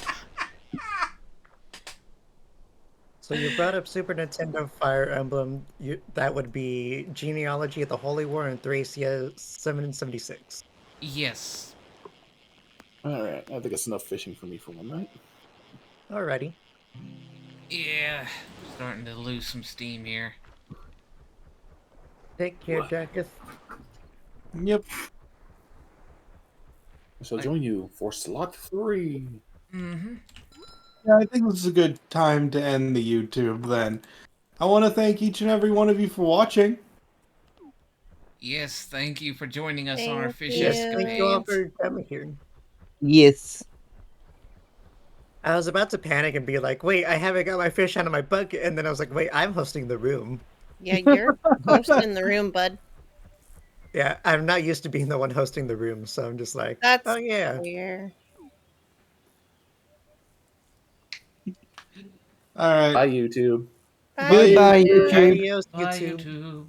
So you brought up Super Nintendo Fire Emblem. That would be Genealogy of the Holy War and Thracia 776. Yes. All right, I think it's enough fishing for me for one night. Alrighty. Yeah. Starting to lose some steam here. Take care, Jacketh. Yep. I shall join you for slot 3. Mm-hmm. Yeah, I think this is a good time to end the YouTube then. I want to thank each and every one of you for watching. Yes, thank you for joining us on our Thank fishing Yes, thank you all escapades. for coming here. Yes. I was about to panic and be like, wait, I haven't got my fish out of my bucket. And then I was like, wait, I'm hosting the room. Yeah, you're hosting the room, bud. Yeah, I'm not used to being the one hosting the room. So I'm just like, That's oh, yeah. fair. All right. Bye, YouTube. Bye, Goodbye, YouTube. YouTube. Adios, Bye, YouTube. YouTube.